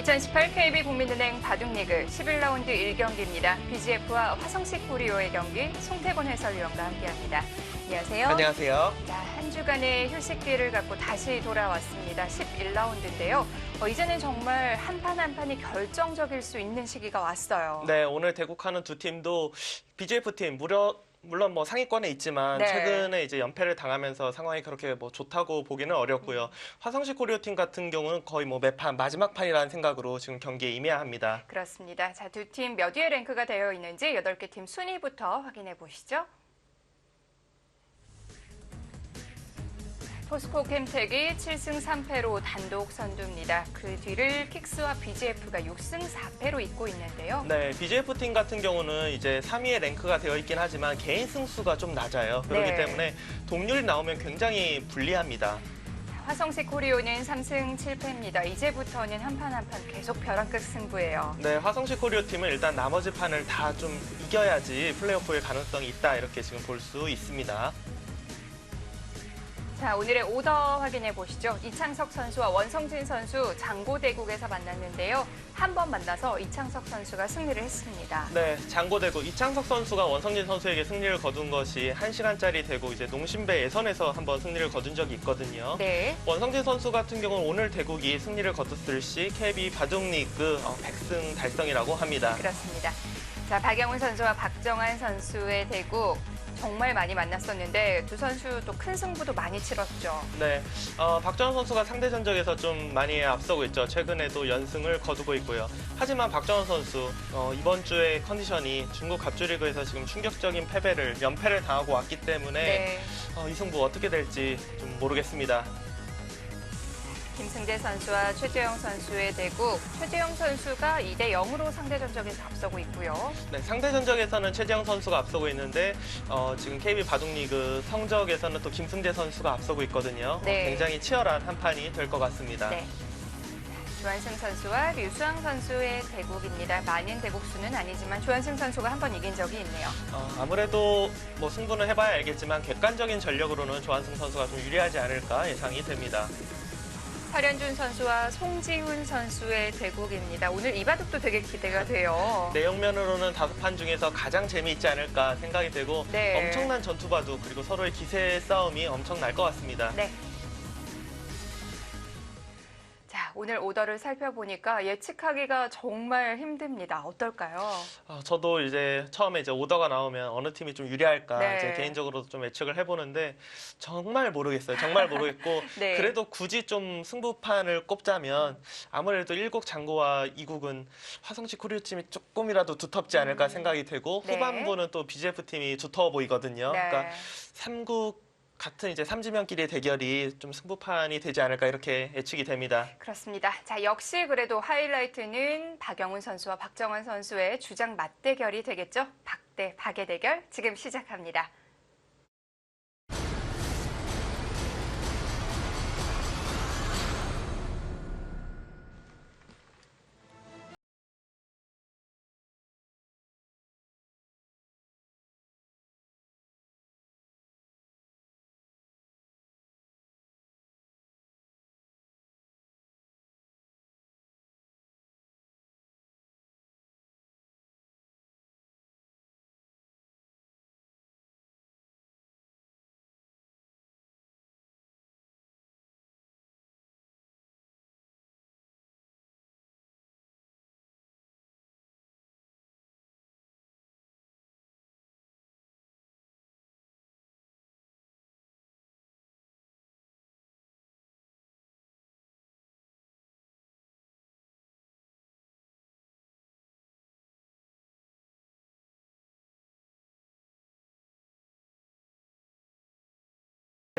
2018 KB 국민은행 바둑리그 11라운드 1경기입니다. BGF와 화성식 코리오의 경기 송태곤 해설위원과 함께합니다. 안녕하세요. 안녕하세요. 자, 한 주간의 휴식기를 갖고 다시 돌아왔습니다. 11라운드인데요. 이제는 정말 한 판 한 판이 결정적일 수 있는 시기가 왔어요. 네, 오늘 대국하는 두 팀도 BGF 팀 물론 뭐 상위권에 있지만 네. 최근에 이제 연패를 당하면서 상황이 그렇게 뭐 좋다고 보기는 어렵고요. 화성식 코리오 팀 같은 경우는 거의 뭐 매판 마지막 판이라는 생각으로 지금 경기에 임해야 합니다. 그렇습니다. 자, 두 팀 몇 위에 랭크가 되어 있는지 8개 팀 순위부터 확인해 보시죠. 포스코 캠텍이 7승 3패로 단독 선두입니다. 그 뒤를 킥스와 BGF가 6승 4패로 잇고 있는데요. 네, BGF 팀 같은 경우는 이제 3위에 랭크가 되어 있긴 하지만 개인 승수가 좀 낮아요. 그렇기 네. 때문에 동률이 나오면 굉장히 불리합니다. 화성식 코리오는 3승 7패입니다. 이제부터는 한 판 한 판 계속 벼랑 끝 승부예요. 네, 화성식 코리오 팀은 일단 나머지 판을 다 좀 이겨야지 플레이오프의 가능성이 있다 이렇게 지금 볼 수 있습니다. 자, 오늘의 오더 확인해 보시죠. 이창석 선수와 원성진 선수 장고대국에서 만났는데요. 한 번 만나서 이창석 선수가 승리를 했습니다. 네, 장고대국 이창석 선수가 원성진 선수에게 승리를 거둔 것이 1시간짜리 대국 이제 농심배 예선에서 한번 승리를 거둔 적이 있거든요. 네. 원성진 선수 같은 경우는 오늘 대국이 승리를 거뒀을 시 KB 바둑리그 100승 달성이라고 합니다. 그렇습니다. 자, 박영훈 선수와 박정환 선수의 대국 정말 많이 만났었는데 두 선수 또 큰 승부도 많이 치렀죠. 네, 박정환 선수가 상대 전적에서 좀 많이 앞서고 있죠. 최근에도 연승을 거두고 있고요. 하지만 박정환 선수 이번 주에 컨디션이 중국 갑주리그에서 지금 충격적인 연패를 당하고 왔기 때문에 네. 이 승부 어떻게 될지 좀 모르겠습니다. 김승재 선수와 최재영 선수의 대국. 최재영 선수가 2대 0으로 상대 전적에서 앞서고 있고요. 네, 상대 전적에서는 최재영 선수가 앞서고 있는데 지금 KB 바둑리그 성적에서는 또 김승재 선수가 앞서고 있거든요. 네. 굉장히 치열한 한 판이 될 것 같습니다. 네. 조한승 선수와 류수왕 선수의 대국입니다. 많은 대국수는 아니지만 조한승 선수가 한 번 이긴 적이 있네요. 아무래도 뭐 승부는 해봐야 알겠지만 객관적인 전력으로는 조한승 선수가 좀 유리하지 않을까 예상이 됩니다. 설현준 선수와 송지훈 선수의 대국입니다. 오늘 이 바둑도 되게 기대가 돼요. 내용면으로는 5판 중에서 가장 재미있지 않을까 생각이 되고 네. 엄청난 전투 바둑 그리고 서로의 기세 싸움이 엄청날 것 같습니다. 네. 자, 오늘 오더를 살펴보니까 예측하기가 정말 힘듭니다. 어떨까요? 저도 이제 처음에 이제 오더가 나오면 어느 팀이 좀 유리할까 네. 이제 개인적으로도 좀 예측을 해보는데 정말 모르겠어요. 정말 모르겠고 네. 그래도 굳이 좀 승부판을 꼽자면 아무래도 1국 장고와 2국은 화성식 코리오 팀이 조금이라도 두텁지 않을까 생각이 되고 네. 후반부는 또 BGF 팀이 두터워 보이거든요. 네. 그러니까 3국 같은 이제 3지명끼리의 대결이 좀 승부판이 되지 않을까 이렇게 예측이 됩니다. 그렇습니다. 자, 역시 그래도 하이라이트는 박영훈 선수와 박정환 선수의 주장 맞대결이 되겠죠. 박 대 박의 대결 지금 시작합니다.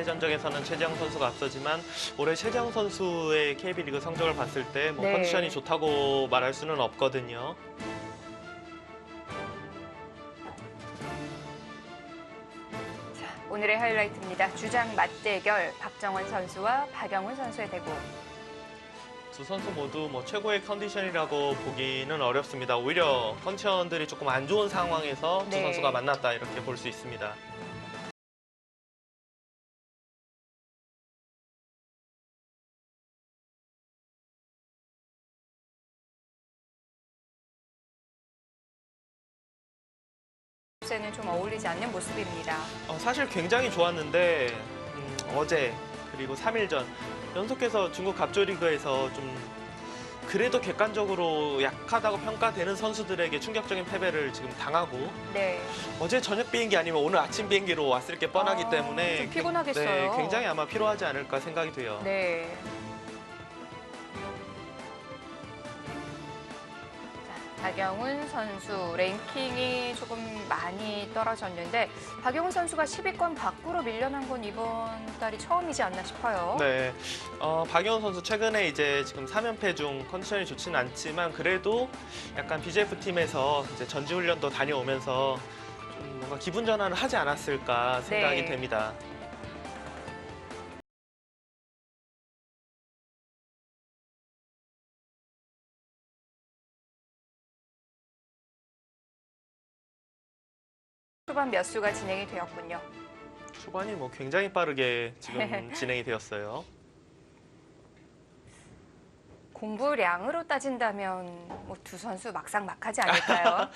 전적에서는 최재형 선수가 앞서지만 올해 최재형 선수의 KB리그 성적을 봤을 때 뭐 네. 컨디션이 좋다고 말할 수는 없거든요. 자, 오늘의 하이라이트입니다. 주장 맞대결 박정환 선수와 박영훈 선수의 대국. 두 선수 모두 뭐 최고의 컨디션이라고 보기는 어렵습니다. 오히려 컨디션들이 조금 안 좋은 상황에서 두 네. 선수가 만났다 이렇게 볼 수 있습니다. 추세는 좀 어울리지 않는 모습입니다. 사실 굉장히 좋았는데 어제 그리고 3일 전 연속해서 중국 갑조리그에서 좀 그래도 객관적으로 약하다고 평가되는 선수들에게 충격적인 패배를 지금 당하고 네. 어제 저녁 비행기 아니면 오늘 아침 비행기로 왔을 게 뻔하기 때문에 좀 피곤하겠어요. 네, 굉장히 아마 피로하지 않을까 생각이 돼요. 네. 박영훈 선수 랭킹이 조금 많이 떨어졌는데 박영훈 선수가 10위권 밖으로 밀려난 건 이번 달이 처음이지 않나 싶어요. 네, 박영훈 선수 최근에 이제 지금 3연패 중 컨디션이 좋지는 않지만 그래도 약간 BJF 팀에서 이제 전지훈련도 다녀오면서 좀 뭔가 기분 전환을 하지 않았을까 생각이 네. 됩니다. 초반 몇 수가 진행이 되었군요. 초반이 뭐 굉장히 빠르게 지금 진행이 되었어요. 공부량으로 따진다면 뭐 두 선수 막상막하지 않을까요?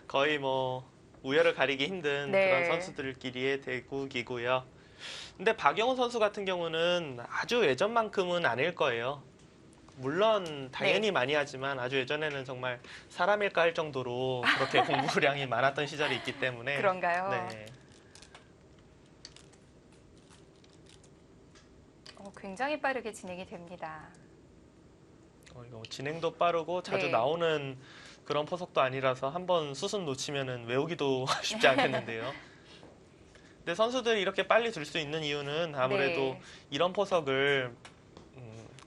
거의 뭐 우열을 가리기 힘든 네. 그런 선수들끼리의 대국이고요. 근데 박영훈 선수 같은 경우는 아주 예전만큼은 아닐 거예요. 물론 당연히 네. 많이 하지만 아주 예전에는 정말 사람일까 할 정도로 그렇게 공부량이 많았던 시절이 있기 때문에 그런가요? 네. 굉장히 빠르게 진행이 됩니다. 이거 진행도 빠르고 자주 네. 나오는 그런 포석도 아니라서 한번 수순 놓치면은 외우기도 쉽지 않겠는데요. 근데 선수들이 이렇게 빨리 줄 수 있는 이유는 아무래도 네. 이런 포석을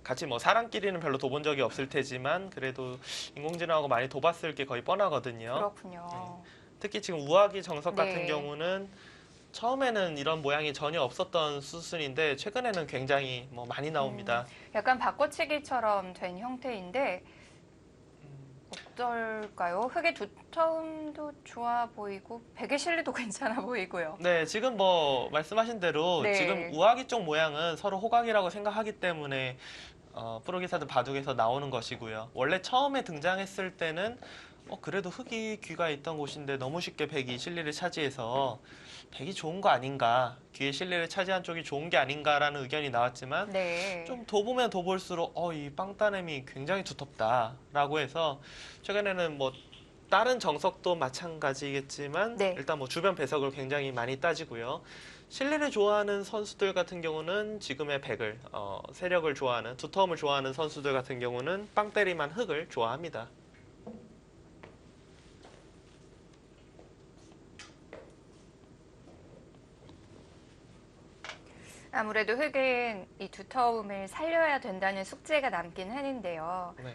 같이 뭐 사람끼리는 별로 둬본 적이 없을 테지만 그래도 인공지능하고 많이 둬봤을 게 거의 뻔하거든요. 그렇군요. 특히 지금 우아기 정석 같은 네. 경우는 처음에는 이런 모양이 전혀 없었던 수순인데 최근에는 굉장히 뭐 많이 나옵니다. 약간 바꿔치기처럼 된 형태인데 어떨까요? 흙의 두터움도 좋아 보이고 베개 실리도 괜찮아 보이고요. 네, 지금 뭐 말씀하신 대로 네. 지금 우아기 쪽 모양은 서로 호각이라고 생각하기 때문에 프로기사드 바둑에서 나오는 것이고요. 원래 처음에 등장했을 때는 그래도 흙이 귀가 있던 곳인데 너무 쉽게 백이 실리를 차지해서 백이 좋은 거 아닌가, 귀의 실리를 차지한 쪽이 좋은 게 아닌가라는 의견이 나왔지만 네. 좀 더 보면 더 볼수록 이 빵따냄이 굉장히 두텁다라고 해서 최근에는 뭐 다른 정석도 마찬가지겠지만 네. 일단 뭐 주변 배석을 굉장히 많이 따지고요. 실리를 좋아하는 선수들 같은 경우는 지금의 백을, 세력을 좋아하는, 두터움을 좋아하는 선수들 같은 경우는 빵때리만 흙을 좋아합니다. 아무래도 흙은 이 두터움을 살려야 된다는 숙제가 남긴 하는데요. 네.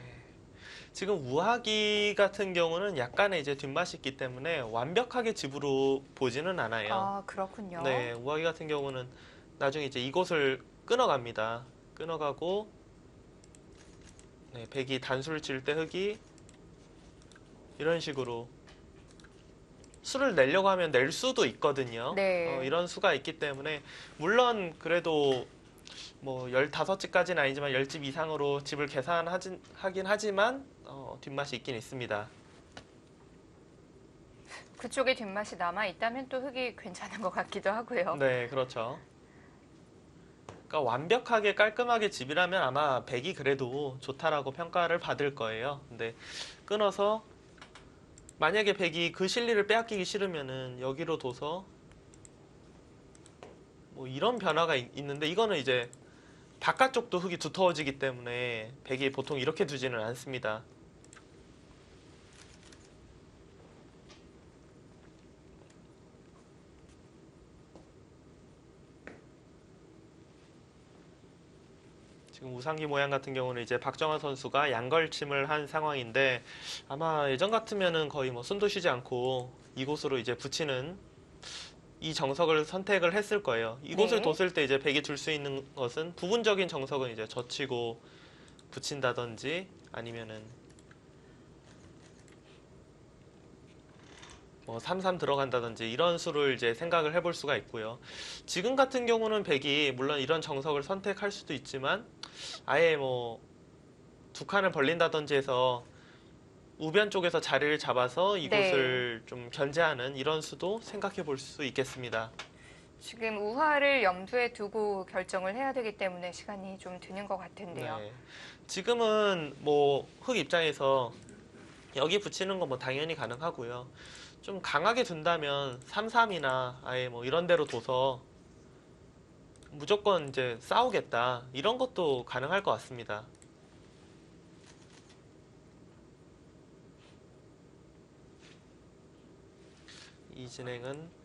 지금 우하기 같은 경우는 약간의 이제 뒷맛이 있기 때문에 완벽하게 집으로 보지는 않아요. 아, 그렇군요. 네, 우하기 같은 경우는 나중에 이제 이곳을 끊어갑니다. 끊어가고, 네, 백이 단수를 칠 때 흙이 이런 식으로 수를 내려고 하면 낼 수도 있거든요. 네. 이런 수가 있기 때문에 물론 그래도 뭐 15집까지는 아니지만 10집 이상으로 집을 계산하긴 하지만 뒷맛이 있긴 있습니다. 그쪽에 뒷맛이 남아 있다면 또 흙이 괜찮은 것 같기도 하고요. 네, 그렇죠. 그러니까 완벽하게 깔끔하게 집이라면 아마 백이 그래도 좋다라고 평가를 받을 거예요. 근데 끊어서 만약에 백이 그 실리를 빼앗기기 싫으면은 여기로 둬서 뭐 이런 변화가 있는데 이거는 이제 바깥쪽도 흙이 두터워지기 때문에 백이 보통 이렇게 두지는 않습니다. 지금 우상기 모양 같은 경우는 이제 박정환 선수가 양걸침을 한 상황인데 아마 예전 같으면은 거의 뭐 숨도 쉬지 않고 이곳으로 이제 붙이는 이 정석을 선택을 했을 거예요. 이곳을 네. 뒀을 때 이제 백이 둘 수 있는 것은 부분적인 정석은 이제 젖히고 붙인다든지 아니면은 뭐 3-3 들어간다든지 이런 수를 이제 생각을 해볼 수가 있고요. 지금 같은 경우는 백이 물론 이런 정석을 선택할 수도 있지만 아예 뭐 두 칸을 벌린다든지 해서 우변 쪽에서 자리를 잡아서 이곳을 좀 견제하는 이런 수도 생각해 볼 수 있겠습니다. 지금 우하를 염두에 두고 결정을 해야 되기 때문에 시간이 좀 드는 것 같은데요. 네. 지금은 뭐 흑 입장에서 여기 붙이는 건 뭐 당연히 가능하고요. 좀 강하게 둔다면 3-3이나 아예 뭐 이런 데로 둬서 무조건 이제 싸우겠다 이런 것도 가능할 것 같습니다. 이 진행은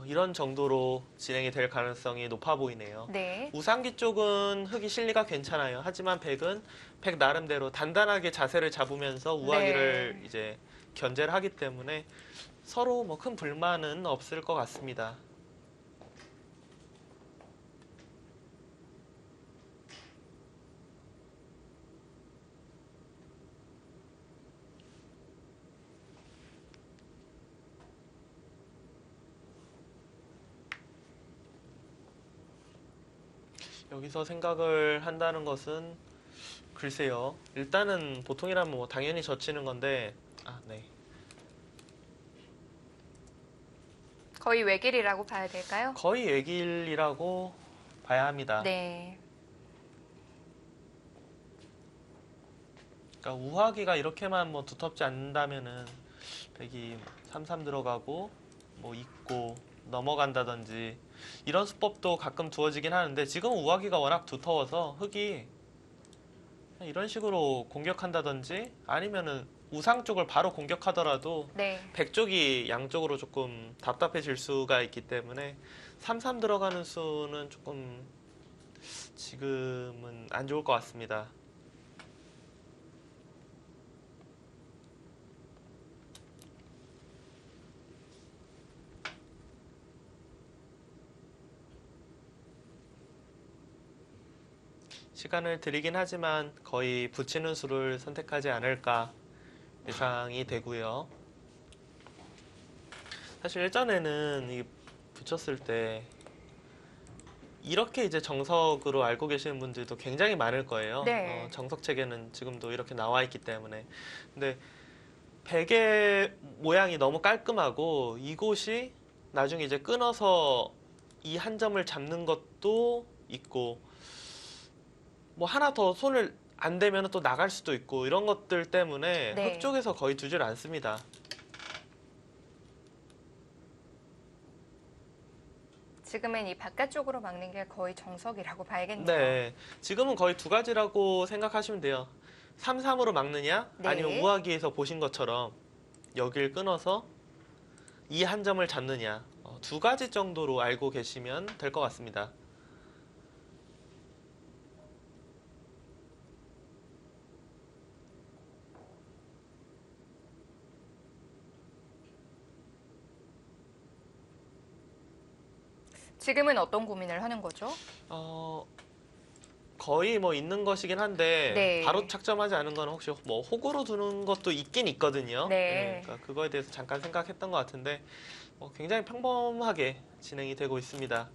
이런 정도로 진행이 될 가능성이 높아 보이네요. 네. 우상기 쪽은 흑이 실리가 괜찮아요. 하지만 백은 백 나름대로 단단하게 자세를 잡으면서 우하기를 네. 이제 견제를 하기 때문에 서로 뭐 큰 불만은 없을 것 같습니다. 여기서 생각을 한다는 것은 글쎄요. 일단은 보통이라면 뭐 당연히 젖히는 건데 네. 거의 외길이라고 봐야 될까요? 거의 외길이라고 봐야 합니다. 네. 그러니까 우하기가 이렇게만 뭐 두텁지 않는다면은 백이 3-3 들어가고 뭐 있고 넘어간다든지 이런 수법도 가끔 두어지긴 하는데 지금 우하기가 워낙 두터워서 흑이 이런 식으로 공격한다든지 아니면은 우상 쪽을 바로 공격하더라도 네. 백 쪽이 양쪽으로 조금 답답해질 수가 있기 때문에 3-3 들어가는 수는 조금 지금은 안 좋을 것 같습니다. 시간을 드리긴 하지만 거의 붙이는 수를 선택하지 않을까 예상이 되고요. 사실 예전에는 이 붙였을 때 이렇게 이제 정석으로 알고 계시는 분들도 굉장히 많을 거예요. 네. 정석 체계는 지금도 이렇게 나와 있기 때문에. 근데 베개 모양이 너무 깔끔하고 이곳이 나중에 이제 끊어서 이 한 점을 잡는 것도 있고 뭐 하나 더 손을 안 대면 또 나갈 수도 있고 이런 것들 때문에 네. 흑 쪽에서 거의 두질 않습니다. 지금은 이 바깥쪽으로 막는 게 거의 정석이라고 봐야겠네요. 네, 지금은 거의 두 가지라고 생각하시면 돼요. 3-3으로 막느냐 네. 아니면 우하기에서 보신 것처럼 여길 끊어서 이 한 점을 잡느냐 두 가지 정도로 알고 계시면 될 것 같습니다. 지금은 어떤 고민을 하는 거죠? 거의 뭐 있는 것이긴 한데 네. 바로 착점하지 않은 건 혹시 뭐 호구로 두는 것도 있긴 있거든요. 네. 그러니까 그거에 대해서 잠깐 생각했던 것 같은데 굉장히 평범하게 진행이 되고 있습니다.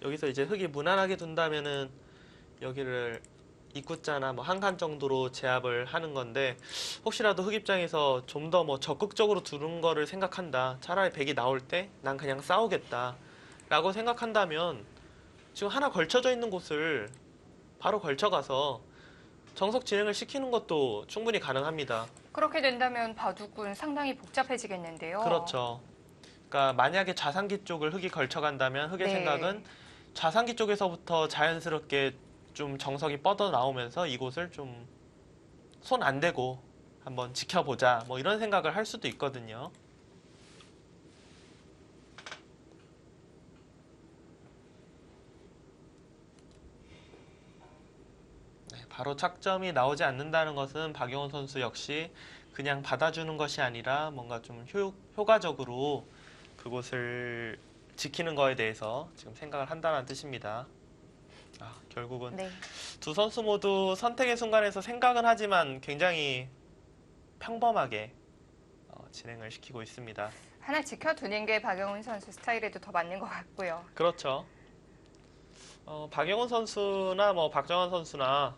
여기서 이제 흑이 무난하게 둔다면은 여기를 입구자나 뭐 한 칸 정도로 제압을 하는 건데 혹시라도 흑 입장에서 좀 더 뭐 적극적으로 두는 거를 생각한다. 차라리 백이 나올 때 난 그냥 싸우겠다 라고 생각한다면 지금 하나 걸쳐져 있는 곳을 바로 걸쳐가서 정석 진행을 시키는 것도 충분히 가능합니다. 그렇게 된다면 바둑은 상당히 복잡해지겠는데요. 그렇죠. 그러니까 만약에 좌상기 쪽을 흑이 걸쳐간다면 흑의 네. 생각은 좌상기 쪽에서부터 자연스럽게 좀 정석이 뻗어 나오면서 이곳을 좀 손 안 대고 한번 지켜보자 뭐 이런 생각을 할 수도 있거든요. 네, 바로 착점이 나오지 않는다는 것은 박용훈 선수 역시 그냥 받아주는 것이 아니라 뭔가 좀 효과적으로 그곳을 지키는 거에 대해서 지금 생각을 한다는 뜻입니다. 결국은 네. 두 선수 모두 선택의 순간에서 생각은 하지만 굉장히 평범하게 진행을 시키고 있습니다. 하나 지켜두는 게 박영훈 선수 스타일에도 더 맞는 것 같고요. 그렇죠. 박영훈 선수나 뭐 박정환 선수나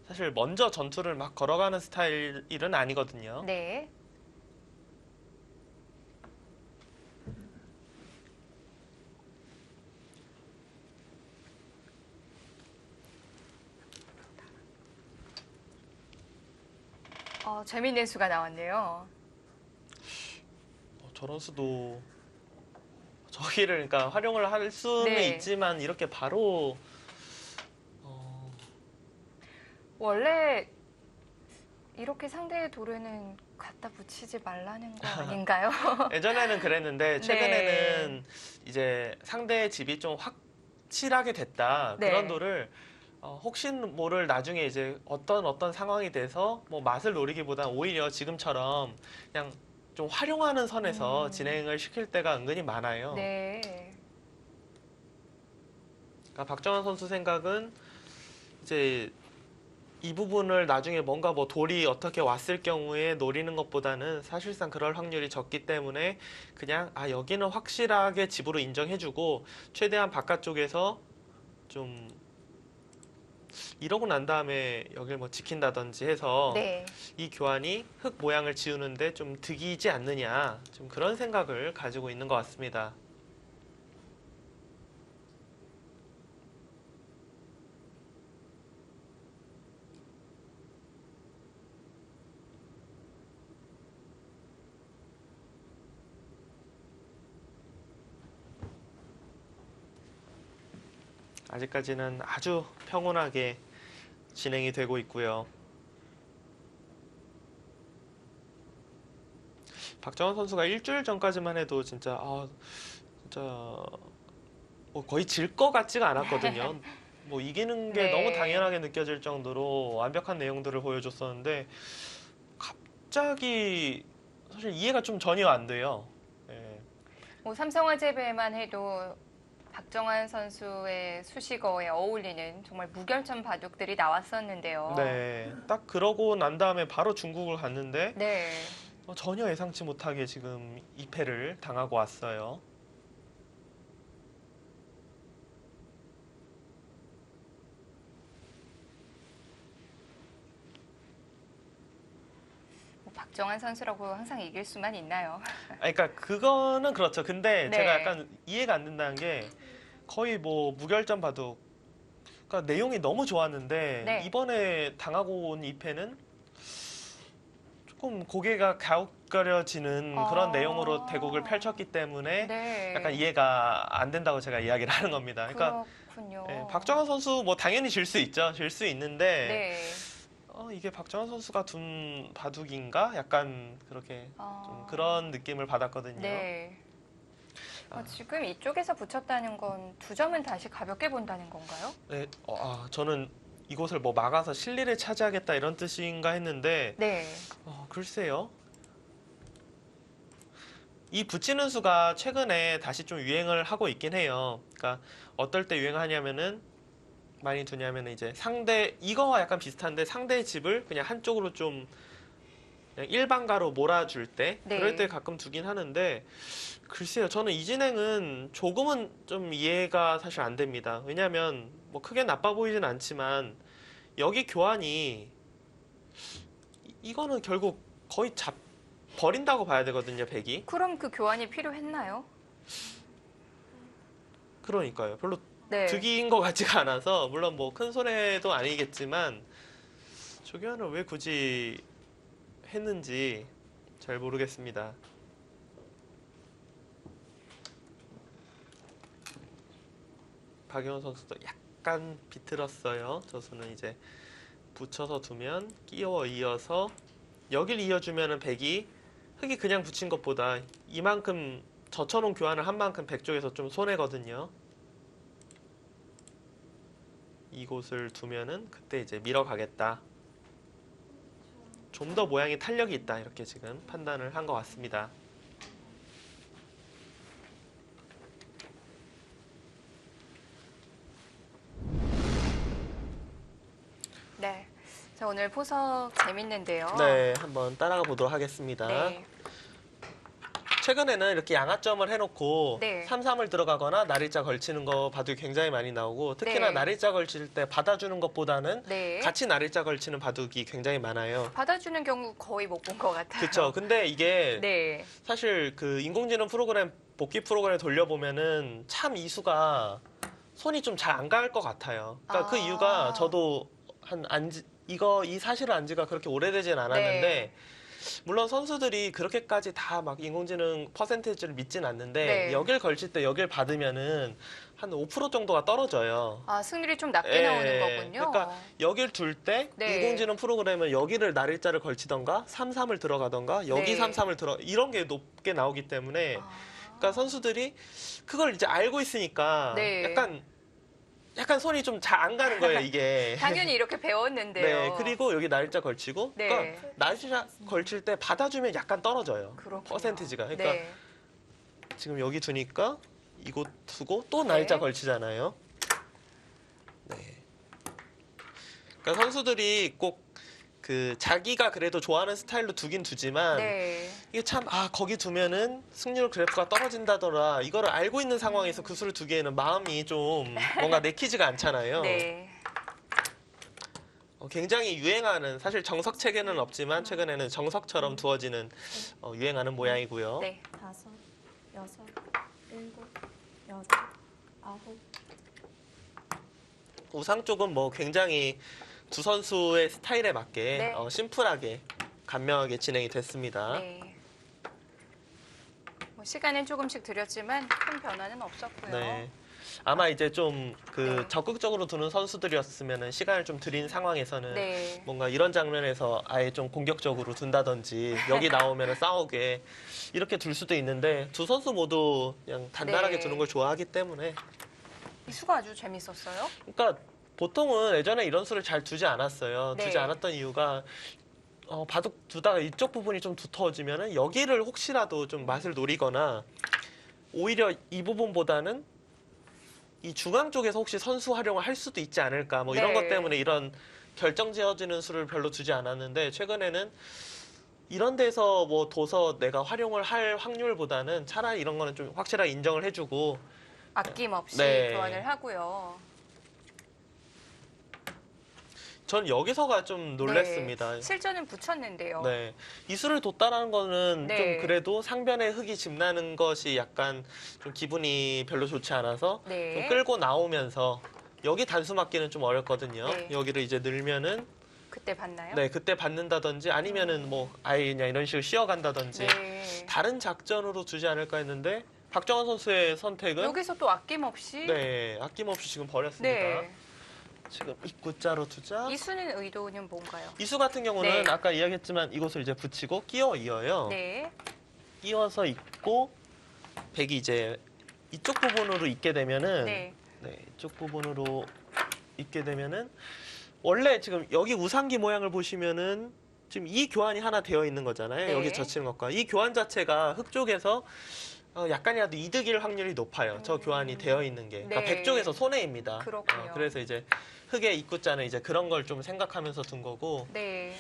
사실 먼저 전투를 막 걸어가는 스타일은 아니거든요. 네. 재밌는 수가 나왔네요. 저런 수도 저기를 그러니까 활용을 할 수는 네. 있지만 이렇게 바로 원래 이렇게 상대의 돌에는 갖다 붙이지 말라는 거 아닌가요? 예전에는 그랬는데 최근에는 이제 상대의 집이 좀 확실하게 됐다. 네. 그런 돌을 혹시 모를 나중에 이제 어떤 상황이 돼서 뭐 맛을 노리기보다 오히려 지금처럼 그냥 좀 활용하는 선에서 진행을 시킬 때가 은근히 많아요. 네. 그러니까 박정환 선수 생각은 이제 이 부분을 나중에 뭔가 뭐 돌이 어떻게 왔을 경우에 노리는 것보다는 사실상 그럴 확률이 적기 때문에 그냥 여기는 확실하게 집으로 인정해주고 최대한 바깥쪽에서 좀 이러고 난 다음에 여길 뭐 지킨다든지 해서 네. 이 교환이 흙 모양을 지우는데 좀 득이지 않느냐 좀 그런 생각을 가지고 있는 것 같습니다. 아직까지는 아주 평온하게 진행이 되고 있고요. 박정환 선수가 일주일 전까지만 해도 진짜 뭐 거의 질 것 같지가 않았거든요. 뭐 이기는 게 네. 너무 당연하게 느껴질 정도로 완벽한 내용들을 보여줬었는데 갑자기 사실 이해가 좀 전혀 안 돼요. 예. 뭐 삼성화재배만 해도 박정환 선수의 수식어에 어울리는 정말 무결점 바둑들이 나왔었는데요. 네, 딱 그러고 난 다음에 바로 중국을 갔는데 네. 전혀 예상치 못하게 지금 2패를 당하고 왔어요. 뭐 박정환 선수라고 항상 이길 수만 있나요? 그러니까 그거는 그렇죠. 근데 네. 제가 약간 이해가 안 된다는 게 거의 뭐 무결점 바둑 그러니까 내용이 너무 좋았는데 네. 이번에 당하고 온 2패는 조금 고개가 갸웃거려지는 그런 내용으로 대국을 펼쳤기 때문에 네. 약간 이해가 안 된다고 제가 이야기를 하는 겁니다. 그러니까 그렇군요. 박정환 선수 뭐 당연히 질 수 있죠. 질 수 있는데 네. 이게 박정환 선수가 둔 바둑인가? 약간 그렇게 좀 그런 느낌을 받았거든요. 네. 지금 이쪽에서 붙였다는 건 두 점은 다시 가볍게 본다는 건가요? 네, 저는 이곳을 뭐 막아서 실리를 차지하겠다 이런 뜻인가 했는데 네. 글쎄요. 이 붙이는 수가 최근에 다시 좀 유행을 하고 있긴 해요. 그러니까 어떨 때 유행하냐면은 많이 두냐면 이제 이거와 약간 비슷한데 상대의 집을 그냥 한쪽으로 좀 그냥 일반가로 몰아줄 때 네. 그럴 때 가끔 두긴 하는데 글쎄요. 저는 이 진행은 조금은 좀 이해가 사실 안 됩니다. 왜냐하면 뭐 크게 나빠 보이진 않지만 여기 교환이 이거는 결국 거의 버린다고 봐야 되거든요. 백이. 그럼 그 교환이 필요했나요? 그러니까요. 별로 네. 득인 것 같지가 않아서 물론 뭐 큰 손해도 아니겠지만 저 교환을 왜 굳이 했는지 잘 모르겠습니다. 박영훈 선수도 약간 비틀었어요. 저수는 이제 붙여서 두면 끼워 이어서 여길 이어주면은 백이 흙이 그냥 붙인 것보다 이만큼 젖혀놓은 교환을 한 만큼 백 쪽에서 좀 손해거든요. 이곳을 두면은 그때 이제 밀어가겠다. 좀 더 모양이 탄력이 있다. 이렇게 지금 판단을 한 것 같습니다. 네. 자, 오늘 포석 재밌는데요. 네, 한번 따라가 보도록 하겠습니다. 네. 최근에는 이렇게 양아점을 해놓고 네. 3-3을 들어가거나 날일자 걸치는 거 바둑이 굉장히 많이 나오고 특히나 네. 날일자 걸칠 때 받아주는 것보다는 네. 같이 날일자 걸치는 바둑이 굉장히 많아요. 받아주는 경우 거의 못 본 것 같아요. 그렇죠. 근데 이게 네. 사실 그 인공지능 프로그램 복귀 프로그램 돌려보면은 참 이수가 손이 좀 잘 안 갈 것 같아요. 그러니까 그 이유가 저도 이 사실을 안 지가 그렇게 오래되진 않았는데 네. 물론 선수들이 그렇게까지 다 막 인공지능 퍼센테이지를 믿진 않는데 네. 여길 걸칠 때 여길 받으면은 한 5% 정도가 떨어져요. 승률이 좀 낮게 예, 나오는 거군요. 그러니까 여길 둘 때 네. 인공지능 프로그램은 여기를 날일자를 걸치던가 3-3을 들어가던가 여기 네. 3-3을 들어 이런 게 높게 나오기 때문에 그러니까 선수들이 그걸 이제 알고 있으니까 네. 약간 손이 좀 잘 안 가는 거예요, 이게. 당연히 이렇게 배웠는데요. 네, 그리고 여기 날짜 걸치고 네. 그러니까 날짜 걸칠 때 받아주면 약간 떨어져요. 그렇군요. 퍼센티지가. 그러니까 네. 지금 여기 두니까 이곳 두고 또 날짜 네. 걸치잖아요. 네. 그러니까 선수들이 꼭 그 자기가 그래도 좋아하는 스타일로 두긴 두지만 네. 이게 참 거기 두면은 승률 그래프가 떨어진다더라 이거를 알고 있는 상황에서 그 수를 두기에는 마음이 좀 뭔가 내키지가 않잖아요. 네. 굉장히 유행하는 사실 정석 체계는 없지만 최근에는 정석처럼 두어지는 유행하는 모양이고요. 네. 5, 6, 7, 8, 9. 우상 쪽은 뭐 굉장히 두 선수의 스타일에 맞게 네. 심플하게 간명하게 진행이 됐습니다. 네. 시간은 조금씩 들였지만 큰 변화는 없었고요. 네. 아마 이제 좀 네. 적극적으로 두는 선수들이었으면 시간을 좀 들인 상황에서는 네. 뭔가 이런 장면에서 아예 좀 공격적으로 둔다든지 여기 나오면 싸우게 이렇게 둘 수도 있는데 두 선수 모두 그냥 단단하게 네. 두는 걸 좋아하기 때문에 이 수가 아주 재밌었어요. 그러니까 보통은 예전에 이런 수를 잘 두지 않았어요. 네. 두지 않았던 이유가 바둑 두다가 이쪽 부분이 좀 두터워지면은 여기를 혹시라도 좀 맛을 노리거나 오히려 이 부분보다는 이 중앙 쪽에서 혹시 선수 활용을 할 수도 있지 않을까 뭐 이런 네. 것 때문에 이런 결정 지어지는 수를 별로 두지 않았는데 최근에는 이런 데서 뭐 둬서 내가 활용을 할 확률보다는 차라리 이런 거는 좀 확실하게 인정을 해주고 아낌없이 네. 교환을 하고요. 전 여기서가 좀 놀랐습니다. 네. 실전은 붙였는데요. 네. 이수를 뒀다라는 거는 네. 좀 그래도 상변에 흙이 집나는 것이 약간 좀 기분이 별로 좋지 않아서 네. 좀 끌고 나오면서 여기 단수 맞기는 좀 어렵거든요. 네. 여기를 이제 늘면은 그때 봤나요? 네, 그때 받는다든지 아니면은 뭐 아예 그냥 이런 식으로 쉬어간다든지 네. 다른 작전으로 두지 않을까 했는데 박정환 선수의 선택은 여기서 또 아낌없이 네, 아낌없이 지금 버렸습니다. 네. 지금 입구자로 두자. 이 수는 의도는 뭔가요? 이수 같은 경우는 네. 아까 이야기했지만 이곳을 이제 붙이고 끼워 이어요. 네. 끼워서 입고 백이 이제 이쪽 부분으로 입게 되면은 네. 이쪽 부분으로 입게 되면은 원래 지금 여기 우상기 모양을 보시면은 지금 이 교환이 하나 되어 있는 거잖아요. 네. 여기 젖히는 것과 이 교환 자체가 흙 쪽에서 약간이라도 이득일 확률이 높아요. 저 교환이 되어 있는 게. 그러니까 네. 백 쪽에서 손해입니다. 그렇군요. 그래서 이제 흙의 입구자는 이제 그런 걸 좀 생각하면서 둔 거고 네.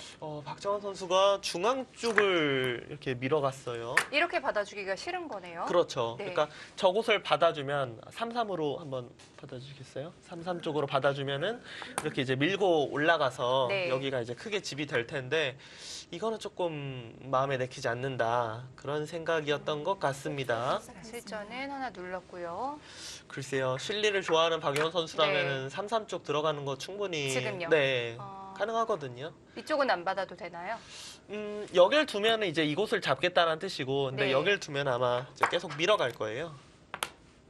박정환 선수가 중앙 쪽을 이렇게 밀어갔어요. 이렇게 받아주기가 싫은 거네요. 그렇죠. 네. 그러니까 저곳을 받아주면 3-3으로 한번 받아주시겠어요? 3-3 쪽으로 받아주면은 이렇게 이제 밀고 올라가서 네. 여기가 이제 크게 집이 될 텐데 이거는 조금 마음에 내키지 않는다. 그런 생각이었던 것 같습니다. 실전은 하나 눌렀고요. 글쎄요. 실리를 좋아하는 박영원 선수라면은 3-3 쪽 들어가는 거 충분히 지금요? 네. 가능하거든요. 이쪽은 안 받아도 되나요? 여길 두면 이제 이곳을 잡겠다는 뜻이고, 근데 네. 여길 두면 아마 이제 계속 밀어갈 거예요.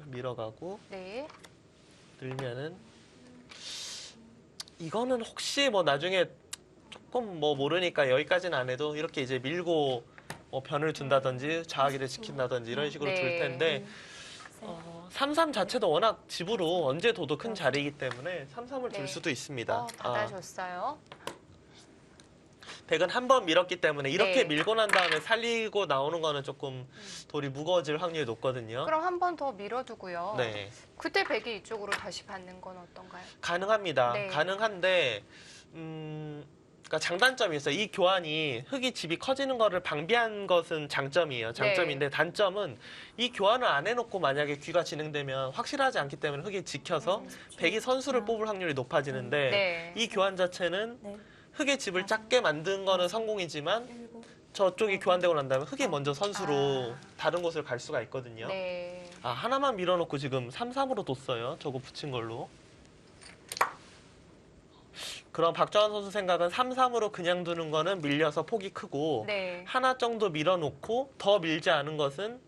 밀어가고 네. 늘면은 이거는 혹시 뭐 나중에 조금 뭐 모르니까 여기까지는 안 해도 이렇게 이제 밀고 뭐 변을 둔다든지 자하기를 지킨다든지 이런 식으로 네. 둘 텐데 3-3 자체도 워낙 집으로 언제 둬도 큰 자리이기 때문에 3-3을 네. 둘 수도 있습니다. 받아줬어요. 백은 한 번 밀었기 때문에 이렇게 네. 밀고 난 다음에 살리고 나오는 거는 조금 돌이 무거워질 확률이 높거든요. 그럼 한 번 더 밀어두고요. 네, 그때 백이 이쪽으로 다시 받는 건 어떤가요? 가능합니다. 네. 가능한데 그러니까 장단점이 있어요. 이 교환이 흙이 집이 커지는 거를 방비한 것은 장점이에요. 장점인데 단점은 이 교환을 안 해놓고 만약에 귀가 진행되면 확실하지 않기 때문에 흙이 지켜서 백이 선수를 뽑을 확률이 높아지는데 네. 이 교환 자체는 넷, 흙의 집을 작게 만든 거는 성공이지만 일곱, 저쪽이 교환되고 난 다음에 흙이 먼저 선수로 아. 다른 곳을 갈 수가 있거든요. 네. 아, 하나만 밀어놓고 지금 3-3으로 뒀어요. 저거 붙인 걸로. 그럼 박정환 선수 생각은 3-3으로 그냥 두는 거는 밀려서 폭이 크고 네. 하나 정도 밀어놓고 더 밀지 않은 것은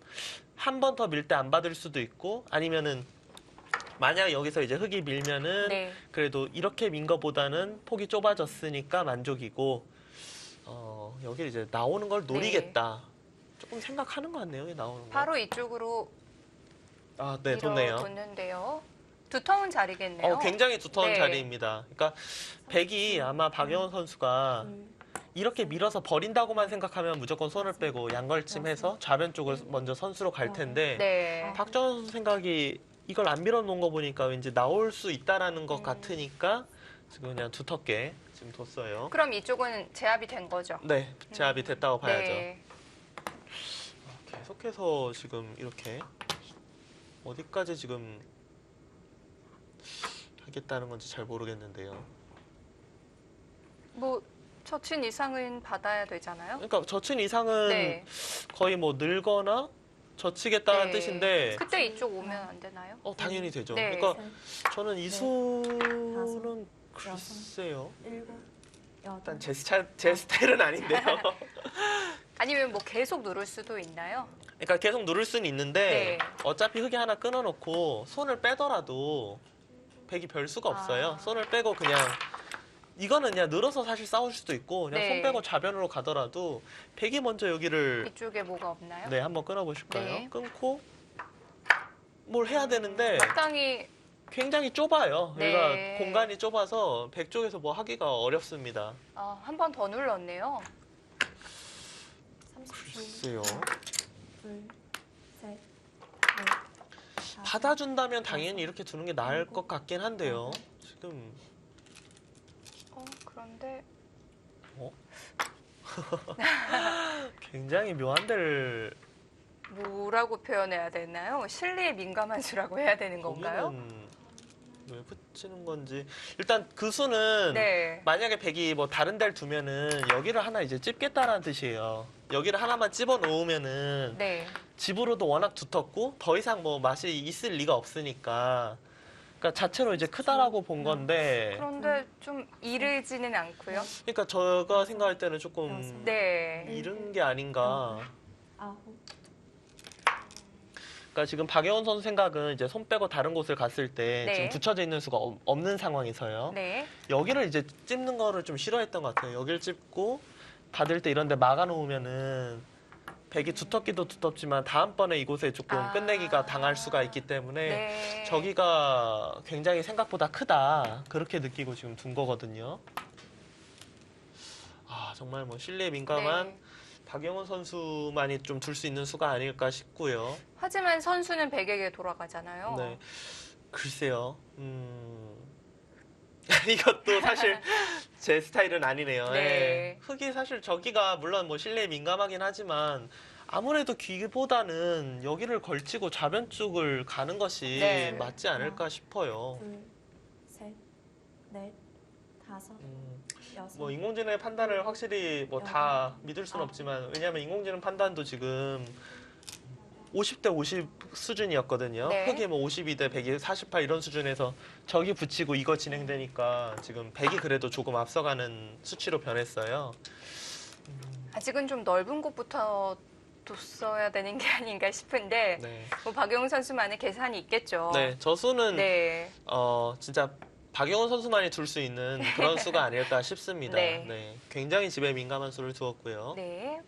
한 번 더 밀 때 안 받을 수도 있고 아니면은 만약 여기서 이제 흙이 밀면은 네. 그래도 이렇게 민 거보다는 폭이 좁아졌으니까 만족이고 여기 이제 나오는 걸 노리겠다. 조금 생각하는 것 같네요. 여기 나오는 거. 바로 이쪽으로 아, 네, 좋네요. 뒀는데요. 두터운 자리겠네요. 굉장히 두터운 네. 자리입니다. 그러니까 백이 아마 박영원 선수가 둘, 이렇게 밀어서 버린다고만 생각하면 무조건 손을 빼고 양걸침해서 좌변 쪽을 먼저 선수로 갈 텐데 네. 박정원 선수 생각이 이걸 안 밀어놓은 거 보니까 왠지 나올 수 있다라는 것 같으니까 지금 그냥 두텁게 지금 뒀어요. 그럼 이쪽은 제압이 된 거죠? 네, 제압이 됐다고 봐야죠. 네. 계속해서 지금 이렇게 어디까지 지금 하겠다는 건지 잘 모르겠는데요. 뭐 처친 이상은 받아야 되잖아요. 그러니까 젖힌 이상은 네. 거의 뭐 늘거나 젖히겠다는 네. 뜻인데 그때 이쪽 오면 안 되나요? 당연히 되죠. 네. 그러니까 셋, 저는 이 넷, 수는 글쎄요. 일곱, 여덟, 일단 제 스타일은 아닌데요. 아니면 뭐 계속 누를 수도 있나요? 그러니까 계속 누를 수는 있는데 네. 어차피 흙이 하나 끊어놓고 손을 빼더라도 백이 별 수가 없어요. 아. 손을 빼고 그냥 이거는 그냥 늘어서 사실 싸울 수도 있고 그냥 네. 손 빼고 좌변으로 가더라도 백이 먼저 여기를 이쪽에 뭐가 없나요? 네 한번 끊어보실까요? 네. 끊고 뭘 해야 되는데 적당히 굉장히 좁아요. 네. 여기가 공간이 좁아서 백 쪽에서 뭐 하기가 어렵습니다. 한 번 더 눌렀네요. 30초, 글쎄요. 둘, 셋, 넷, 다섯, 받아준다면 당연히 이렇게 두는 게 나을 것 같긴 한데요. 지금 그런데 굉장히 묘한 데를 뭐라고 표현해야 되나요? 실리에 민감한 수라고 해야 되는 건가요? 거기는 왜 붙이는 건지 일단 그 수는 네. 만약에 백이 뭐 다른 데를 두면은 여기를 하나 이제 찝겠다라는 뜻이에요. 여기를 하나만 집어 놓으면은 네. 집으로도 워낙 두텁고 더 이상 뭐 맛이 있을 리가 없으니까 그러니까 자체로 이제 크다라고 본 건데 그런데 좀 이르지는 않고요. 그러니까 제가 생각할 때는 조금 네. 이른 게 아닌가. 아홉, 그러니까 지금 박예원 선수 생각은 이제 손 빼고 다른 곳을 갔을 때 네. 지금 붙여져 있는 수가 없는 상황에서요. 네. 여기를 이제 찝는 거를 좀 싫어했던 것 같아요. 여기를 찝고 받을 때 이런 데 막아놓으면은 백이 두텁기도 두텁지만 다음번에 이곳에 조금 끝내기가 당할 수가 있기 때문에 네. 저기가 굉장히 생각보다 크다. 그렇게 느끼고 지금 둔 거거든요. 정말 뭐 실리에 민감한 네. 박영훈 선수만이 좀 둘 수 있는 수가 아닐까 싶고요. 하지만 선수는 백에게 돌아가잖아요. 네. 글쎄요. 이것도 사실 제 스타일은 아니네요. 네. 예. 흙이 사실 저기가 물론 뭐 실내에 민감하긴 하지만 아무래도 귀보다는 여기를 걸치고 좌변 쪽을 가는 것이 네. 맞지 않을까 싶어요. 둘, 셋, 넷, 다섯, 여섯, 뭐 인공지능의 판단을 확실히 뭐 다 믿을 수는 없지만 왜냐하면 인공지능 판단도 지금 50대 50 수준이었거든요. 네. 흙이 뭐 52대 100이 48 이런 수준에서 저기 붙이고 이거 진행되니까 지금 100이 그래도 조금 앞서가는 수치로 변했어요. 아직은 좀 넓은 곳부터 뒀어야 되는 게 아닌가 싶은데 네. 뭐 박영훈 선수만의 계산이 있겠죠. 네, 저 수는 네. 진짜 박영훈 선수만이 둘 수 있는 그런 수가 아닐까 싶습니다. 네. 네, 굉장히 집에 민감한 수를 두었고요. 네.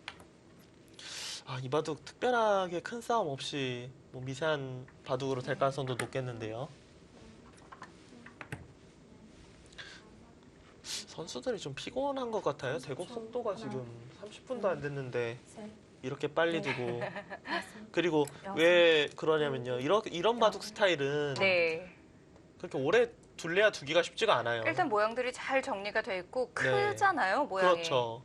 이 바둑 특별하게 큰 싸움 없이 뭐 미세한 바둑으로 될 가능성도 높겠는데요. 선수들이 좀 피곤한 것 같아요. 제곱 속도가 지금 30분도 안 됐는데 셋, 이렇게 빨리 두고 다섯, 그리고 왜 그러냐면요. 이런 바둑 스타일은 네. 그렇게 오래 둘레야 두기가 쉽지가 않아요. 일단 모양들이 잘 정리가 돼 있고 네. 크잖아요, 모양이. 그렇죠.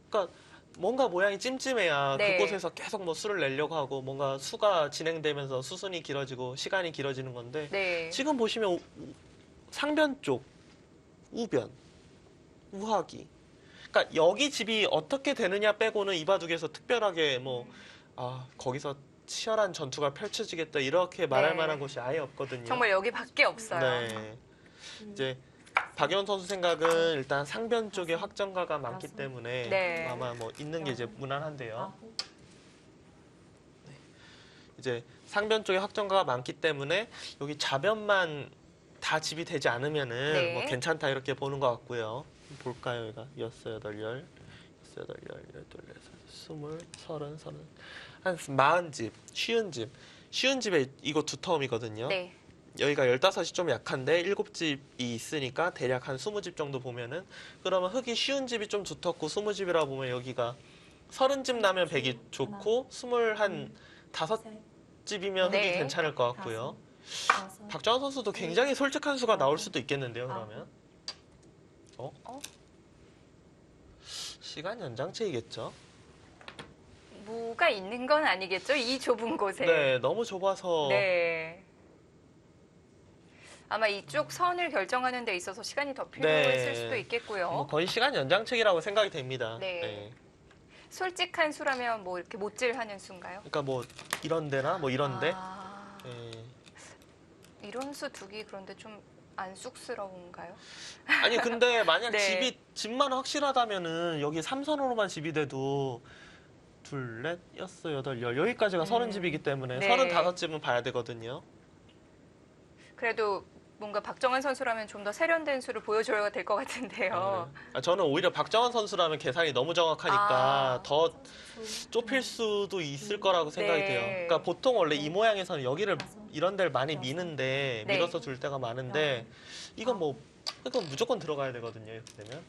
그러니까 뭔가 모양이 찜찜해야 네. 그곳에서 계속 뭐 수를 내려고 하고 뭔가 수가 진행되면서 수순이 길어지고 시간이 길어지는 건데 네. 지금 보시면 상변 쪽, 우변, 우하기. 그러니까 여기 집이 어떻게 되느냐 빼고는 이 바둑에서 특별하게 뭐 거기서 치열한 전투가 펼쳐지겠다 이렇게 말할 네. 만한 곳이 아예 없거든요. 정말 여기밖에 없어요. 네. 이제 박예원 선수 생각은 일단 상변 쪽에 확정가가 많기 때문에 네. 아마 뭐 있는 게 이제 무난한데요. 아홉, 이제 상변 쪽에 확정가가 많기 때문에 여기 좌변만 다 집이 되지 않으면은 네. 뭐 괜찮다 이렇게 보는 것 같고요. 볼까요, 여기가 6, 8, 10, 6, 8, 10, 12, 20, 30, 한 40집, 쉬운 집에 이거 두 텀이거든요. 네. 여기가 15이 좀 약한데 7집이 있으니까 대략 한 20집 정도 보면은 그러면 흙이 쉬운 집이 좀 두텁고 20집이라 보면 여기가 30집 나면 100이 좋고 25집이면 흙이 네. 괜찮을 것 같고요. 여섯, 박정환 선수도 굉장히 솔직한 수가 나올 수도 있겠는데요, 그러면. 시간 연장체이겠죠? 뭐가 있는 건 아니겠죠? 이 좁은 곳에. 네, 너무 좁아서 네. 아마 이쪽 선을 결정하는 데 있어서 시간이 더 필요했을 네. 수도 있겠고요. 뭐 거의 시간 연장책이라고 생각이 됩니다. 네. 솔직한 수라면 뭐 이렇게 못질하는 수인가요? 그러니까 뭐 이런 데나 뭐 이런 데. 아, 네. 이런 수 두기 그런데 좀 안 쑥스러운가요? 아니 근데 만약 네. 집만 확실하다면은 여기 3선으로만 집이 돼도 둘, 넷, 여섯, 여덟, 열 여기까지가 30집이기 때문에 네. 35집은 봐야 되거든요. 그래도 뭔가 박정환 선수라면 좀 더 세련된 수를 보여줘야 될 것 같은데요. 저는 오히려 박정환 선수라면 계산이 너무 정확하니까 아. 더 좁힐 수도 있을 거라고 생각이 네. 돼요. 그러니까 보통 원래 이 모양에서는 여기를 이런 데를 많이 여섯, 미는데 네. 밀어서 둘 때가 많은데 이건 무조건 들어가야 되거든요. 이렇게 되면.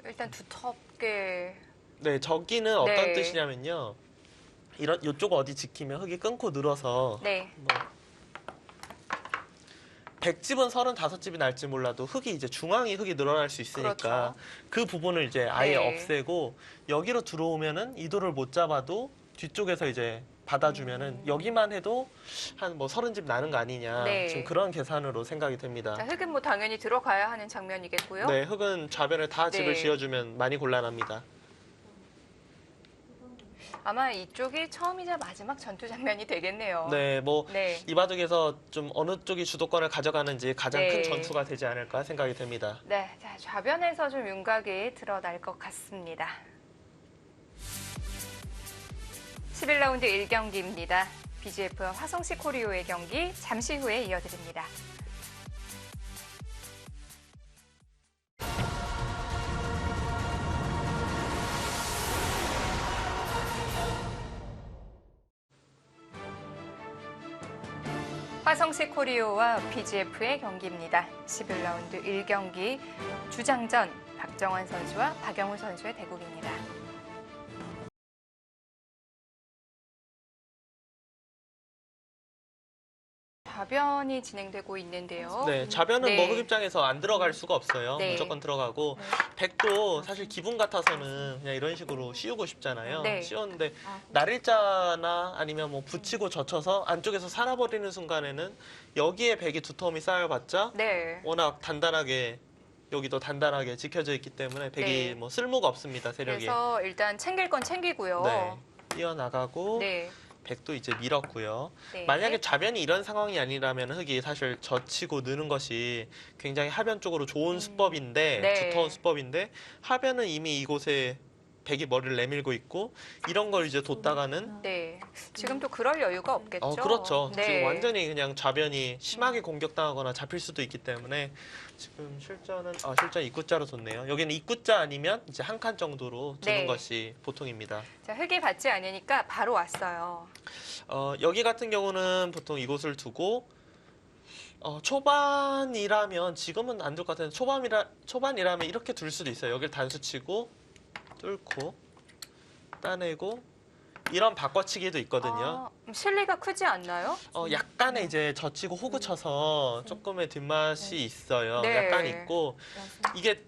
일단 두텁게. 네, 저기는 어떤 네. 뜻이냐면요. 이쪽 어디 지키면 흙이 끊고 늘어서 네. 뭐 100집은 35집이 날지 몰라도 흙이 이제 중앙이 흙이 늘어날 수 있으니까 그렇죠. 그 부분을 이제 아예 네. 없애고 여기로 들어오면은 이도를 못 잡아도 뒤쪽에서 이제 받아주면은 여기만 해도 한 뭐 30집 나는 거 아니냐 네. 지금 그런 계산으로 생각이 됩니다. 자, 흙은 뭐 당연히 들어가야 하는 장면이겠고요. 네, 흙은 좌변에 다 집을 네. 지어주면 많이 곤란합니다. 아마 이쪽이 처음이자 마지막 전투 장면이 되겠네요. 네, 뭐 네. 이 바둑에서 좀 어느 쪽이 주도권을 가져가는지 가장 네. 큰 전투가 되지 않을까 생각이 됩니다. 네, 자, 좌변에서 좀 윤곽이 드러날 것 같습니다. 11라운드 1경기입니다. BGF와 화성시 코리오의 경기 잠시 후에 이어드립니다. 화성시 코리오와 BGF의 경기입니다. 11라운드 1경기 주장전 박정환 선수와 박영우 선수의 대국입니다. 좌변이 진행되고 있는데요. 네, 좌변은 네. 뭐 흙 입장에서 안 들어갈 수가 없어요. 네. 무조건 들어가고 백도 사실 기분 같아서는 그냥 이런 식으로 씌우고 싶잖아요. 네. 씌웠는데 날일자나 아니면 뭐 붙이고 젖혀서 안쪽에서 살아버리는 순간에는 여기에 백이 두터움이 쌓여봤자 네. 워낙 단단하게 여기도 단단하게 지켜져 있기 때문에 백이 네. 뭐 쓸모가 없습니다. 세력이. 그래서 일단 챙길 건 챙기고요. 네. 뛰어나가고 네. 백도 이제 밀었고요. 네. 만약에 좌변이 이런 상황이 아니라면 흙이 사실 젖히고 느는 것이 굉장히 하변 쪽으로 좋은 수법인데 네. 두터운 수법인데 하변은 이미 이곳에 백이 머리를 내밀고 있고 이런 걸 이제 뒀다가는 네. 지금 또 그럴 여유가 없겠죠. 그렇죠. 네. 지금 완전히 그냥 좌변이 심하게 공격당하거나 잡힐 수도 있기 때문에 지금 실전 입구자로 뒀네요. 여기는 입구자 아니면 이제 한 칸 정도로 두는 네. 것이 보통입니다. 자, 흙이 받지 않으니까 바로 왔어요. 여기 같은 경우는 보통 이곳을 두고 초반이라면 지금은 안 둘 것 같은데 초반이라면 이렇게 둘 수도 있어요. 여기를 단수 치고 뚫고 따내고 이런 바꿔치기도 있거든요. 실리가 크지 않나요? 약간의 이제 젖히고 호구 쳐서 조금의 뒷맛이 있어요. 네. 약간 있고 여섯, 이게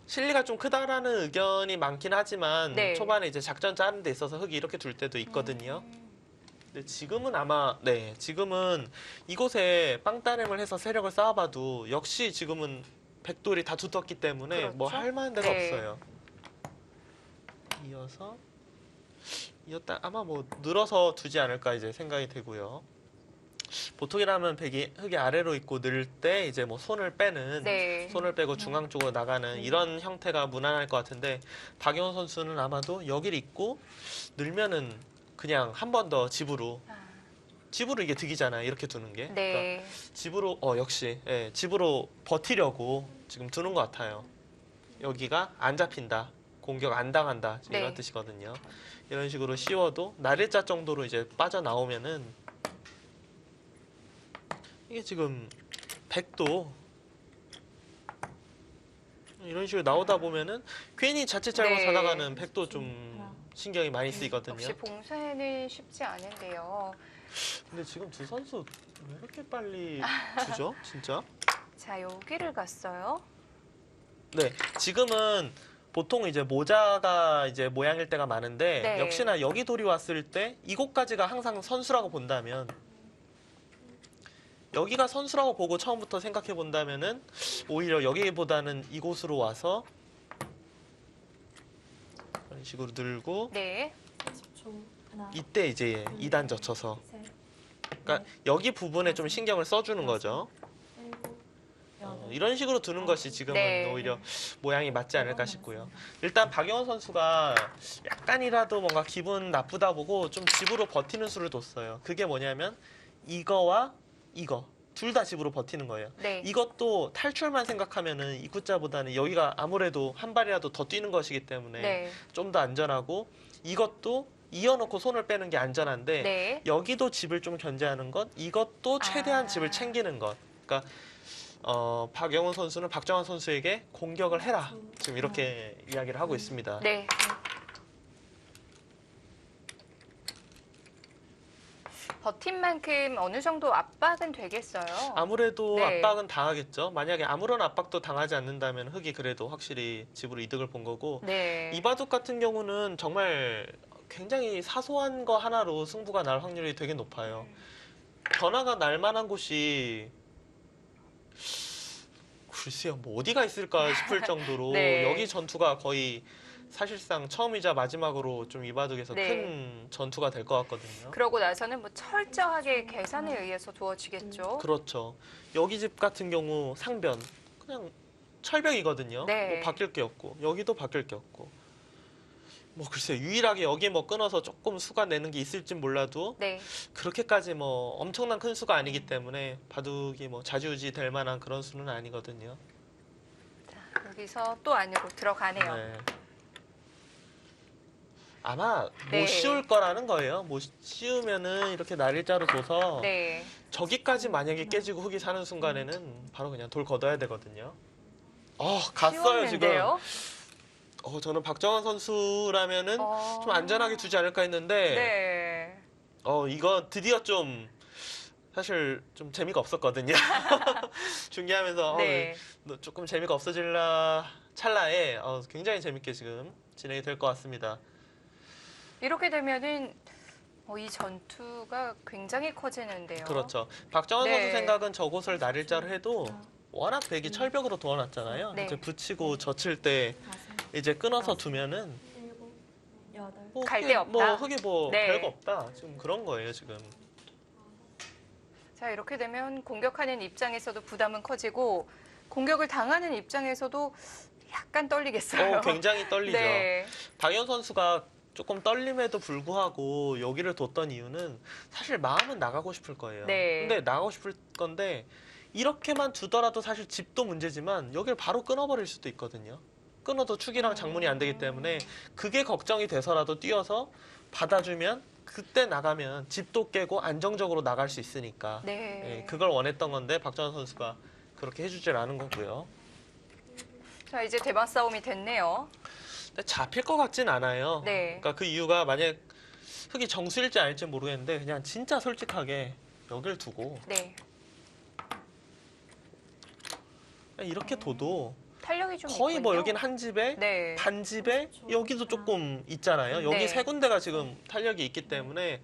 실리가 좀 크다라는 의견이 많긴 하지만 네. 초반에 이제 작전 짜는 데 있어서 흙이 이렇게 둘 때도 있거든요. 근데 지금은 아마 지금은 이곳에 빵따렘을 해서 세력을 쌓아봐도 역시 지금은 백돌이 다 두텁기 때문에 그렇죠. 뭐 할 만한 데가 네. 없어요. 이었다 아마 뭐 늘어서 두지 않을까 이제 생각이 되고요. 보통이라면 흙이 아래로 있고 늘 때 이제 뭐 손을 빼는 네. 손을 빼고 중앙 쪽으로 나가는 이런 형태가 무난할 것 같은데 박영훈 선수는 아마도 여기를 있고 늘면은 그냥 한 번 더 집으로 이게 득이잖아요. 이렇게 두는 게. 그러니까 네. 집으로 역시 집으로 버티려고 지금 두는 것 같아요. 여기가 안 잡힌다. 공격 안 당한다. 지금 이런 네. 뜻이거든요. 이런 식으로 씌워도 날일자 정도로 이제 빠져나오면은 이게 지금 백도 이런 식으로 나오다 보면은 괜히 자칫 잘못 네. 하다가는 백도 좀 신경이 많이 쓰이거든요. 역시 봉쇄는 쉽지 않은데요. 근데 지금 두 선수 왜 이렇게 빨리 주죠? 진짜? 자, 여기를 갔어요. 네, 지금은 보통 이제 모자가 이제 모양일 때가 많은데 네. 역시나 여기 돌이 왔을 때 이곳까지가 항상 선수라고 본다면 여기가 선수라고 보고 처음부터 생각해 본다면은 오히려 여기보다는 이곳으로 와서 이런 식으로 늘고 네. 10초. 하나, 이때 이제 2단 젖혀서 셋, 그러니까 여기 부분에 좀 신경을 써주는 거죠. 일곱, 여덟, 이런 식으로 두는 것이 지금은 네. 오히려 모양이 맞지 않을까 싶고요. 일단 박영원 선수가 약간이라도 뭔가 기분 나쁘다 보고 좀 집으로 버티는 수를 뒀어요. 그게 뭐냐면 이거와 이거 둘 다 집으로 버티는 거예요. 네. 이것도 탈출만 생각하면은 이 구자보다는 여기가 아무래도 한 발이라도 더 뛰는 것이기 때문에 네. 좀 더 안전하고 이것도 이어놓고 손을 빼는 게 안전한데 네. 여기도 집을 좀 견제하는 것, 이것도 최대한 아. 집을 챙기는 것. 그러니까 박영훈 선수는 박정환 선수에게 공격을 해라. 지금 이렇게 이야기를 하고 있습니다. 네. 버틴 만큼 어느 정도 압박은 되겠어요. 아무래도 네. 압박은 당하겠죠. 만약에 아무런 압박도 당하지 않는다면 흑이 그래도 확실히 집으로 이득을 본 거고 네. 이바둑 같은 경우는 정말 굉장히 사소한 거 하나로 승부가 날 확률이 되게 높아요. 변화가 날 만한 곳이 글쎄요, 뭐 어디가 있을까 싶을 정도로 네. 여기 전투가 거의 사실상 처음이자 마지막으로 좀 이바둑에서 네. 큰 전투가 될 것 같거든요. 그러고 나서는 뭐 철저하게 계산에 의해서 두어지겠죠. 그렇죠. 여기 집 같은 경우 상변 그냥 철벽이거든요. 네. 뭐 바뀔 게 없고 여기도 바뀔 게 없고 뭐 글쎄 유일하게 여기 뭐 끊어서 조금 수가 내는 게 있을진 몰라도 네. 그렇게까지 뭐 엄청난 큰 수가 아니기 때문에 바둑이 뭐 자주우지 될 만한 그런 수는 아니거든요. 자, 여기서 또 안으로 들어가네요. 네. 아마 네. 못 씌울 거라는 거예요. 못 씌우면은 이렇게 날일자로 둬서 네. 저기까지 만약에 깨지고 흙이 사는 순간에는 바로 그냥 돌 걷어야 되거든요. 갔어요 지금. 쉬웠는데요? 저는 박정환 선수라면은 좀 안전하게 두지 않을까 했는데 네. 이거 드디어 좀 사실 좀 재미가 없었거든요. 중계하면서 네. 조금 재미가 없어질라 찰나에 굉장히 재밌게 지금 진행이 될 것 같습니다. 이렇게 되면은 이 전투가 굉장히 커지는데요. 그렇죠. 박정환 네. 선수 생각은 저곳을 날일자로 해도 워낙 백이 철벽으로 두어놨잖아요. 네. 이제 붙이고 젖힐 때 다섯, 이제 끊어서 두면은 일곱, 여덟, 뭐 갈데 흙에 없다. 흙에 뭐 네. 별거 없다. 지금 그런 거예요 지금. 자, 이렇게 되면 공격하는 입장에서도 부담은 커지고 공격을 당하는 입장에서도 약간 떨리겠어요. 굉장히 떨리죠. 네. 박연 선수가 조금 떨림에도 불구하고 여기를 뒀던 이유는 사실 마음은 나가고 싶을 거예요. 네. 근데 나가고 싶을 건데 이렇게만 두더라도 사실 집도 문제지만 여기를 바로 끊어버릴 수도 있거든요. 끊어도 축이랑 장문이 안 되기 때문에 그게 걱정이 돼서라도 뛰어서 받아주면 그때 나가면 집도 깨고 안정적으로 나갈 수 있으니까 네. 그걸 원했던 건데 박정환 선수가 그렇게 해주질 않은 거고요. 자, 이제 대반 싸움이 됐네요. 근데 잡힐 것 같진 않아요. 네. 그러니까 그 이유가 만약 흙이 정수일지 아닐지 모르겠는데 그냥 진짜 솔직하게 여길 두고 네. 그냥 이렇게 둬도 탄력이 좀 거의 뭐 있군요. 여긴 한 집에 네. 반 집에 여기도 조금 있잖아요. 여기 네. 세 군데가 지금 탄력이 있기 때문에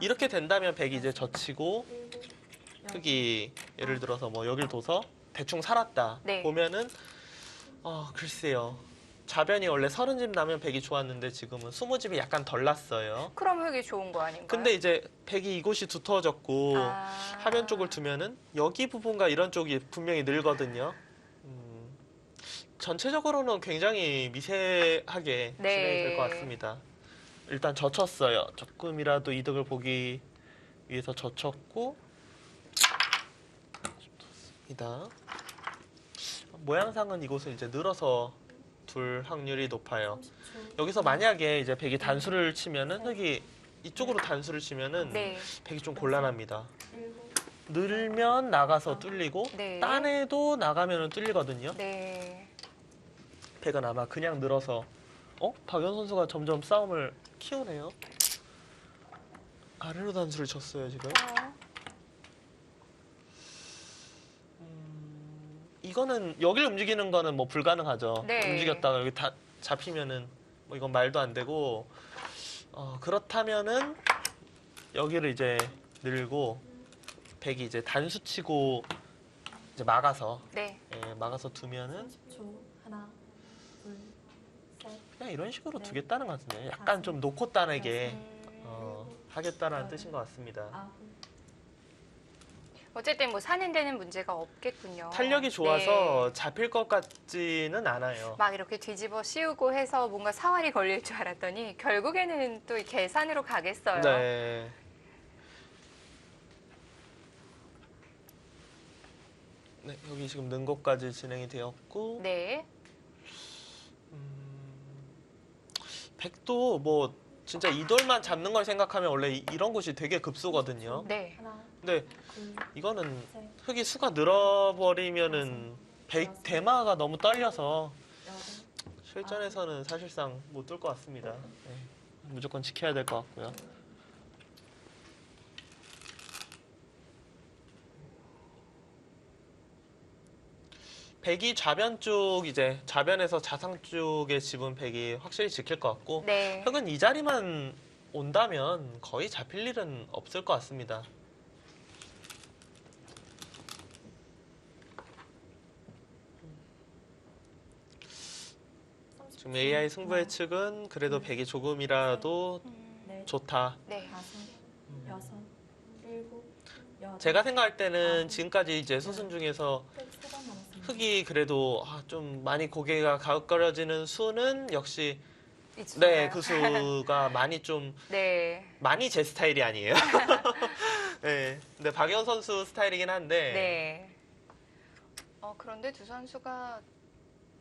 이렇게 된다면 백이 이제 젖히고 흙이 예를 들어서 뭐 여길 둬서 대충 살았다 네. 보면은 글쎄요. 좌변이 원래 30집 나면 백이 좋았는데 지금은 20집이 약간 덜 났어요. 그럼 흙이 좋은 거 아닌가요? 근데 이제 백이 이곳이 두터워졌고 하변 쪽을 두면은 여기 부분과 이런 쪽이 분명히 늘거든요. 전체적으로는 굉장히 미세하게 네. 진행이 될 것 같습니다. 일단 젖혔어요. 조금이라도 이득을 보기 위해서 젖혔고 좋습니다. 모양상은 이곳을 이제 늘어서 둘 확률이 높아요. 30초. 여기서 만약에 이제 백이 단수를 치면은 흙이 이쪽으로 단수를 치면은 네. 백이 좀 곤란합니다. 7, 늘면 나가서 뚫리고 네. 딴에도 나가면은 뚫리거든요. 네. 백은 아마 그냥 늘어서 박연 선수가 점점 싸움을 키우네요. 아래로 단수를 쳤어요 지금. 이거는 여길 움직이는 거는 뭐 불가능하죠. 네. 움직였다가 여기 다 잡히면은 뭐 이건 말도 안 되고 그렇다면은 여기를 이제 늘고 백이 이제 단수 치고 이제 막아서 네. 막아서 두면은 30초. 하나, 둘, 셋, 그냥 이런 식으로 네. 두겠다는 것 같은데 약간 좀 놓고 따내게 음, 하겠다라는 뜻인 것 같습니다. 아홉. 어쨌든 뭐 사는 데는 문제가 없겠군요. 탄력이 좋아서 네. 잡힐 것 같지는 않아요. 막 이렇게 뒤집어 씌우고 해서 뭔가 사활이 걸릴 줄 알았더니 결국에는 또 계산으로 가겠어요. 네. 네, 여기 지금 는 것까지 진행이 되었고 네. 백도 뭐 진짜 이 돌만 잡는 걸 생각하면 원래 이런 곳이 되게 급수거든요. 네. 하나, 근데 둘, 이거는 셋, 흙이 수가 늘어버리면은 대마가 너무 떨려서 여덟. 실전에서는 사실상 못 뚫을 것 같습니다. 네, 무조건 지켜야 될 것 같고요. 백이 좌변 쪽 이제 좌변에서 자상 쪽의 집은 백이 확실히 지킬 것 같고 네. 흙은 이 자리만 온다면 거의 잡힐 일은 없을 것 같습니다. 지금 AI 승부의 측은 그래도 백이 조금이라도 넷, 좋다. 네. 다섯, 여섯, 일곱, 여덟. 제가 생각할 때는 지금까지 이제 수순 중에서 세번 남았습니다. 흙이 그래도 좀 많이 고개가 가까워지는 수는 역시 이쯤인가요? 네, 그 수가 많이 좀 네. 많이 제 스타일이 아니에요. 네, 근데 박연 선수 스타일이긴 한데 네. 그런데 두 선수가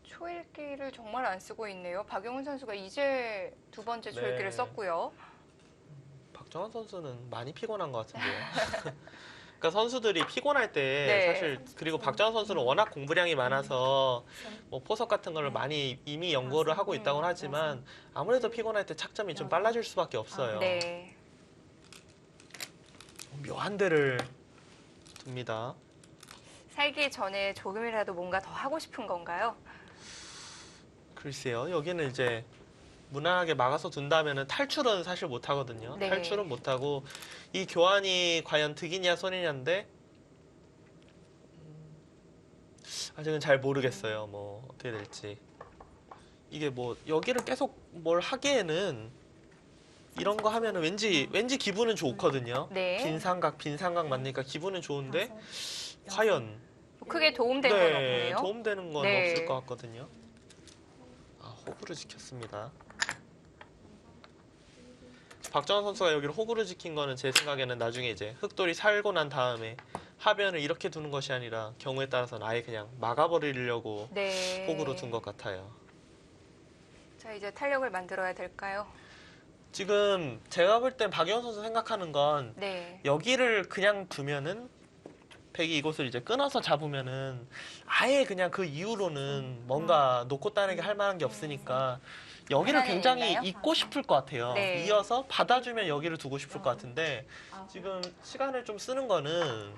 초읽기를 정말 안 쓰고 있네요. 박용훈 선수가 이제 두 번째 초읽기를 네. 썼고요. 박정환 선수는 많이 피곤한 것 같은데요. 그러니까 선수들이 피곤할 때 네. 사실 그리고 박정환 선수는 워낙 공부량이 많아서 뭐 포석 같은 거를 많이 이미 연구를 하고 있다고는 하지만 아무래도 피곤할 때 착점이 좀 빨라질 수밖에 없어요. 네. 묘한 데를 둡니다. 살기 전에 조금이라도 뭔가 더 하고 싶은 건가요? 글쎄요. 여기는 이제 무난하게 막아서 둔다면 탈출은 사실 못하거든요. 네. 탈출은 못하고 이 교환이 과연 득이냐 손이냐인데 아직은 잘 모르겠어요. 뭐 어떻게 될지. 이게 뭐 여기를 계속 뭘 하기에는 이런 거 하면은 왠지 기분은 좋거든요. 네. 빈 삼각 만드니까 기분은 좋은데 다섯, 과연 크게 도움되는 건 없네요. 도움되는 건 네. 없을 것 같거든요. 호구를 지켰습니다. 박정환 선수가 여기를 호구를 지킨 거는 제 생각에는 나중에 이제 흑돌이 살고 난 다음에 하변을 이렇게 두는 것이 아니라 경우에 따라서는 아예 그냥 막아버리려고 네. 호구로 둔 것 같아요. 자, 이제 탄력을 만들어야 될까요? 지금 제가 볼 땐 박영훈 선수 생각하는 건 네. 여기를 그냥 두면은 백이 이곳을 이제 끊어서 잡으면은 아예 그냥 그 이후로는 뭔가 놓고 따내기 할 만한 게 없으니까 여기를 하나는 굉장히 있나요? 잇고 싶을 것 같아요. 네. 이어서 받아주면 여기를 두고 싶을 것 같은데 아홉, 지금 시간을 좀 쓰는 거는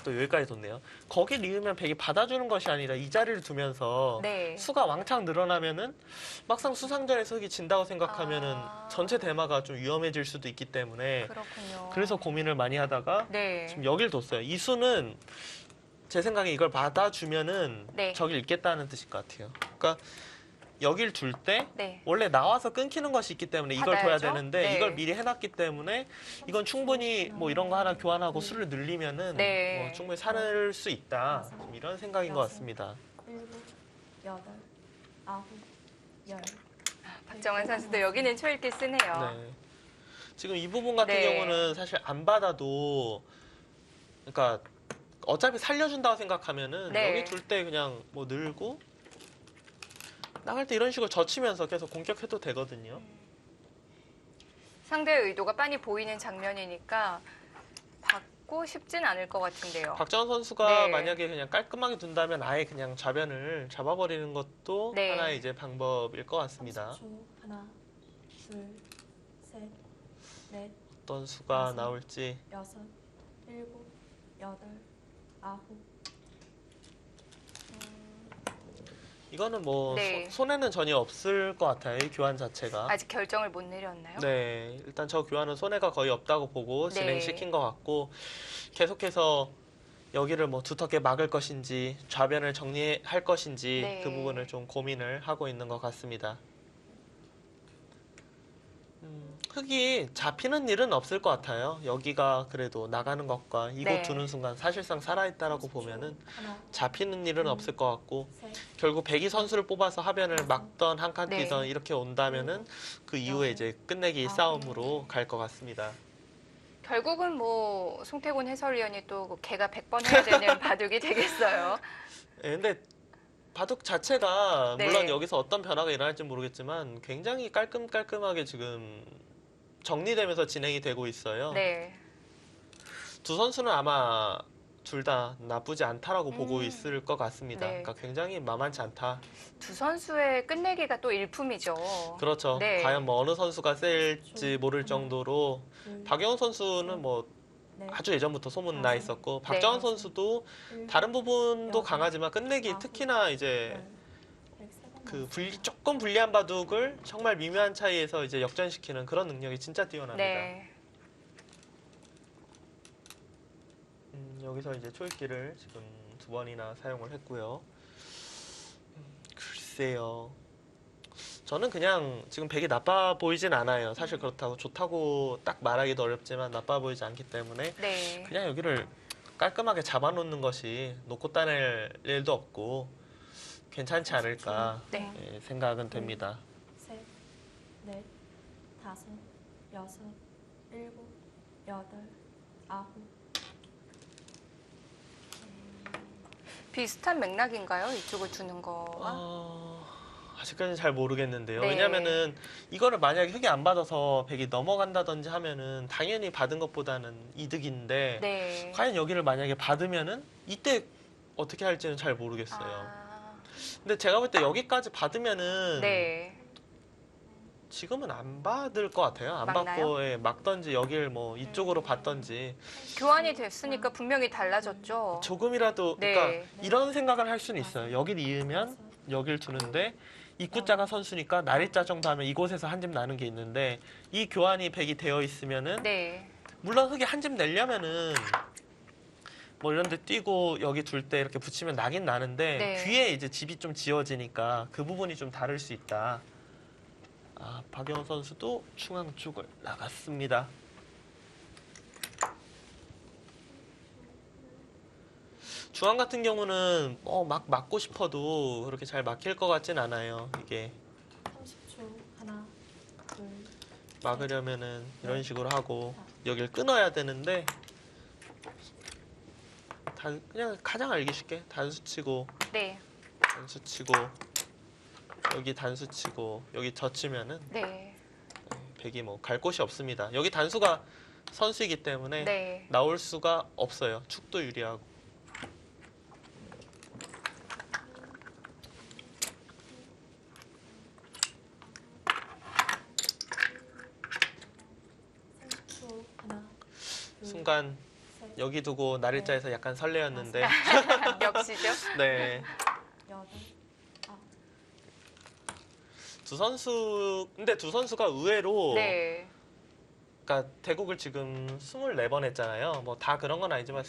또 여기까지 뒀네요. 거기 이으면 백이 받아주는 것이 아니라 이 자리를 두면서 네. 수가 왕창 늘어나면은 막상 수상전에서 흑이 진다고 생각하면은 아. 전체 대마가 좀 위험해질 수도 있기 때문에 그렇군요. 그래서 고민을 많이 하다가 네. 지금 여길 뒀어요. 이 수는 제 생각에 이걸 받아주면은 네. 저길 읽겠다는 뜻일 것 같아요. 그러니까 여길 둘 때 네. 원래 나와서 끊기는 것이 있기 때문에 이걸 둬야 받아야죠. 되는데 네. 이걸 미리 해놨기 때문에 이건 충분히 뭐 이런 거 하나 교환하고 수를 늘리면은 네. 뭐 충분히 살을 수 있다. 좀 이런 생각인 것 같습니다. 일곱, 여덟, 아홉, 열. 박정환 선수도 여기는 초읽기 쓰네요. 네. 지금 이 부분 같은 네. 경우는 사실 안 받아도 그러니까 어차피 살려준다고 생각하면은 네. 여기 둘 때 그냥 뭐 늘고 나갈 때 이런 식으로 젖히면서 계속 공격해도 되거든요. 상대의 의도가 빤히 보이는 장면이니까 받고 싶진 않을 것 같은데요. 박정원 선수가 네. 만약에 그냥 깔끔하게 둔다면 아예 그냥 좌변을 잡아버리는 것도 네. 하나의 이제 방법일 것 같습니다. 30초. 하나, 둘, 셋, 넷, 어떤 수가 다섯. 나올지. 여섯, 일곱, 여덟, 아홉. 이거는 뭐 네. 손해는 전혀 없을 것 같아요. 이 교환 자체가. 아직 결정을 못 내렸나요? 네, 일단 저 교환은 손해가 거의 없다고 보고 네. 진행시킨 것 같고 계속해서 여기를 뭐 두텁게 막을 것인지 좌변을 정리할 것인지 네. 그 부분을 좀 고민을 하고 있는 것 같습니다. 흙이 잡히는 일은 없을 것 같아요. 여기가 그래도 나가는 것과 이곳 네. 두는 순간 사실상 살아있다라고 30초. 보면은 하나, 잡히는 일은 없을 것 같고 셋, 결국 백이 선수를 뽑아서 하변을 막던 한 칸 네. 뛰던 이렇게 온다면은 그 이후에 이제 끝내기 싸움으로 갈 것 같습니다. 결국은 뭐 송태곤 해설위원이 또 개가 100번 해야 되는 바둑이 되겠어요. 예, 근데 바둑 자체가 네. 물론 여기서 어떤 변화가 일어날지 모르겠지만 굉장히 깔끔하게 지금 정리되면서 진행이 되고 있어요. 네. 두 선수는 아마 둘 다 나쁘지 않다라고 보고 있을 것 같습니다. 네. 그러니까 굉장히 만만치 않다. 두 선수의 끝내기가 또 일품이죠. 그렇죠. 네. 과연 뭐 어느 선수가 셀지 모를 하나, 정도로 둘, 박영훈 선수는 뭐 넷, 아주 예전부터 소문 나 다섯, 있었고 박정환 네. 선수도 일곱, 다른 부분도 여덟, 강하지만 끝내기 아홉, 특히나 이제 열. 103번 그 남았습니다. 조금 불리한 바둑을 정말 미묘한 차이에서 이제 역전시키는 그런 능력이 진짜 뛰어납니다. 네. 여기서 이제 초읽기를 지금 2번이나 사용을 했고요. 글쎄요. 저는 그냥 지금 백이 나빠 보이진 않아요. 사실 그렇다고 좋다고 딱 말하기도 어렵지만 나빠 보이지 않기 때문에 네. 그냥 여기를 깔끔하게 잡아놓는 것이 놓고 따낼 일도 없고 괜찮지 않을까 네. 예, 생각은 됩니다. 셋, 넷, 다섯, 여섯, 일곱, 여덟, 아홉. 비슷한 맥락인가요? 이쪽을 두는 거와? 아직까지는 잘 모르겠는데요. 네. 왜냐면은 이거를 만약에 흙이 안 받아서 백이 넘어간다든지 하면은 당연히 받은 것보다는 이득인데 네. 과연 여기를 만약에 받으면은 이때 어떻게 할지는 잘 모르겠어요. 아, 근데 제가 볼 때 여기까지 받으면은 네. 지금은 안 받을 것 같아요. 안 막나요? 받고 예, 막던지 여길 뭐 이쪽으로 받던지 교환이 됐으니까 분명히 달라졌죠. 조금이라도 네. 그러니까 이런 생각을 할 수는 있어요. 여길 이으면 여길 두는데 입구자가 선수니까 나리자 정도 하면 이곳에서 한 집 나는 게 있는데 이 교환이 백이 되어 있으면은 네. 물론 흙이 한 집 내려면은 뭐 이런 데 뛰고 여기 둘 때 이렇게 붙이면 나긴 나는데 네. 뒤에 이제 집이 좀 지어지니까 그 부분이 좀 다를 수 있다. 아, 박영훈 선수도 중앙 쪽을 나갔습니다. 중앙 같은 경우는 막 막고 싶어도 그렇게 잘 막힐 것 같진 않아요. 이게 30초. 하나, 둘, 막으려면은 이런 식으로 하고 여길 끊어야 되는데 그냥 가장 알기 쉽게 단수 치고 네. 단수 치고 여기 단수 치고 여기 젖히면은 네. 백이 뭐 갈 곳이 없습니다. 여기 단수가 선수이기 때문에 네. 나올 수가 없어요. 축도 유리하고. 초 하나, 둘, 순간 셋, 여기 두고 날일자에서 약간 설레었는데 역시죠. 네. 여덟, 아홉. 근데 두 선수가 의외로 네. 그러니까 대국을 지금 24번 했잖아요. 뭐 다 그런 건 아니지만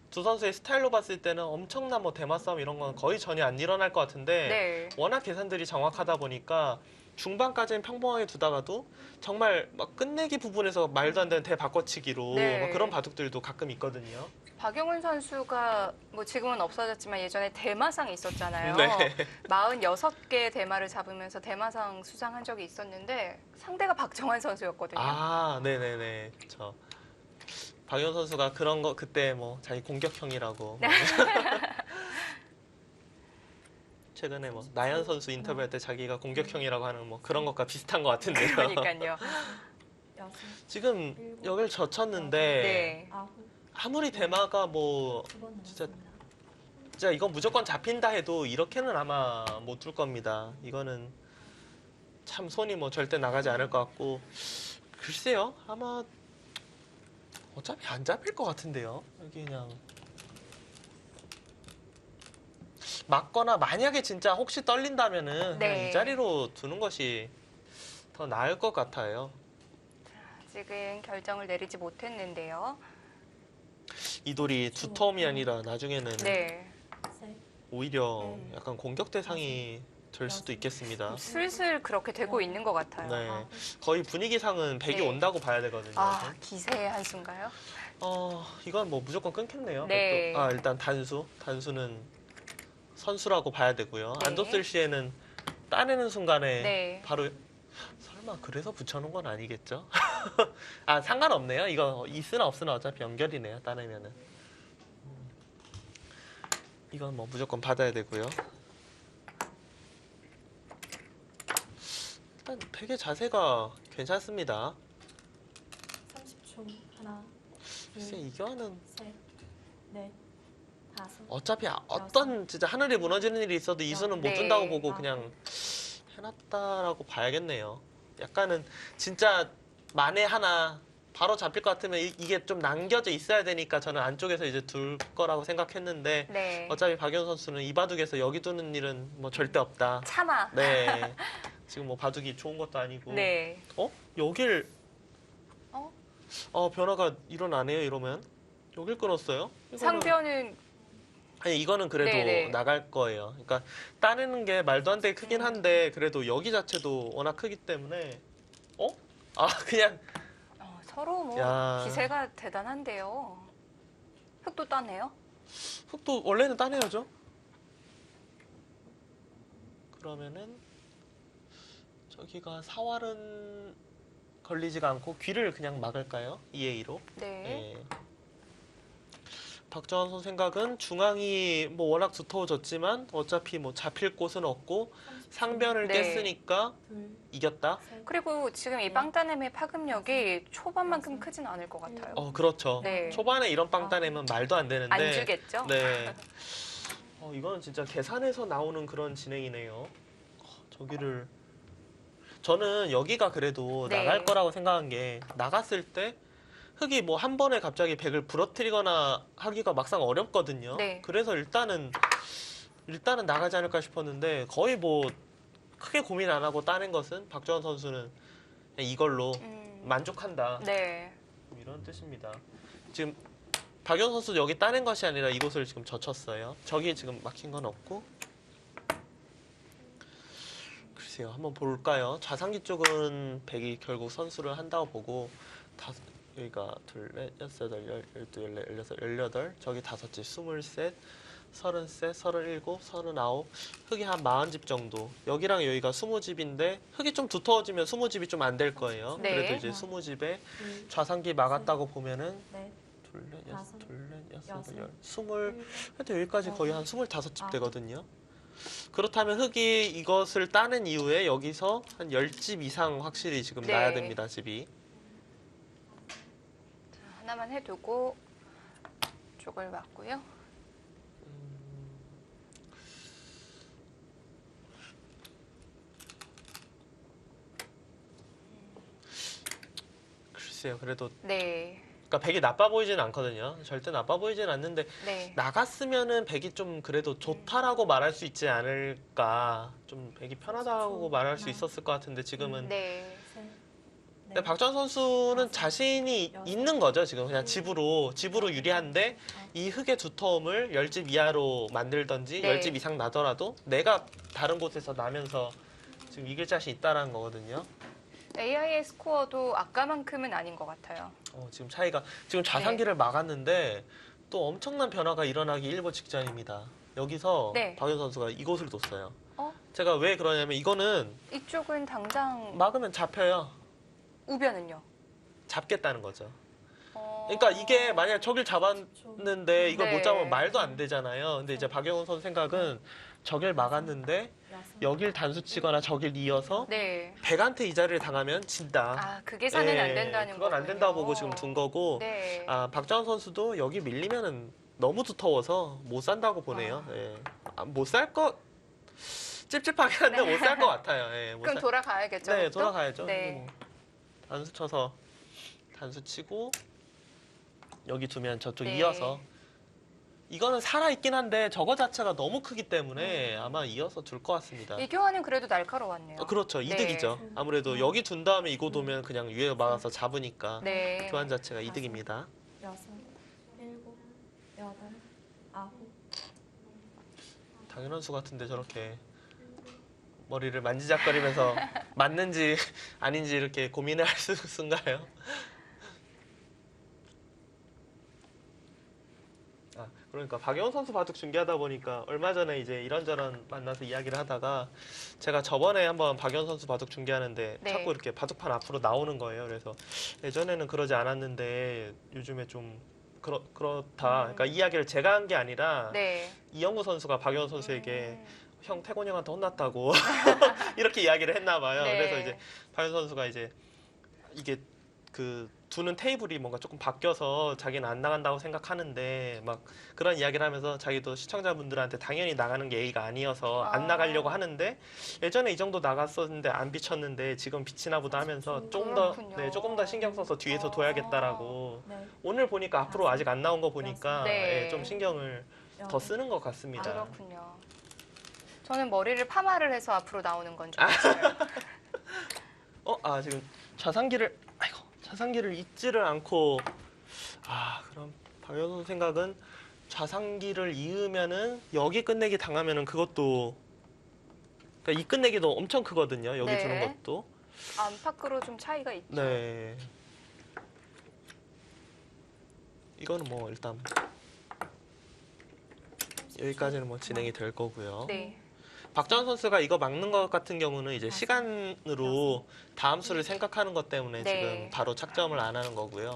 두 선수의 스타일로 봤을 때는 엄청난 뭐 대마 싸움 이런 건 거의 전혀 안 일어날 것 같은데 네. 워낙 계산들이 정확하다 보니까 중반까지는 평범하게 두다가도 정말 막 끝내기 부분에서 말도 안 되는 대바꿔치기로 네. 막 그런 바둑들도 가끔 있거든요. 박용훈 선수가 뭐 지금은 없어졌지만 예전에 대마상이 있었잖아요. 네. 46개 대마를 잡으면서 대마상 수상한 적이 있었는데 상대가 박정환 선수였거든요. 아, 네네네. 박연 선수가 그런 거 그때 뭐 자기 공격형이라고 최근에 뭐 나연 선수 인터뷰할 때 자기가 공격형이라고 하는 뭐 그런 것과 비슷한 것 같은데요. 그러니까요. 여섯, 지금 여길 젖혔는데 네. 아홉. 아무리 대마가 뭐 두 번 진짜 남았습니다. 진짜 이건 무조건 잡힌다 해도 이렇게는 아마 못 둘 겁니다. 이거는 참 손이 뭐 절대 나가지 않을 것 같고 글쎄요 아마 어차피 안 잡힐 것 같은데요. 여기 그냥 맞거나 만약에 진짜 혹시 떨린다면은 네. 그냥 이 자리로 두는 것이 더 나을 것 같아요. 아직은 결정을 내리지 못했는데요. 이 돌이 두텀이 아니라 나중에는 네. 셋, 오히려 약간 공격 대상이 될 수도 있겠습니다. 슬슬 그렇게 되고 있는 것 같아요. 네, 아홉. 거의 분위기상은 100이 네. 온다고 봐야 되거든요. 아, 기세의 한 수인가요? 이건 뭐 무조건 끊겠네요. 네. 일단 단수는 선수라고 봐야 되고요. 네. 안 뒀을 시에는 따내는 순간에 네. 바로 설마 그래서 붙여놓은 건 아니겠죠? 아 상관없네요. 이거 있으나 없으나 어차피 연결이네요. 따내면은 이건 뭐 무조건 받아야 되고요. 일단 되게 자세가 괜찮습니다. 30초 하나, 글쎄 둘, 이거는 셋, 넷, 다섯. 어차피 어떤 진짜 하늘이 무너지는 일이 있어도 이수는 못 네. 둔다고 보고 그냥 해놨다라고 봐야겠네요. 약간은 진짜 만에 하나 바로 잡힐 것 같으면 이게 좀 남겨져 있어야 되니까 저는 안쪽에서 이제 둘 거라고 생각했는데 네. 어차피 박연 선수는 이 바둑에서 여기 두는 일은 뭐 절대 없다. 참아. 네. 지금 뭐 바둑이 좋은 것도 아니고. 네. 여길 어? 변화가 일어나네요. 이러면 여길 끊었어요. 이거는- 상변은 아니 이거는 그래도 네네. 나갈 거예요. 그러니까 따내는 게 말도 안 되게 크긴 한데 그래도 여기 자체도 워낙 크기 때문에 그냥 서로 뭐 야. 기세가 대단한데요. 흙도 따네요. 흙도 원래는 따내야죠. 그러면은 저기가 사활은 걸리지가 않고 귀를 그냥 막을까요? 2A2로. 네. 박정환 선수 생각은 중앙이 뭐 워낙 두터워졌지만 어차피 뭐 잡힐 곳은 없고 상변을 네. 깼으니까 둘, 이겼다. 셋, 그리고 지금 이 빵따냄의 파급력이 초반만큼 크진 않을 것 같아요. 그렇죠. 네. 초반에 이런 빵 따내면 말도 안 되는데. 안 주겠죠? 네. 이거는 진짜 계산해서 나오는 그런 진행이네요. 저기를 저는 여기가 그래도 네. 나갈 거라고 생각한 게 나갔을 때 흙이 뭐 한 번에 갑자기 100을 부러뜨리거나 하기가 막상 어렵거든요. 네. 그래서 일단은 나가지 않을까 싶었는데 거의 뭐 크게 고민 안 하고 따낸 것은 박정환 선수는 그냥 이걸로 만족한다. 네. 이런 뜻입니다. 지금 박연 선수 여기 따낸 것이 아니라 이곳을 지금 젖혔어요. 저기 지금 막힌 건 없고. 글쎄요, 한번 볼까요? 좌상기 쪽은 100이 결국 선수를 한다고 보고 여기가 둘, 넷, 여섯, 여덟, 열두, 열네, 열여섯, 열여덟, 저기 다섯집, 23, 33, 37, 39, 흙이 한 40집 정도. 여기랑 여기가 20집인데 흙이 좀 두터워지면 20집이 좀 안 될 거예요. 네. 그래도 이제 20집에 둘, 좌상기 막았다고 보면은 넷, 둘, 넷, 여섯, 다섯, 둘, 넷, 여섯, 여섯, 열, 스물. 일곱, 하여튼 여기까지 거의 한 여덟, 25집 아홉. 되거든요. 그렇다면 흙이 이것을 따는 이후에 여기서 한 10집 이상 확실히 지금 네. 나야 됩니다, 집이. 하나만 해두고 쪽을 맞고요. 글쎄요. 그래도 네, 그러니까 백이 나빠 보이진 않거든요. 절대 나빠 보이진 않는데 네, 나갔으면은 백이 좀 그래도 좋다라고 말할 수 있지 않을까. 좀 백이 편하다고 말할 수 있었을 것 같은데 지금은. 네, 셋, 근데 넷, 박전 선수는 자신이 있는 거죠. 지금 그냥 집으로 여섯, 유리한데 아홉, 이 흙의 두터움을 10집 이하로 만들던지 네. 10집 이상 나더라도 내가 다른 곳에서 나면서 지금 이길 자신이 있다라는 거거든요. AI 스코어도 아까만큼은 아닌 것 같아요. 지금 차이가 지금 좌상기를 막았는데 또 엄청난 변화가 일어나기 일보 직전입니다. 여기서 네. 박연 선수가 이곳을 뒀어요. 어? 제가 왜 그러냐면 이거는 이쪽은 당장 막으면 잡혀요. 우변은요? 잡겠다는 거죠. 어... 그러니까 이게 만약 저길 잡았는데 이걸 네. 못 잡으면 말도 안 되잖아요. 근데 이제 박영훈 선수 생각은 저길 막았는데 여섯, 여길 단수 치거나 저길 이어서 네. 백한테 이 자리를 당하면 진다. 아, 그 계산은 안 예, 된다는 그건 안 거군요. 된다고 보고 지금 둔 거고 네. 박정원 선수도 여기 밀리면은 너무 두터워서 못 산다고 보네요. 못 살 것 찝찝하긴 한데 못 살 것 같아요. 예, 못 그럼 살- 돌아가야겠죠? 네, 또? 돌아가야죠. 네. 뭐 단수 쳐서 단수 치고 여기 두면 저쪽 네. 이어서 이거는 살아있긴 한데 저거 자체가 너무 크기 때문에 아마 이어서 둘 것 같습니다. 이 교환은 그래도 날카로웠네요. 그렇죠. 네. 이득이죠. 아무래도 여기 둔 다음에 이거 두면 그냥 위에 막아서 잡으니까 네. 교환 자체가 이득입니다. 여섯, 일곱, 여덟, 아홉, 당연한 수 같은데 저렇게 머리를 만지작거리면서 맞는지 아닌지 이렇게 고민을 할 수인가요? 그러니까 박영훈 선수 바둑 중계하다 보니까 얼마 전에 이제 이런저런 만나서 이야기를 하다가 제가 저번에 한번 박영훈 선수 바둑 중계하는데 네. 자꾸 이렇게 바둑판 앞으로 나오는 거예요. 그래서 예전에는 그러지 않았는데 요즘에 좀 그렇다. 그러니까 이 이야기를 제가 한 게 아니라 네. 이영구 선수가 박영훈 선수에게 형 태곤이 형한테 혼났다고 이렇게 이야기를 했나 봐요. 네. 그래서 이제 박영훈 선수가 이제 이게 그 두는 테이블이 뭔가 조금 바뀌어서 자기는 안 나간다고 생각하는데 막 그런 이야기를 하면서 자기도 시청자분들한테 당연히 나가는 게 예의가 아니어서 안 나가려고 하는데 예전에 이 정도 나갔었는데 안 비쳤는데 지금 비치나 보다 하면서 그렇군요. 조금 더 신경 써서 뒤에서 둬야겠다라고 네, 오늘 보니까 앞으로 아직 안 나온 거 보니까 네. 좀 신경을 더 여덟, 쓰는 것 같습니다. 그렇군요. 저는 머리를 파마를 해서 앞으로 나오는 건 줄 알았어요. 지금 좌상기를 잊지를 않고 그럼 박연호 생각은 좌상기를 이으면은 여기 끝내기 당하면은 그것도 그러니까 이 끝내기도 엄청 크거든요. 여기 네. 주는 것도. 안팎으로 좀 차이가 있죠. 네. 이거는 뭐 일단 여기까지는 뭐 진행이 될 거고요. 네. 박정원 선수가 이거 막는 것 같은 경우는 이제 시간으로 다음 수를 생각하는 것 때문에 네. 지금 바로 착점을 안 하는 거고요.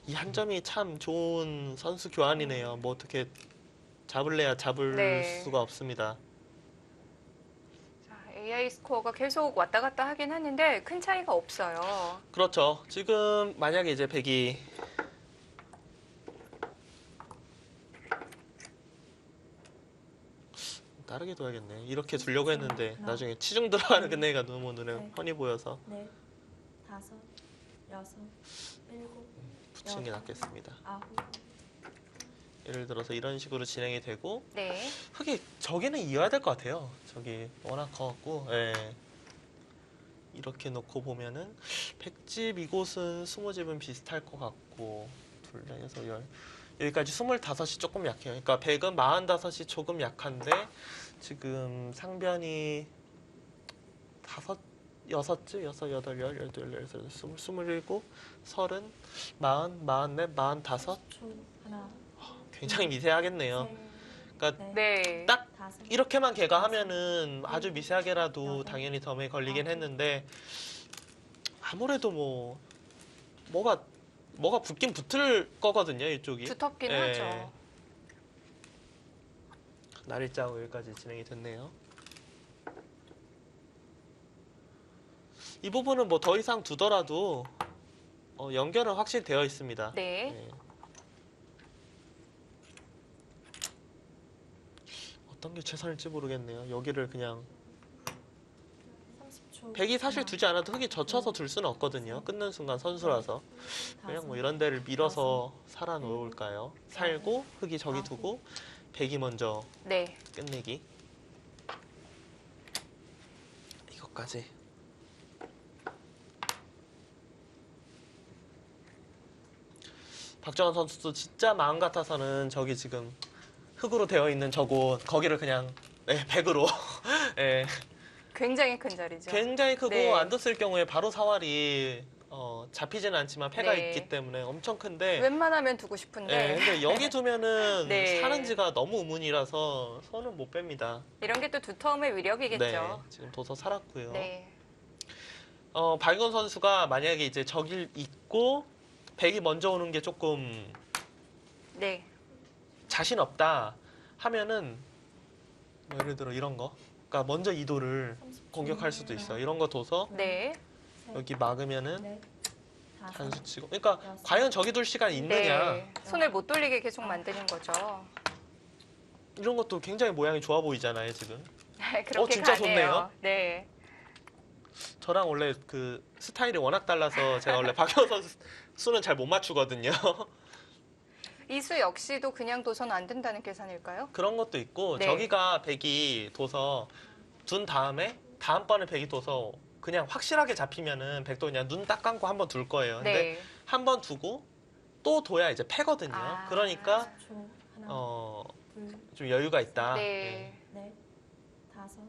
이 한 점이 참 좋은 선수 교환이네요. 뭐 어떻게 잡을래야 잡을 네. 수가 없습니다. 자, AI 스코어가 계속 왔다 갔다 하긴 하는데 큰 차이가 없어요. 그렇죠. 지금 만약에 이제 백이 다르게 둬야겠네. 이렇게 두려고 했는데 나중에 치중 들어가는 끝내기가 너무 눈에 훤히 보여서 넷, 다섯, 여섯, 일곱, 붙이는 게 낫겠습니다. 아홉, 예를 들어서 이런 식으로 진행이 되고 네. 흙이 저기는 이어야 될 것 같아요. 저기 워낙 커갖고 이렇게 놓고 보면은 100집 이곳은 20집은 비슷할 것 같고 둘, 넷, 여섯, 열 여기까지 25이 조금 약해요. 그러니까 100은 45이 조금 약한데 지금 상변이 6집, 6, 8, 10, 12, 13, 20, 27, 30, 40, 44, 45 초, 하나, 굉장히 미세하겠네요. 셋, 그러니까 넷, 네. 딱 다섯, 이렇게만 걔가 하면은 아주 미세하게라도 당연히 덤에 걸리긴 했는데 아무래도 뭐가 붙긴 붙을 거거든요, 이쪽이. 두텁긴 예. 하죠. 날일자고 여기까지 진행이 됐네요. 이 부분은 뭐 더 이상 두더라도 연결은 확실히 되어 있습니다. 네. 네. 어떤 게 최선일지 모르겠네요. 여기를 그냥 30초. 백이 사실 두지 않아도 흙이 젖혀서 둘 수는 없거든요. 끊는 순간 선수라서 그냥 뭐 이런 데를 밀어서 살아 놓을까요? 살고 흙이 저기 두고 백이 먼저 네. 끝내기. 이것까지. 박정환 선수도 진짜 마음 같아서는 저기 지금 흙으로 되어 있는 저곳 거기를 그냥 백으로 예, 굉장히 큰 자리죠. 굉장히 크고 네. 안 뒀을 경우에 바로 사활이 잡히지는 않지만 패가 네. 있기 때문에 엄청 큰데 웬만하면 두고 싶은데 근데 여기 두면은 네. 사는지가 너무 의문이라서 손은 못 뺍니다. 이런 게 또 두터움의 위력이겠죠. 네, 지금 도서 살았고요. 네. 박윤 선수가 만약에 이제 저길 있고 백이 먼저 오는 게 조금 네. 자신 없다 하면은 뭐 예를 들어 이런 거, 그러니까 먼저 이도를 30초. 공격할 수도 있어. 이런 거 둬서 네. 여기 막으면은 넷, 다섯, 단수 치고. 그러니까 여섯. 과연 저기 둘 시간 있느냐? 네. 손을 못 돌리게 계속 만드는 거죠. 이런 것도 굉장히 모양이 좋아 보이잖아요 지금. 그렇게 진짜 가네요. 좋네요. 네. 저랑 원래 그 스타일이 워낙 달라서 제가 원래 박효 선수 수는 잘 못 맞추거든요. 이수 역시도 그냥 둬선 안 된다는 계산일까요? 그런 것도 있고 네. 저기가 백이 둬서 둔 다음에 다음번에 백이 둬서 그냥 확실하게 잡히면은 백도 그냥 눈 딱 감고 한번 둘 거예요. 근데 네. 한 번 두고 또 둬야 이제 패거든요. 아. 그러니까 10초. 하나, 둘, 좀 여유가 있다. 네. 넷, 다섯,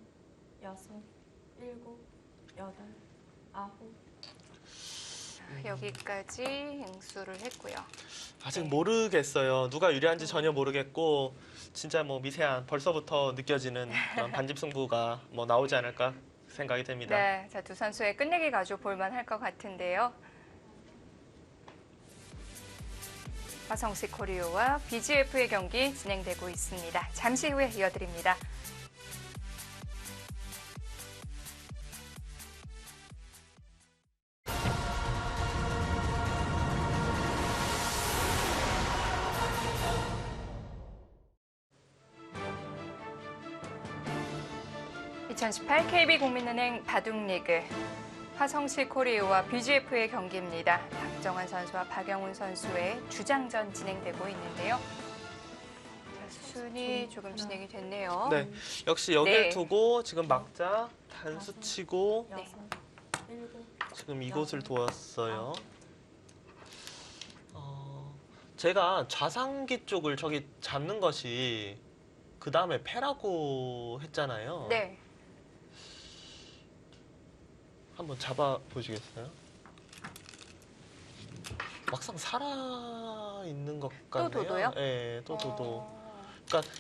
여섯, 일곱, 여덟, 아홉. 여기까지 응수를 했고요. 아직 네. 모르겠어요. 누가 유리한지 전혀 모르겠고 진짜 뭐 미세한 벌써부터 느껴지는 그런 반집 승부가 뭐 나오지 않을까 생각이 됩니다. 네. 자, 두 선수의 끝내기 가지고 볼만할 것 같은데요. 화성시 코리오와 BGF의 경기 진행되고 있습니다. 잠시 후에 이어드립니다. (2018) KB국민은행 바둑리그 화성시 코리오와 BGF의 경기입니다. 박정환 선수와 박영훈 선수의 주장전 진행되고 있는데요. 자, 수순이 조금 진행이 됐네요. 네, 역시 여기를 네. 두고 지금 막자 단수 치고 여섯, 일곱, 지금 이곳을 두었어요. 제가 좌상기 쪽을 저기 잡는 것이 그 다음에 패라고 했잖아요. 네. 한번 잡아 보시겠어요? 막상 살아 있는 것 같네요. 도도요? 네, 또 도도. 어, 그러니까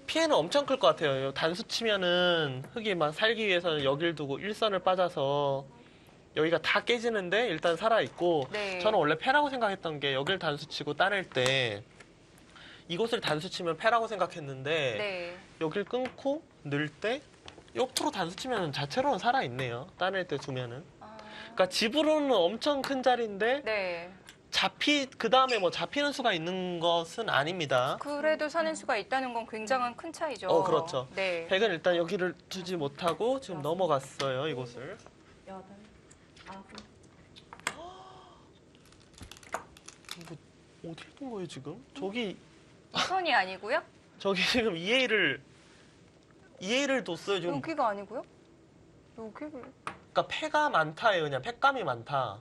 피해는 엄청 클 것 같아요. 단수 치면은 흙이 막 살기 위해서는 여길 두고 일선을 빠져서 여기가 다 깨지는데 일단 살아 있고. 네. 저는 원래 패라고 생각했던 게 여길 단수 치고 따낼 때 이곳을 단수 치면 패라고 생각했는데 네. 여길 끊고 늘 때 옆으로 단수 치면 자체로는 살아 있네요. 따낼 때 두면은. 아, 그러니까 집으로는 엄청 큰 자리인데 네. 그 다음에 뭐 잡히는 수가 있는 것은 아닙니다. 그래도 사는 수가 있다는 건 굉장한 큰 차이죠. 그렇죠. 네. 백은 일단 여기를 두지 못하고 지금 넘어갔어요, 이곳을. 여덟, 아홉. 이거 어디 둔 거예요, 지금? 저기 선이 아니고요? 지금 2A를 뒀어요, 지금. 여기가 아니고요? 여기를. 그러니까 패가 많다예요, 그냥 패감이 많다.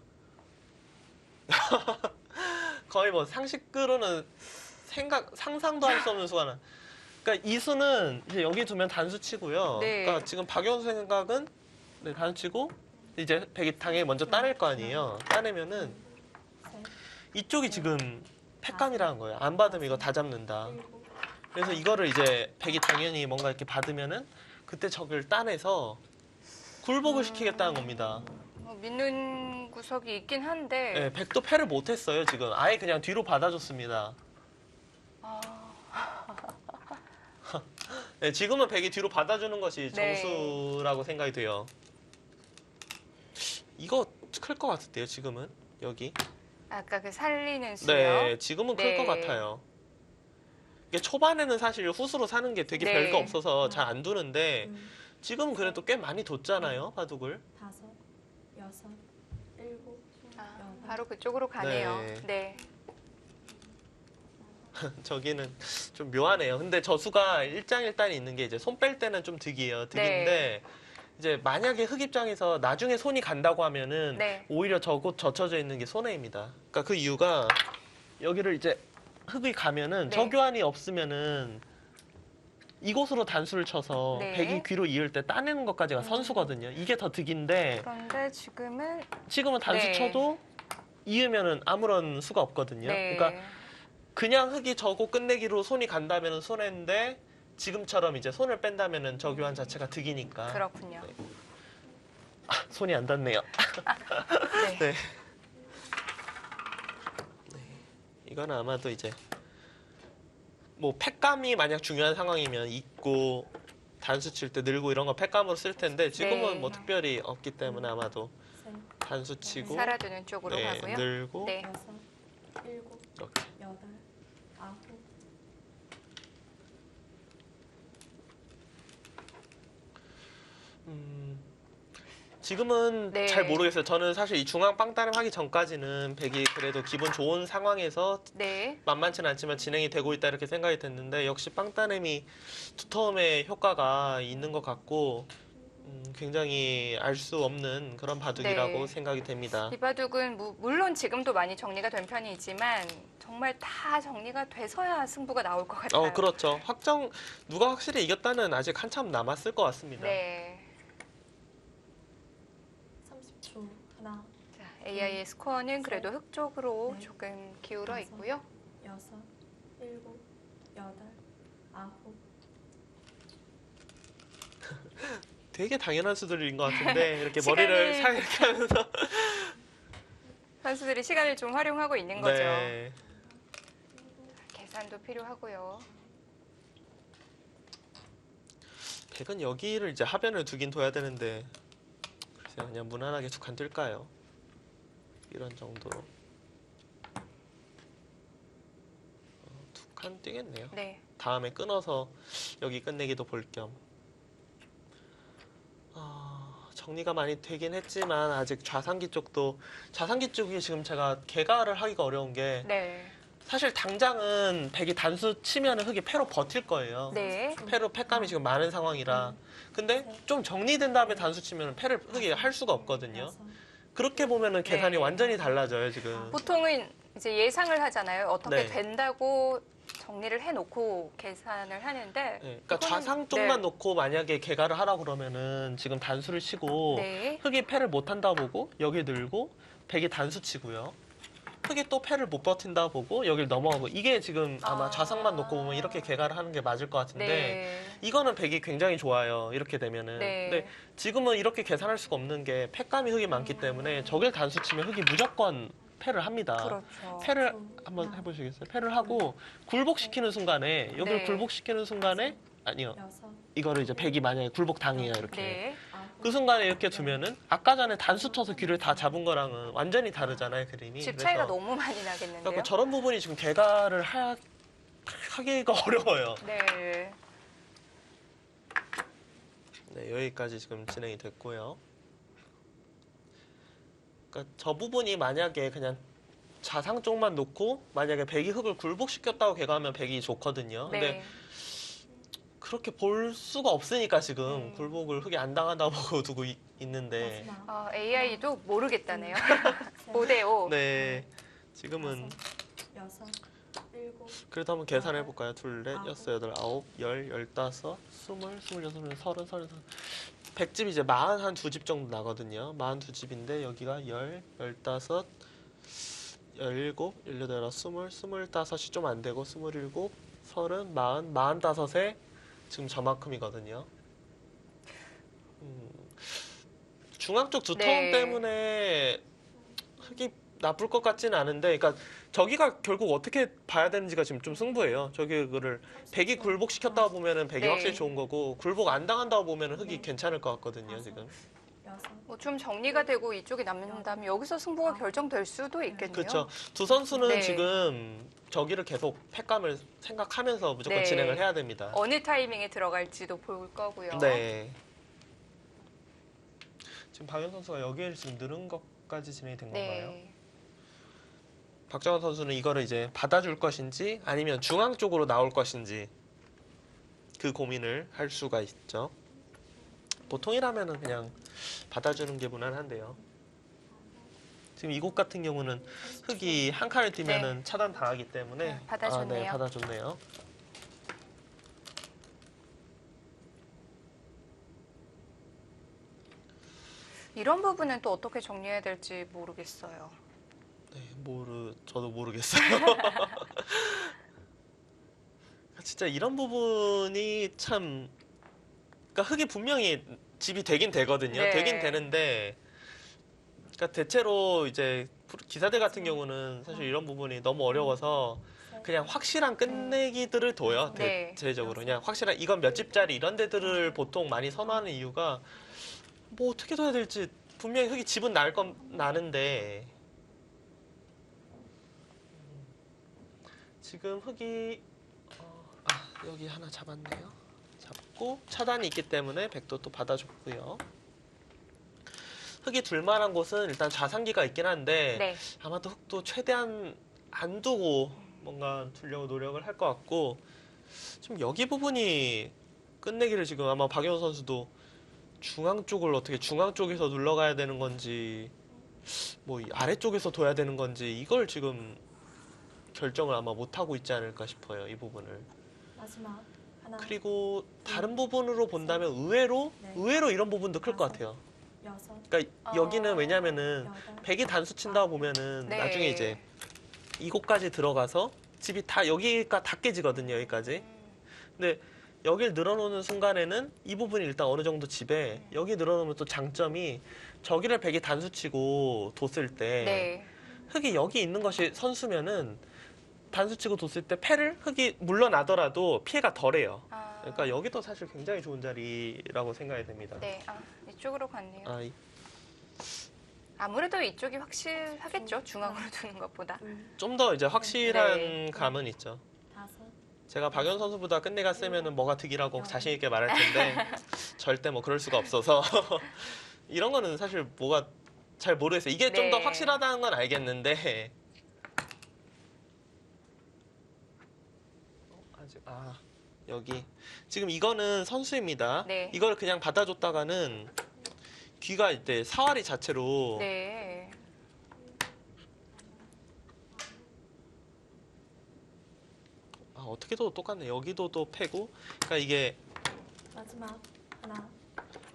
거의 뭐 상식으로는 상상도 할 수 없는 수가 나. 그러니까 이 수는 이제 여기 두면 단수 치고요. 네. 그러니까 지금 박영수 생각은 단수 치고 이제 백이 당연히 먼저 따낼 거 아니에요. 따내면은 셋, 이쪽이 지금 패감이라는 거예요. 안 받으면 이거 다 잡는다. 일곱, 그래서 이거를 이제 백이 당연히 뭔가 이렇게 받으면은 그때 적을 따내서 굴복을 시키겠다는 겁니다. 믿는 구석이 있긴 한데. 네, 백도 패를 못했어요, 지금. 아예 그냥 뒤로 받아줬습니다. 아, 네, 지금은 백이 뒤로 받아주는 것이 네. 정수라고 생각이 돼요. 이거 클 것 같은데요, 지금은. 여기. 아까 그 살리는 수요. 네, 지금은 클 것 네. 같아요. 이게 초반에는 사실 후수로 사는 게 되게 네. 별거 없어서 잘 안 두는데 둘, 지금은 그래도 꽤 많이 뒀잖아요, 바둑을. 다섯, 여섯, 일곱, 아, 여덟, 바로 그쪽으로 가네요. 네. 네. 저기는 좀 묘하네요. 근데 저수가 일장일단이 있는 게 이제 손 뺄 때는 좀 득이에요. 득인데 네. 이제 만약에 흑 입장에서 나중에 손이 간다고 하면은 네. 오히려 저곳 젖혀져 있는 게 손해입니다. 그러니까 그 이유가 여기를 이제 흑이 가면은 네. 저 교환이 없으면은 이곳으로 단수를 쳐서 네. 백이 귀로 이을 때 따내는 것까지가 선수거든요. 이게 더 득인데 그런데 지금은 지금은 단수 네. 쳐도 이으면은 아무런 수가 없거든요. 네. 그러니까 그냥 흑이 저고 끝내기로 손이 간다면은 손해인데 지금처럼 이제 손을 뺀다면은 저 교환 자체가 득이니까 그렇군요. 네. 손이 안 닿네요. 네. 네. 이건 아마도 이제 뭐 팩감이 만약 중요한 상황이면 있고 단수 칠 때 늘고 이런 거 팩감으로 쓸 텐데 지금은 네. 뭐 특별히 없기 때문에 아마도 셋, 단수 치고 살아두는 쪽으로 네, 가고요. 늘고 네. 여섯, 일곱, 이렇게 여덟, 아홉, 지금은 네. 잘 모르겠어요. 저는 사실 이 중앙 빵따름 하기 전까지는 백이 그래도 기분 좋은 상황에서 네. 만만치는 않지만 진행이 되고 있다 이렇게 생각이 됐는데 역시 빵따름이 두터움의 효과가 있는 것 같고 굉장히 알 수 없는 그런 바둑이라고 네. 생각이 됩니다. 이 바둑은 물론 지금도 많이 정리가 된 편이지만 정말 다 정리가 돼서야 승부가 나올 것 같아요. 그렇죠. 누가 확실히 이겼다는 아직 한참 남았을 것 같습니다. 네. 30초. 하나, 자, AI의 스코어는 그래도 흑 쪽으로 네. 조금 기울어 다섯. 있고요. 여섯, 일곱, 여덟, 아홉, 되게 당연한 수들인 것 같은데 이렇게 시간이- 머리를 살 이렇게 하면서 선수들이 시간을 좀 활용하고 있는 거죠. 네. 계산도 필요하고요. 백은 여기를 이제 하변을 두긴 둬야 되는데 글쎄요, 그냥 무난하게 두 칸 뜰까요? 이런 정도로 두 칸 뛰겠네요. 네. 다음에 끊어서 여기 끝내기도 볼 겸. 정리가 많이 되긴 했지만 아직 좌상기 쪽이 지금 제가 개가를 하기가 어려운 게 네. 사실 당장은 백이 단수 치면 흑이 패로 버틸 거예요. 네. 패로 팩감이 지금 많은 상황이라. 근데 좀 정리된 다음에 단수 치면 패를 흑이 할 수가 없거든요. 여섯, 그렇게 보면은 계산이 네. 완전히 달라져요, 지금. 보통은 이제 예상을 하잖아요. 어떻게 네. 된다고 정리를 해놓고 계산을 하는데. 네, 그러니까 이거는- 좌상 쪽만 네. 놓고 만약에 개가를 하라 그러면은 지금 단수를 치고 네. 흑이 패를 못 한다 보고 여기 늘고 백이 단수 치고요. 흑이 또 패를 못 버틴다 보고 여길 넘어가고 이게 지금 아마 좌상만 놓고 보면 이렇게 개가를 하는 게 맞을 것 같은데 네. 이거는 백이 굉장히 좋아요. 이렇게 되면은. 네. 근데 지금은 이렇게 계산할 수가 없는 게 팩감이 흑이 많기 때문에 저길 단수 치면 흑이 무조건 패를 합니다. 그렇죠. 패를 한번 해보시겠어요? 패를 하고 굴복시키는 순간에 여기를 네. 굴복시키는 순간에 아니요 여섯, 이거를 이제 백이 만약에 굴복 당해요 이렇게 네. 아홉, 그 순간에 이렇게 두면은 아까 전에 단수 쳐서 귀를 다 잡은 거랑은 완전히 다르잖아요 그림이. 집 차이가 너무 많이 나겠는데요. 그래서 저런 부분이 지금 개가를 하기가 어려워요. 네. 네, 여기까지 지금 진행이 됐고요. 그러니까 저 부분이 만약에 그냥 좌상 쪽만 놓고 만약에 백이 흑을 굴복시켰다고 개가하면 백이 좋거든요. 근데 네. 그렇게 볼 수가 없으니까 지금 굴복을 흑이 안 당한다고 보고 두고 있는데 마지막. AI도 모르겠다네요. 셋, 5대5. 네 지금은 다섯, 여섯, 일곱, 그래도 한번 계산해 볼까요? 둘, 넷, 여섯, 여덟, 아홉, 열, 열다섯, 스물, 스물여섯, 서른, 백집 이제 42집 정도 나거든요. 42집인데 여기가 열, 열다섯, 열일곱, 열여덟, 열아홉, 스물, 스물다섯이 좀 안 되고 스물일곱, 서른, 마흔다섯에 지금 저만큼이거든요. 중앙 쪽 두터움 네. 때문에 흑이 나쁠 것 같지는 않은데, 그러니까 저기가 결국 어떻게 봐야 되는지가 지금 좀 승부예요. 저기를 백이 굴복시켰다고 보면은 백이 네. 확실히 좋은 거고 굴복 안 당한다고 보면은 흑이 괜찮을 것 같거든요. 지금. 여섯, 뭐 좀 정리가 되고 이쪽이 남는다면 여기서 승부가 결정될 수도 있겠네요. 그렇죠. 두 선수는 네. 지금 저기를 계속 팩감을 생각하면서 무조건 네. 진행을 해야 됩니다. 어느 타이밍에 들어갈지도 볼 거고요. 네. 지금 박연 선수가 여기를 지금 늘은 것까지 진행이 된 건가요? 네. 박정원 선수는 이거를 이제 받아줄 것인지 아니면 중앙 쪽으로 나올 것인지 그 고민을 할 수가 있죠. 보통이라면은 그냥 받아주는 게 무난한데요. 지금 이곳 같은 경우는 흙이 한 칸을 뛰면은 차단 당하기 때문에 네, 받아줬네요. 네, 받아줬네요. 이런 부분은 또 어떻게 정리해야 될지 모르겠어요. 네, 저도 모르겠어요. 진짜 이런 부분이 참, 그러니까 흙이 분명히 집이 되긴 되거든요. 네. 되긴 되는데, 그러니까 대체로 이제 기사들 같은 경우는 사실 이런 부분이 너무 어려워서 그냥 확실한 끝내기들을 둬요. 네. 대체적으로 그냥 확실한 이건 몇 집짜리 이런 데들을 보통 많이 선호하는 이유가 뭐 어떻게 둬야 될지 분명히 흙이 집은 날 건 나는데. 지금 흙이 여기 하나 잡았네요. 잡고 차단이 있기 때문에 백도 또 받아줬고요. 흙이 둘만한 곳은 일단 좌상기가 있긴 한데 네. 아마도 흙도 최대한 안 두고 뭔가 두려고 노력을 할 것 같고 좀 여기 부분이 끝내기를 지금 아마 박영호 선수도 중앙 쪽을 어떻게 중앙 쪽에서 눌러가야 되는 건지 뭐 이 아래쪽에서 둬야 되는 건지 이걸 지금 결정을 아마 못하고 있지 않을까 싶어요. 이 부분을. 마지막 하나, 그리고 다른 부분으로 본다면 의외로 이런 부분도 클 것 같아요. 여섯, 그러니까 여기는 왜냐면은 여덟, 백이 단수 친다고 보면은 네. 나중에 이제 이곳까지 들어가서 집이 다 여기가 다 깨지거든요. 여기까지. 근데 여길 늘어놓는 순간에는 이 부분이 일단 어느 정도 집에 여기 늘어놓으면 또 장점이 저기를 백이 단수 치고 뒀을 때 네. 흙이 여기 있는 것이 선수면은 단수 치고 뒀을 때 패를 흙이 물러나더라도 피해가 덜해요. 그러니까 여기도 사실 굉장히 좋은 자리라고 생각이 됩니다. 네. 이쪽으로 갔네요. 아, 아무래도 이쪽이 확실하겠죠. 중앙으로 두는 것보다. 둘, 좀 더 이제 확실한 네. 감은 있죠. 다섯, 제가 박연 선수보다 끝내가 세면은 뭐가 득이라고 자신 있게 말할 텐데 절대 뭐 그럴 수가 없어서 이런 거는 사실 뭐가 잘 모르겠어요. 이게 좀 더 네. 확실하다는 건 알겠는데 아직 여기 지금 이거는 선수입니다. 네. 이걸 그냥 받아줬다가는 귀가 이때 사와리 자체로 네. 어떻게 둬도 똑같네. 여기도 또 패고 그러니까 이게 마지막 하나,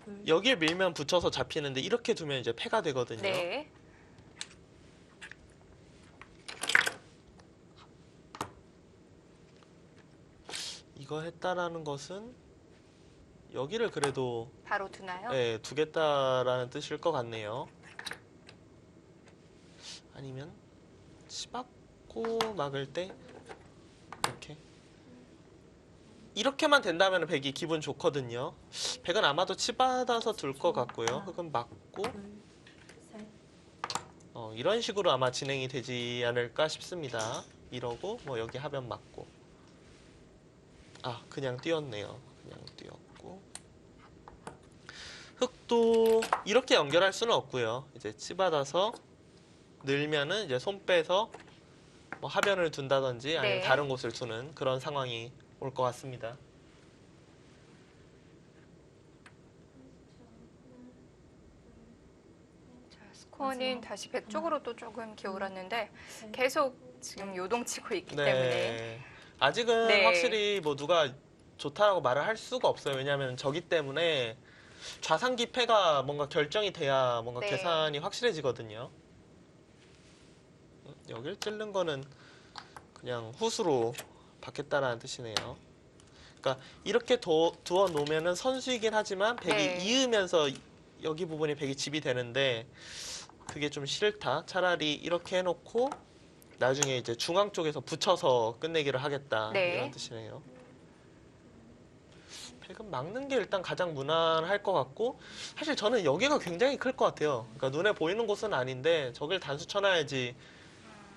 둘, 여기에 밀면 붙여서 잡히는데 이렇게 두면 이제 패가 되거든요. 네. 이거 했다라는 것은 여기를 그래도 바로 두나요? 두겠다라는 뜻일 것 같네요. 아니면 치받고 막을 때 이렇게만 된다면 백이 기분 좋거든요. 백은 아마도 치받아서 둘 것 같고요. 흙은 맞고 둘, 셋, 이런 식으로 아마 진행이 되지 않을까 싶습니다. 이러고 뭐 여기 하변 맞고 그냥 띄었네요. 그냥 띄었고 흙도 이렇게 연결할 수는 없고요. 이제 치받아서 늘면은 이제 손 빼서 뭐 하변을 둔다든지 아니면 네. 다른 곳을 두는 그런 상황이 올 것 같습니다. 자, 스코어는 다시 백 쪽으로 또 조금 기울었는데 셋, 계속 지금 요동치고 있기 네. 때문에 아직은 네. 확실히 뭐 누가 좋다라고 말을 할 수가 없어요. 왜냐하면 저기 때문에 좌상기 패가 뭔가 결정이 돼야 뭔가 네. 계산이 확실해지거든요. 여길 찔른 거는 그냥 후수로 받겠다라는 뜻이네요. 그러니까 이렇게 두어 놓으면은 선수이긴 하지만 백이 네. 이으면서 여기 부분이 백이 집이 되는데 그게 좀 싫다. 차라리 이렇게 해놓고 나중에 이제 중앙 쪽에서 붙여서 끝내기를 하겠다 네. 이런 뜻이네요. 백은 막는 게 일단 가장 무난할 것 같고 사실 저는 여기가 굉장히 클 것 같아요. 그러니까 눈에 보이는 곳은 아닌데 저길 단수 쳐놔야지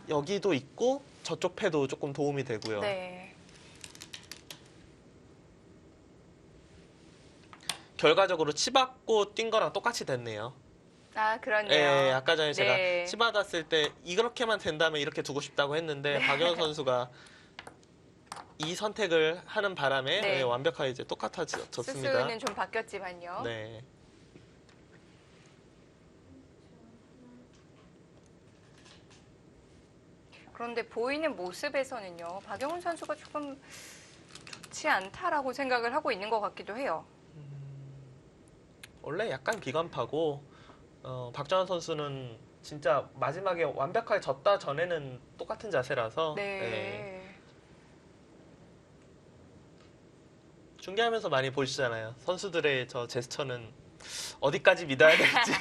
여기도 있고 저쪽 패도 조금 도움이 되고요. 네. 결과적으로 치받고 뛴 거랑 똑같이 됐네요. 아, 그렇네요. 예, 아까 전에 제가 네. 치받았을 때 이렇게만 된다면 이렇게 두고 싶다고 했는데 박영훈 선수가 이 선택을 하는 바람에 네. 예, 완벽하게 이제 똑같아졌습니다. 수수는 좀 바뀌었지만요. 네. 그런데 보이는 모습에서는요, 박영훈 선수가 조금 좋지 않다라고 생각을 하고 있는 것 같기도 해요. 원래 약간 비관파고 박정환 선수는 진짜 마지막에 완벽하게 졌다 전에는 똑같은 자세라서 네. 예, 중계하면서 많이 보시잖아요. 선수들의 저 제스처는 어디까지 믿어야 될지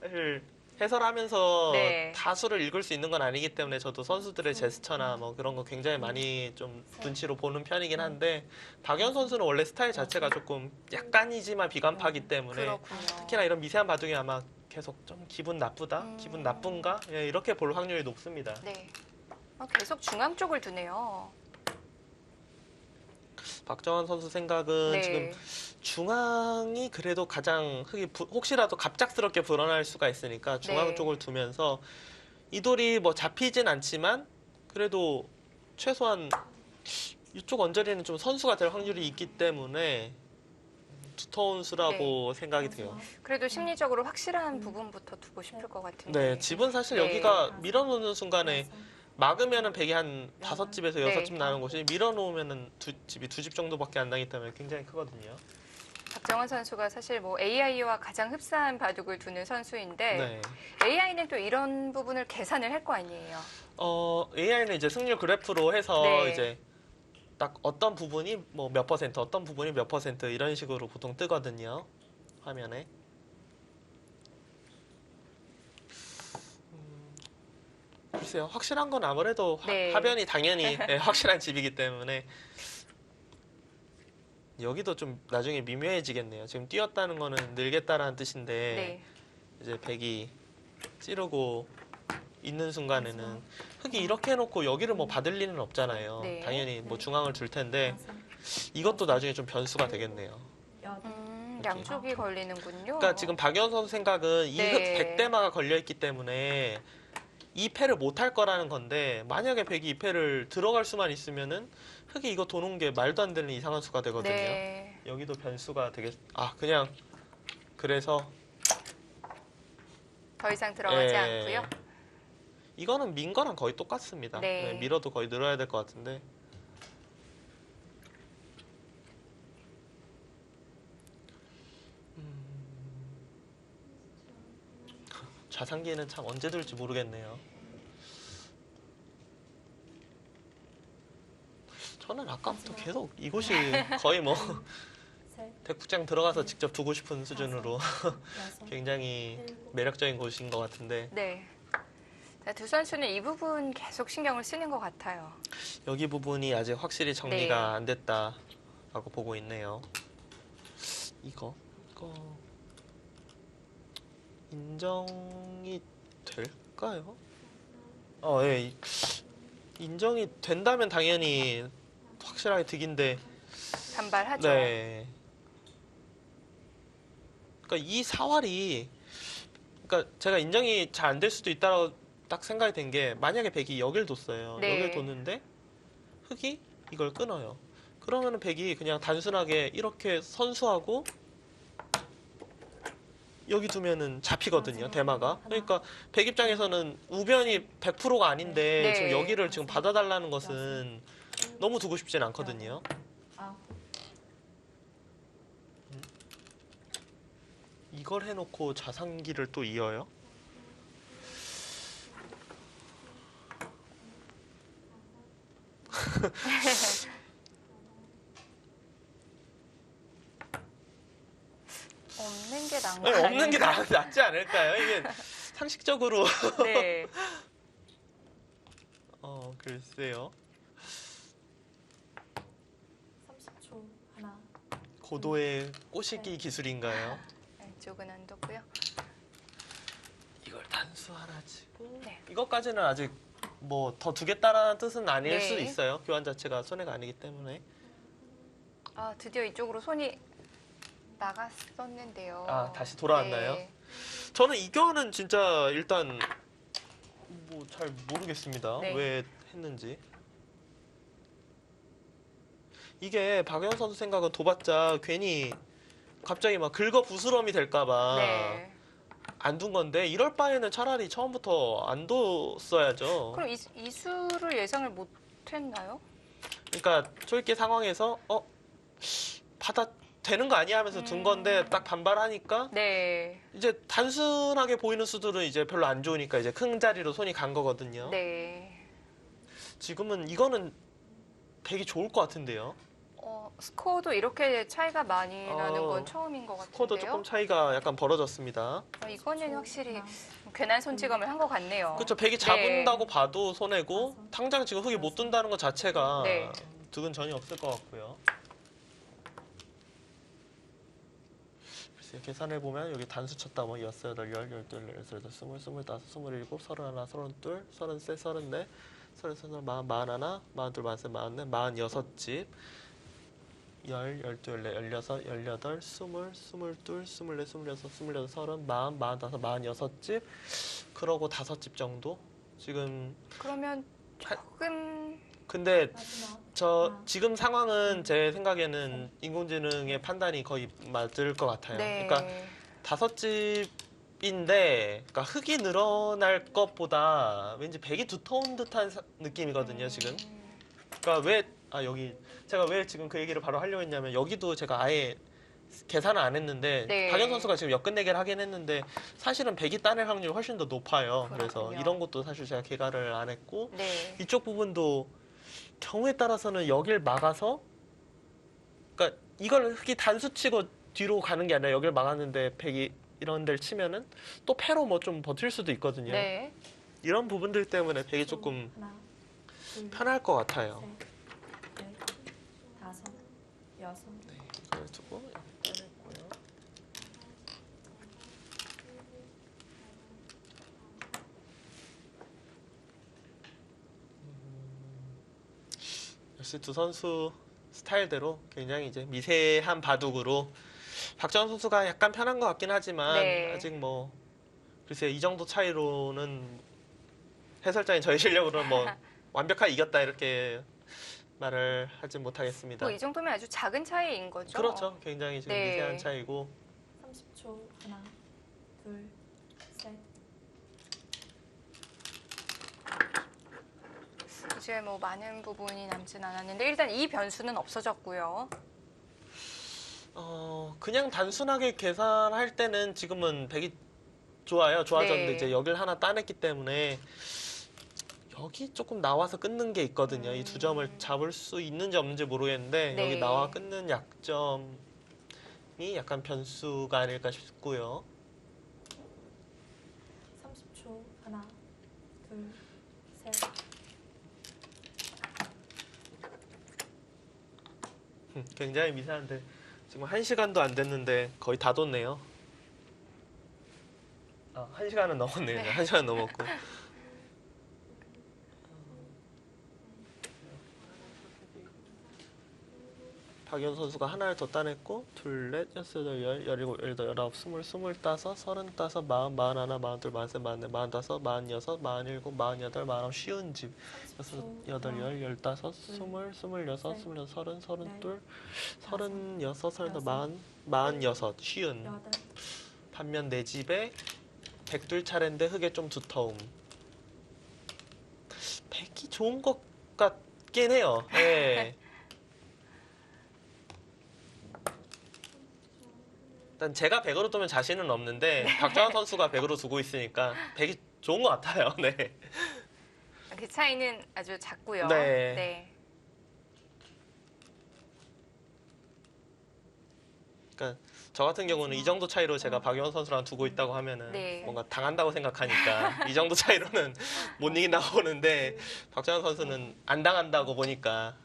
사실 해설하면서 네. 다수를 읽을 수 있는 건 아니기 때문에 저도 선수들의 제스처나 뭐 그런 거 굉장히 많이 좀 눈치로 보는 편이긴 한데 박연 선수는 원래 스타일 자체가 조금 약간이지만 비관파기 때문에 그렇군요. 특히나 이런 미세한 바둑이 아마 계속 좀 기분 나쁘다, 기분 나쁜가 예, 이렇게 볼 확률이 높습니다. 네. 계속 중앙 쪽을 두네요. 박정환 선수 생각은 네. 지금 중앙이 그래도 가장 흙이 혹시라도 갑작스럽게 불어날 수가 있으니까 중앙 네. 쪽을 두면서 이 돌이 뭐 잡히진 않지만 그래도 최소한 이쪽 언저리는 좀 선수가 될 확률이 있기 때문에 두터운 수라고 생각이 돼요. 그래도 심리적으로 확실한 부분부터 두고 싶을 것 같은데. 네, 집은 사실 네. 여기가 밀어놓는 순간에 막으면은 백이 한 5집에서 네. 6집 나는 곳이 밀어놓으면은 집이 2집 정도밖에 안 나기 때문에 굉장히 크거든요. 박정환 선수가 사실 뭐 AI와 가장 흡사한 바둑을 두는 선수인데 네. AI는 또 이런 부분을 계산을 할 거 아니에요. AI는 이제 승률 그래프로 해서 네. 이제 딱 어떤 부분이 뭐 몇 퍼센트, 어떤 부분이 몇 퍼센트 이런 식으로 보통 뜨거든요. 화면에. 글쎄요. 확실한 건 아무래도 네. 하변이 당연히 예, 확실한 집이기 때문에 여기도 좀 나중에 미묘해지겠네요. 지금 뛰었다는 거는 늘겠다라는 뜻인데 네. 이제 백이 찌르고 있는 순간에는 흙이 이렇게 해놓고 여기를 뭐 받을 리는 없잖아요. 네. 당연히 뭐 중앙을 둘 텐데 이것도 나중에 좀 변수가 되겠네요. 양쪽이 걸리는군요. 그러니까 지금 박연 선수 생각은 이 흙 네. 100대마가 걸려있기 때문에 이 패를 못 할 거라는 건데 만약에 백이 이 패를 들어갈 수만 있으면은 흙이 이거 도는 게 말도 안 되는 이상한 수가 되거든요. 네. 여기도 변수가 되겠. 그냥 그래서 더 이상 들어가지 예. 않고요. 이거는 민 거랑 거의 똑같습니다. 네. 네, 밀어도 거의 늘어야 될 것 같은데. 좌상기에는 참 언제 들지 모르겠네요. 저는 아까부터 계속 이곳이 거의 뭐 대국장 들어가서 직접 두고 싶은 수준으로 굉장히 매력적인 곳인 것 같은데 네. 자, 두 선수는 이 부분 계속 신경을 쓰는 것 같아요. 여기 부분이 아직 확실히 정리가 네. 안 됐다라고 보고 있네요. 이거 인정이 될까요? 예. 인정이 된다면 당연히 확실하게 득인데 반발하죠. 네. 그러니까 이 사활이 그러니까 제가 인정이 잘 안 될 수도 있다고 딱 생각이 된 게 만약에 백이 여길 뒀어요. 네. 여길 뒀는데 흑이 이걸 끊어요. 그러면은 백이 그냥 단순하게 이렇게 선수하고 여기 두면은 잡히거든요. 대마가. 그러니까 백 입장에서는 우변이 100%가 아닌데 네. 지금 여기를 지금 받아달라는 것은 너무 두고 싶진 않거든요. 이걸 해놓고 좌상기를 또 이어요? 없는 게 나은 거 아니, 없는 게 아닌가? 낫지 않을까요? 이게 상식적으로 네. 글쎄요. 30초. 하나, 고도의 꼬시기 기술인가요? 왼쪽은 안 뒀고요. 이걸 단수 하나 치고 네. 이것까지는 아직 뭐 더 두겠다라는 뜻은 아닐 네. 수 있어요. 교환 자체가 손해가 아니기 때문에. 아, 드디어 이쪽으로 손이 나갔었는데요. 아, 다시 돌아왔나요? 네. 저는 이 교환은 진짜 일단 뭐 잘 모르겠습니다. 네. 왜 했는지. 이게 박영 선수 생각은 둬봤자 괜히 갑자기 막 긁어 부스럼이 될까봐 네. 안 둔 건데 이럴 바에는 차라리 처음부터 안 뒀어야죠. 그럼 이 수를 예상을 못 했나요? 그러니까 솔직히 상황에서 받아 되는 거 아니야 하면서 둔 건데 딱 반발하니까 네. 이제 단순하게 보이는 수들은 이제 별로 안 좋으니까 이제 큰 자리로 손이 간 거거든요. 네. 지금은 이거는 되게 좋을 것 같은데요. 스코어도 이렇게 차이가 많이 나는 건 처음인 것 같은데요. 스코어도 조금 차이가 약간 벌어졌습니다. 이거는 확실히 하나, 괜한 손찌검을 한 것 같네요. 그렇죠. 백이 잡은다고 봐도 손해고 당장 지금 흙이 못 둔다는 것 자체가 네. 득은 전혀 없을 것 같고요. 글쎄요, 계산해 보면 여기 단수 쳤다 뭐 6, 8, 10, 12, 13, 20, 21, 27, 31, 32, 33, 34, 34, 41, 42, 43, 44, 46집 10, 12, 14, 16, 18, 20, 22, 24, 26, 27, 30, 40, 45, 46집 그러고 5집 정도? 지금 그러면 조금 근데 마지막 지금 상황은 제 생각에는 인공지능의 판단이 거의 맞을 것 같아요. 네. 그러니까 5집인데 그러니까 흙이 늘어날 것보다 왠지 백이 두터운 듯한 느낌이거든요, 지금. 그러니까 제가 왜 지금 그 얘기를 바로 하려고 했냐면 여기도 제가 아예 계산을 안 했는데 네. 박연 선수가 지금 역끝내기를 하긴 했는데 사실은 백이 따낼 확률이 훨씬 더 높아요. 그래서 그렇군요. 이런 것도 사실 제가 계산을 안 했고 네. 이쪽 부분도 경우에 따라서는 여길 막아서 그러니까 이걸 흙이 단수 치고 뒤로 가는 게 아니라 여길 막았는데 백이 이런 데를 치면은 또 패로 뭐 좀 버틸 수도 있거든요. 네. 이런 부분들 때문에 백이 조금 하나, 둘, 편할 것 같아요. 셋, 넷, 다섯, 여섯. 네, 이걸 두고 빼냈고요. 역시 두 선수 스타일대로 굉장히 이제 미세한 바둑으로 박정원 선수가 약간 편한 것 같긴 하지만 네. 아직 뭐 글쎄요 이 정도 차이로는 해설자인 저희 실력으로는 뭐 완벽하게 이겼다 이렇게 말을 하지 못하겠습니다. 뭐 이 정도면 아주 작은 차이인 거죠. 그렇죠. 굉장히 지금 네. 미세한 차이고 30초. 하나, 둘, 셋. 이제 뭐 많은 부분이 남진 않았는데 일단 이 변수는 없어졌고요. 그냥 단순하게 계산할 때는 지금은 백이 좋아졌는데 네. 이제 여길 하나 따냈기 때문에 여기 조금 나와서 끊는 게 있거든요. 이 두 점을 잡을 수 있는지 없는지 모르겠는데 네. 여기 나와 끊는 약점이 약간 변수가 아닐까 싶고요. 30초. 하나, 둘, 셋. 굉장히 미세한데 지금 1시간도 안 됐는데 거의 다 뒀네요. 1시간은 넘었네요. 네. 1시간 넘었고. 박연 선수가 하나를 더 따냈고 둘, 넷, 여섯, 여덟, 열, 열일곱, 열여덟, 열아홉, 스물, 스물다섯, 서른다섯, 마흔, 마흔하나, 마흔둘, 마흔셋, 마흔넷, 마흔다섯, 마흔여섯, 마흔일곱, 마흔여덟, 마흔아홉, 쉬운 집 여섯, 여덟, 열, 열다섯, 스물, 스물여섯, 스물여섯, 서른, 서른둘, 서른여섯, 서른다섯, 마흔, 마흔여섯, 쉬운. 여덟. 반면 내 집에 백둘 차례인데 흙에 좀 두터움. 백이 좋은 것 같긴 해요. 네. 일단 제가 100으로 두면 자신은 없는데 박정환 선수가 100으로 두고 있으니까 100이 좋은 것 같아요. 네. 그 차이는 아주 작고요. 네. 네. 그러니까 저 같은 경우는 이 정도 차이로 제가 박영원 선수랑 두고 있다고 하면은 네. 뭔가 당한다고 생각하니까 이 정도 차이로는 못 이긴다고 보는데 박정환 선수는 안 당한다고 보니까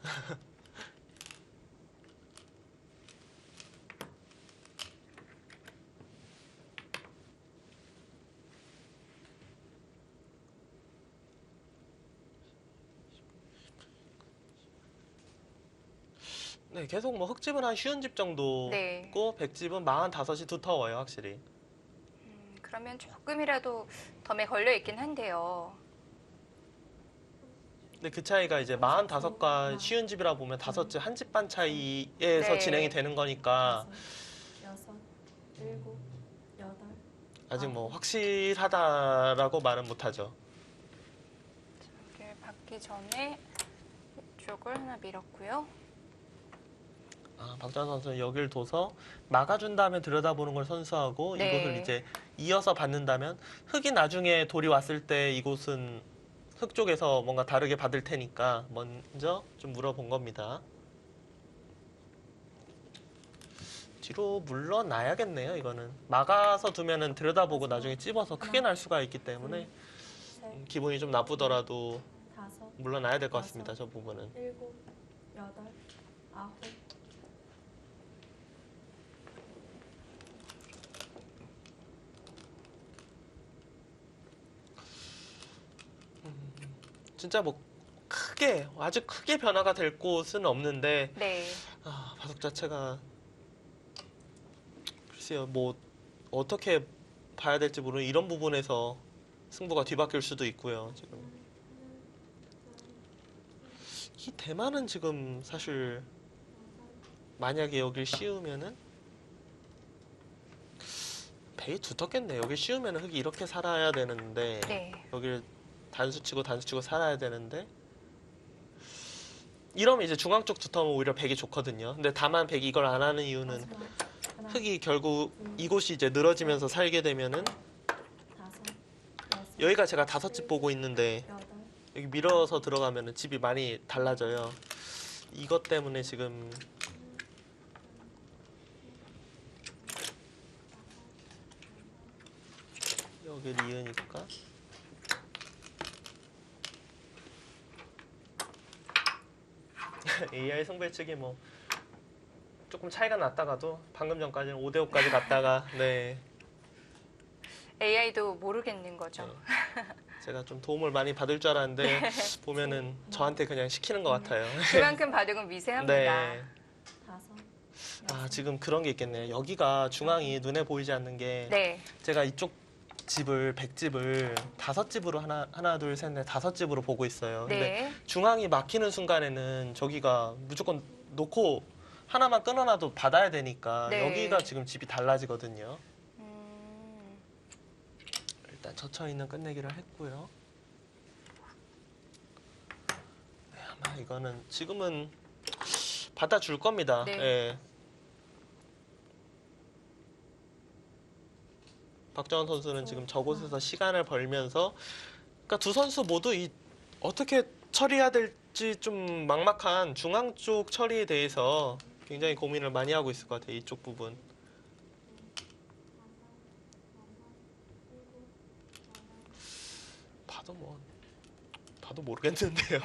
네, 계속 뭐 흑집은 한 쉬운 집 정도고 네. 백집은 45이 두터워요, 확실히. 그러면 조금이라도 덤에 걸려 있긴 한데요. 근데 그 차이가 이제 45과 쉬운 집이라 보면 다섯 집, 한 집 반 차이에서 네. 진행이 되는 거니까 다섯, 여섯, 일곱, 여덟, 아직 뭐 확실하다라고 말은 못하죠. 여기를 받기 전에 이쪽을 하나 밀었고요. 아, 박정환 선수는 여길 둬서 막아준 다음에 들여다보는 걸 선수하고 네. 이곳을 이제 이어서 받는다면 흙이 나중에 돌이 왔을 때 이곳은 흙 쪽에서 뭔가 다르게 받을 테니까 먼저 좀 물어본 겁니다. 뒤로 물러나야겠네요, 이거는. 막아서 두면은 들여다보고 나중에 찝어서 크게 날 수가 있기 때문에 셋, 기분이 좀 나쁘더라도 다섯, 물러나야 될 것 같습니다, 저 부분은. 일곱, 여덟, 아홉, 진짜 뭐 크게, 아주 크게 변화가 될 곳은 없는데 네. 아, 바둑 자체가 글쎄요, 뭐 어떻게 봐야 될지 모르는 이런 부분에서 승부가 뒤바뀔 수도 있고요. 지금 이 대만은 지금 사실 만약에 여길 씌우면은 배이 두텁겠네. 여길 씌우면은 흙이 이렇게 살아야 되는데 네. 여길 단수치고 살아야 되는데 이러면 이제 중앙 쪽 두터우면 오히려 백이 좋거든요. 근데 다만 백이 이걸 안 하는 이유는 마지막 하나, 흙이 결국 이곳이 이제 늘어지면서 살게 되면은 다섯, 여섯, 여기가 제가 다섯 집 보고 있는데 여덟, 여기 밀어서 들어가면은 집이 많이 달라져요. 이것 때문에 지금 여기를 이으니까 AI 승부 예측이 뭐 조금 차이가 났다가도 방금 전까지는 5대5까지 갔다가 네, AI도 모르겠는 거죠. 네. 제가 좀 도움을 많이 받을 줄 알았는데 보면은 저한테 그냥 시키는 것 같아요. 그만큼 바둑은 미세합니다. 네. 다섯, 아, 지금 그런 게 있겠네요. 여기가 중앙이 눈에 보이지 않는 게 네. 제가 이쪽 집을 백집을 다섯 집으로 하나 둘 셋 넷 다섯 집으로 보고 있어요. 근데 네. 중앙이 막히는 순간에는 저기가 무조건 놓고 하나만 끊어놔도 받아야 되니까 네. 여기가 지금 집이 달라지거든요. 음, 일단 젖혀있는 끝내기를 했고요. 네, 아마 이거는 지금은 받아줄 겁니다. 네. 예. 박정환 선수는 지금 저곳에서 시간을 벌면서 그러니까 두 선수 모두 이 어떻게 처리해야 될지 좀 막막한 중앙 쪽 처리에 대해서 굉장히 고민을 많이 하고 있을 것 같아요. 이쪽 부분. 봐도 모르겠는데요.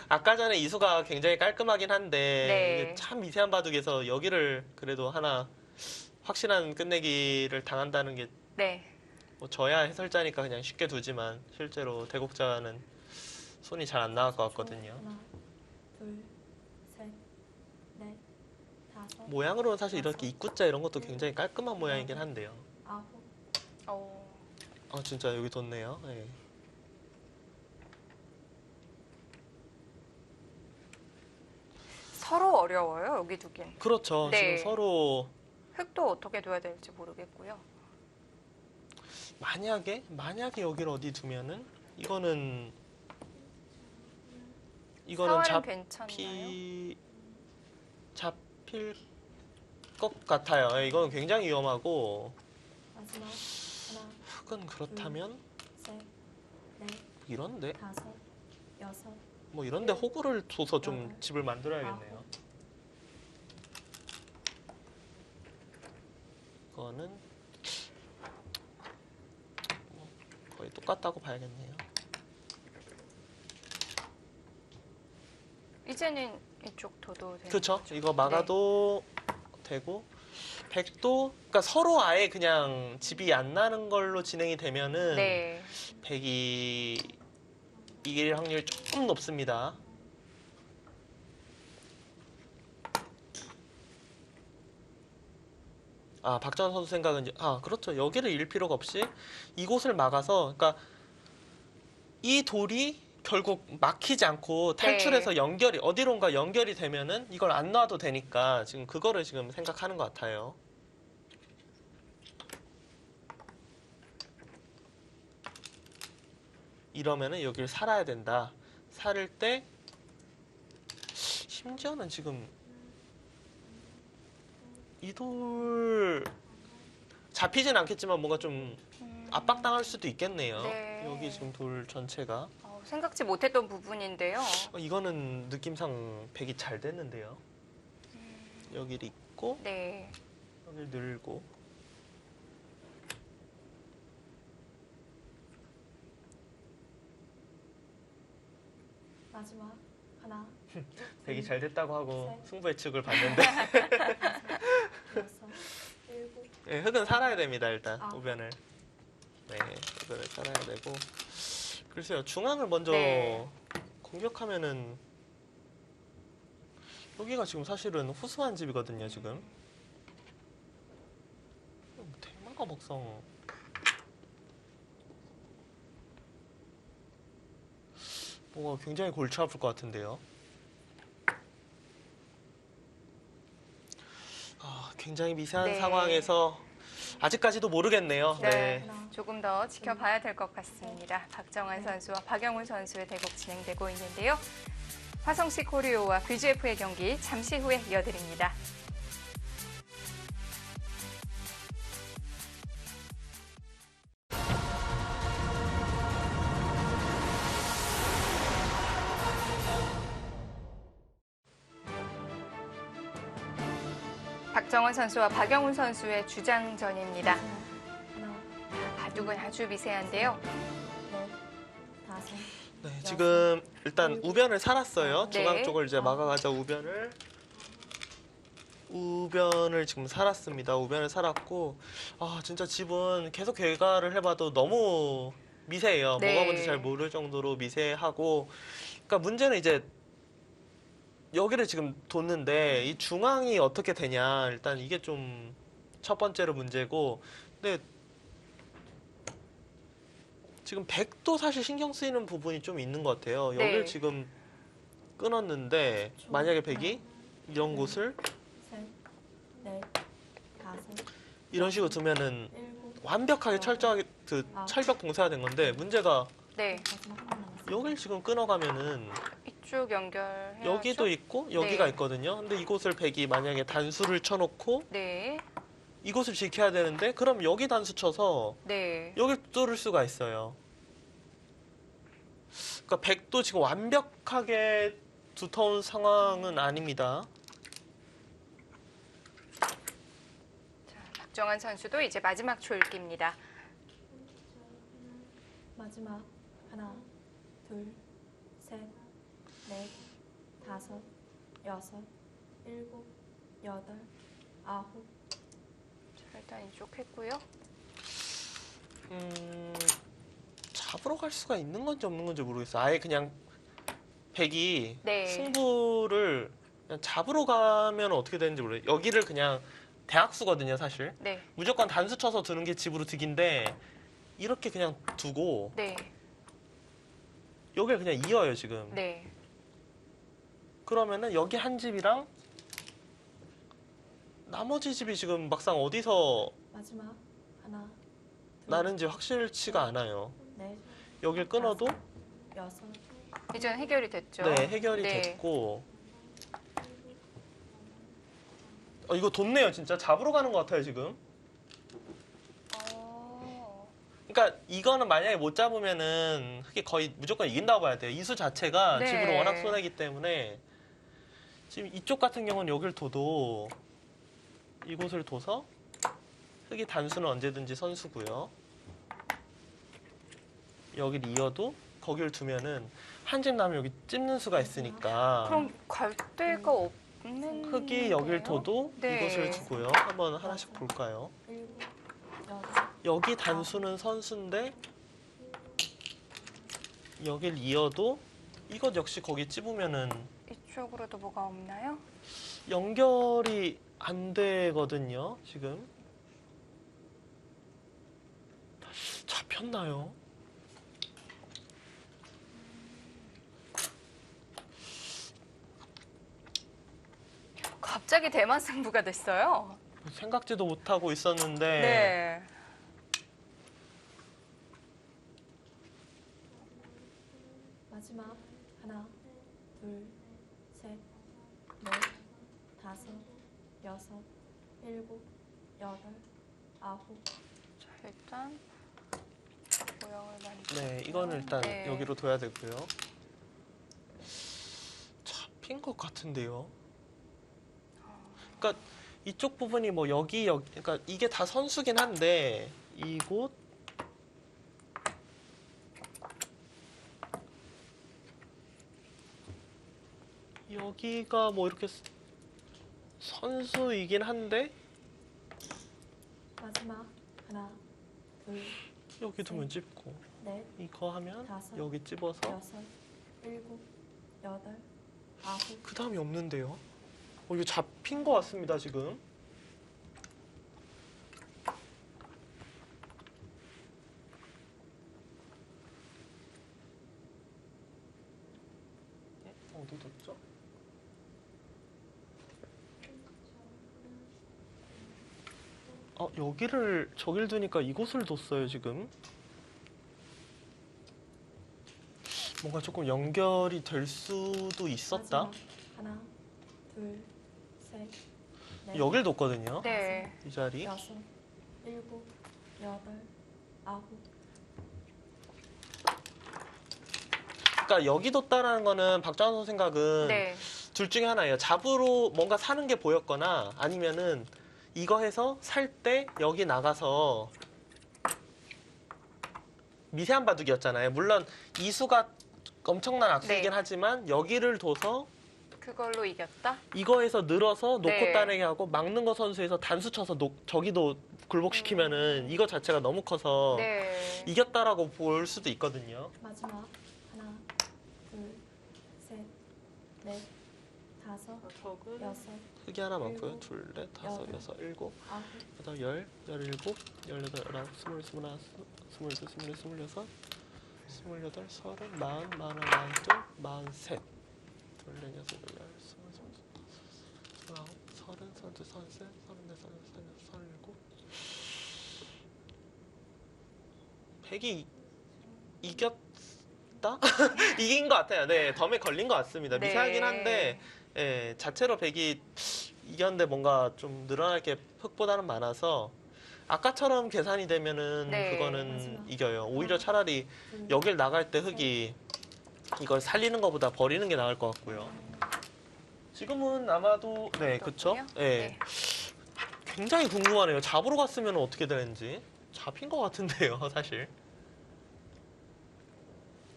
아까 전에 이수가 굉장히 깔끔하긴 한데 네. 이게 참 미세한 바둑에서 여기를 그래도 하나 확실한 끝내기를 당한다는 게 네. 뭐 저야 해설자니까 그냥 쉽게 두지만 실제로 대국자는 손이 잘 안 나갈 것 같거든요. 하나, 둘, 셋, 넷, 다섯, 모양으로는 사실 이렇게 입구자 이런 것도 굉장히 깔끔한 모양이긴 한데요. 아홉, 어, 아 진짜 여기 뒀네요. 네. 서로 어려워요, 여기 두긴. 그렇죠. 네. 지금 서로 흙도 어떻게 둬야 될지 모르겠고요. 만약에 여기를 어디 두면은 이거는 사활은 괜찮나요? 잡힐 것 같아요. 예, 이거는 굉장히 위험하고 마지막 하나, 흙은 그렇다면 셋, 넷, 이런데 다섯, 여섯, 뭐 이런데 호구를 둬서 좀 집을 만들어야겠네요. 이거는 뭐 거의 똑같다고 봐야겠네요. 이제는 이쪽 둬도 되는 그렇죠. 거죠? 이거 막아도 되고 백도 그러니까 서로 아예 그냥 집이 안 나는 걸로 진행이 되면은 네. 백이 이길 확률이 조금 높습니다. 박정환 선수 생각은 그렇죠. 여기를 잃을 필요가 없이 이곳을 막아서 그러니까 이 돌이 결국 막히지 않고 탈출해서 연결이 어디론가 연결이 되면은 이걸 안 놔도 되니까 지금 그거를 지금 생각하는 것 같아요. 이러면은 여기를 살아야 된다. 살을 때 심지어는 지금 이 돌 잡히진 않겠지만 뭔가 좀 압박당할 수도 있겠네요. 네. 여기 지금 돌 전체가 생각지 못했던 부분인데요. 이거는 느낌상 백이 잘 됐는데요. 여기를 있고 네. 여기를 늘고 마지막 하나, 백이 잘 됐다고 하고 셋. 승부 예측을 봤는데 여섯, 일곱, 네, 흙은 살아야 됩니다. 일단 아. 우변을 우변을 살아야 되고 글쎄요. 중앙을 먼저 네. 공격하면은 여기가 지금 사실은 후수한 집이거든요. 지금 대마가 막상 뭔가 굉장히 골치 아플 것 같은데요. 굉장히 미세한 네. 상황에서 아직까지도 모르겠네요. 네. 하나, 조금 더 지켜봐야 될 것 같습니다. 박정환 선수와 박영훈 선수의 대국 진행되고 있는데요. 화성시 코리오와 BGF의 경기 잠시 후에 이어드립니다. 박정환 선수와 박영훈 선수의 주장전입니다. 하나, 바둑은 아주 미세한데요. 넷, 다섯, 네, 지금 일단 우변을 살았어요. 네. 중앙 쪽을 이제 막아가자 우변을 지금 살았습니다. 우변을 살았고 진짜 집은 계속 개가를 해봐도 너무 미세해요. 네. 뭐가 뭔지 잘 모를 정도로 미세하고 그러니까 문제는 이제 여기를 지금 뒀는데 이 중앙이 어떻게 되냐 일단 이게 좀 첫 번째로 문제고 근데 지금 백도 사실 신경 쓰이는 부분이 좀 있는 것 같아요. 네. 여기를 지금 끊었는데 만약에 백이 이런 곳을 셋, 넷, 다섯, 이런 식으로 두면은 일곱, 완벽하게 철저하게 그 철벽 봉쇄가 된 건데 문제가 네, 마지막 하나 남았습니다. 여기를 지금 끊어가면은 이쪽 연결해야죠. 여기도 있고 여기가 네. 있거든요. 근데 이곳을 백이 만약에 단수를 쳐놓고 네, 이곳을 지켜야 되는데 그럼 여기 단수 쳐서 네, 여길 뚫을 수가 있어요. 그러니까 백도 지금 완벽하게 두터운 상황은 아닙니다. 자, 박정환 선수도 이제 마지막 초읽기입니다. 마지막 하나, 둘, 셋, 넷, 다섯, 여섯, 일곱, 여덟, 아홉, 자, 일단 이쪽 했고요. 잡으러 갈 수가 있는 건지 없는 건지 모르겠어요. 아예 그냥 백이 네. 승부를 그냥 잡으러 가면 어떻게 되는지 모르겠어요. 여기를 그냥 대학수거든요, 사실. 네, 무조건 단수 쳐서 두는 게 집으로 득인데 이렇게 그냥 두고 네, 여기를 그냥 이어요, 지금. 네. 그러면은 여기 한 집이랑 나머지 집이 지금 막상 어디서 마지막 하나, 둘, 나는지 확실치가 않아요. 넷, 여길 끊어도 여섯, 이제는 해결이 됐죠. 네, 해결이 네. 됐고 이거 돋네요, 진짜. 잡으러 가는 것 같아요, 지금. 그러니까 이거는 만약에 못 잡으면은 흙이 거의 무조건 이긴다고 봐야 돼요. 이수 자체가 네. 집으로 워낙 손해기 때문에 지금 이쪽 같은 경우는 여길 둬도 이곳을 둬서 흙이 단수는 언제든지 선수고요. 여기를 이어도 거기를 두면은 한 집 나면 여기 찝는 수가 있으니까 그럼 갈 데가 없는. 흙이 여길 둬도 네. 이곳을 두고요. 한번 하나씩 볼까요? 일곱, 여덟, 여기 단수는 선수인데 여길 이어도 이것 역시 거기 찝으면은 이쪽으로도 뭐가 없나요? 연결이 안 되거든요. 지금 쳤나요? 갑자기 대만 승부가 됐어요. 생각지도 못하고 있었는데 네. 마지막 하나, 둘, 셋, 넷, 다섯, 여섯, 일곱, 여덟, 아홉. 자, 일단 모양을 만들고. 네, 이거는 일단 네. 여기로 둬야 되고요. 잡힌 것 같은데요. 그러니까 이쪽 부분이 뭐 여기 그러니까 이게 다 선수긴 한데 이곳 여기가 뭐 이렇게 선수이긴 한데 마지막 하나, 둘, 여기 두면 찝고 넷, 이거 하면 다섯, 여기 찝어서 여섯, 일곱, 여덟, 아홉. 그 다음이 없는데요. 이거 잡힌 것 같습니다 지금. 어디 뒀죠? 여기를 저길 두니까 이곳을 뒀어요 지금. 뭔가 조금 연결이 될 수도 있었다. 마지막 하나, 둘, 셋, 넷, 여길 뒀거든요. 네. 이 자리. 여섯, 일곱, 여덟, 아홉. 그러니까 여기 뒀다라는 거는 박정환 선수 생각은 네. 둘 중에 하나예요. 잡으로 뭔가 사는 게 보였거나 아니면은 이거 해서 살 때 여기 나가서 미세한 바둑이었잖아요. 물론 이수가 엄청난 악수이긴 네. 하지만 여기를 둬서 그걸로 이겼다? 이거에서 늘어서 놓고 네. 따내기 하고 막는 거 선수에서 단수 쳐서 저기도 굴복시키면은 이거 자체가 너무 커서 네. 이겼다라고 볼 수도 있거든요. 마지막 하나, 둘, 셋, 넷, 다섯, 여섯, 흑이 하나 많고요. 일곱, 둘, 넷, 다섯, 여덟, 여섯, 일곱, 아홉. 여덟, 열, 열일곱, 열여덟, 열아홉, 스물, 스물하나, 스물둘, 스물넷, 스물여섯, 스물여덟, 서른, 마흔, 마흔하나, 마흔둘, 마흔셋, 둘넷, 여섯, 열, 스물, 스물아홉, 서른, 서른둘, 서른셋, 서른넷, 서른여섯, 서른여섯, 서른일곱. 백이 이겼다? 이긴 것 같아요. 네, 덤에 걸린 것 같습니다. 네. 미세하긴 한데 예, 자체로 백이 이겼는데 뭔가 좀 늘어날 게 흑보다는 많아서 아까처럼 계산이 되면은 네. 그거는 마지막. 이겨요. 오히려 차라리 둘, 여길 나갈 때 흑이 이걸 살리는 것보다 버리는 게 나을 것 같고요. 지금은 아마도 네, 그쵸? 그렇군요. 예. 네. 굉장히 궁금하네요. 잡으러 갔으면 어떻게 되는지. 잡힌 것 같은데요, 사실.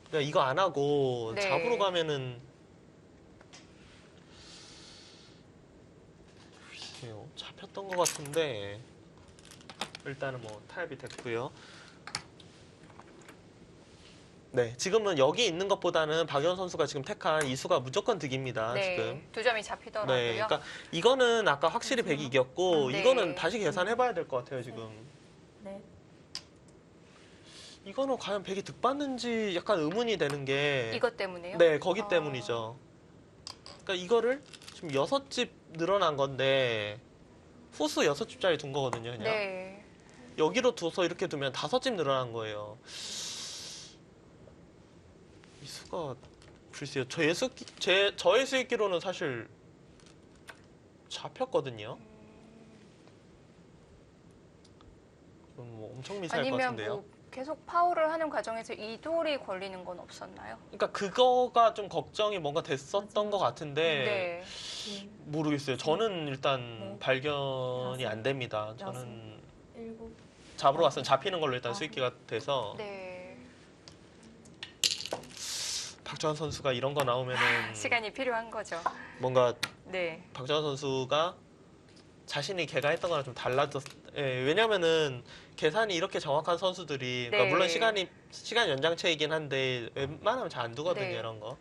그러니까 이거 안 하고 네. 잡으러 가면은 글쎄요, 잡혔던 것 같은데 일단은 뭐 타협이 됐고요. 네, 지금은 여기 있는 것보다는 박연 선수가 지금 택한 이수가 무조건 득입니다. 네. 지금. 두 점이 잡히더라고요. 네, 그러니까 이거는 아까 확실히 백이 이겼고 네. 이거는 다시 계산해봐야 될 것 같아요. 지금. 넷, 이거는 과연 백이 득받는지 약간 의문이 되는 게 이것 때문에요? 네, 거기 아. 때문이죠. 그러니까 이거를 지금 6집 늘어난 건데 후수 6집짜리 둔 거거든요, 그냥. 네. 여기로 둬서 이렇게 두면 5집 늘어난 거예요. 이 수가 글쎄요. 저의 수익기로는 사실 잡혔거든요. 그럼 뭐 엄청 미세할 것 아니면 같은데요. 뭐 계속 파울을 하는 과정에서 이 돌이 걸리는 건 없었나요? 그러니까 그거가 좀 걱정이 뭔가 됐었던 것 같은데 네. 둘, 모르겠어요. 저는 일단 네. 발견이 다섯, 안 됩니다. 여섯, 저는 일곱, 잡으러 갔으면 잡히는 걸로 일단 아홉. 수익기가 돼서 네. 박정환 선수가 이런 거 나오면은 시간이 필요한 거죠. 뭔가 네. 박정환 선수가 자신이 걔가 했던 거랑 좀 달라졌. 예, 왜냐면은 계산이 이렇게 정확한 선수들이 그러니까 네. 물론 시간 연장체이긴 한데 웬만하면 잘 안 두거든요, 네. 이런 거.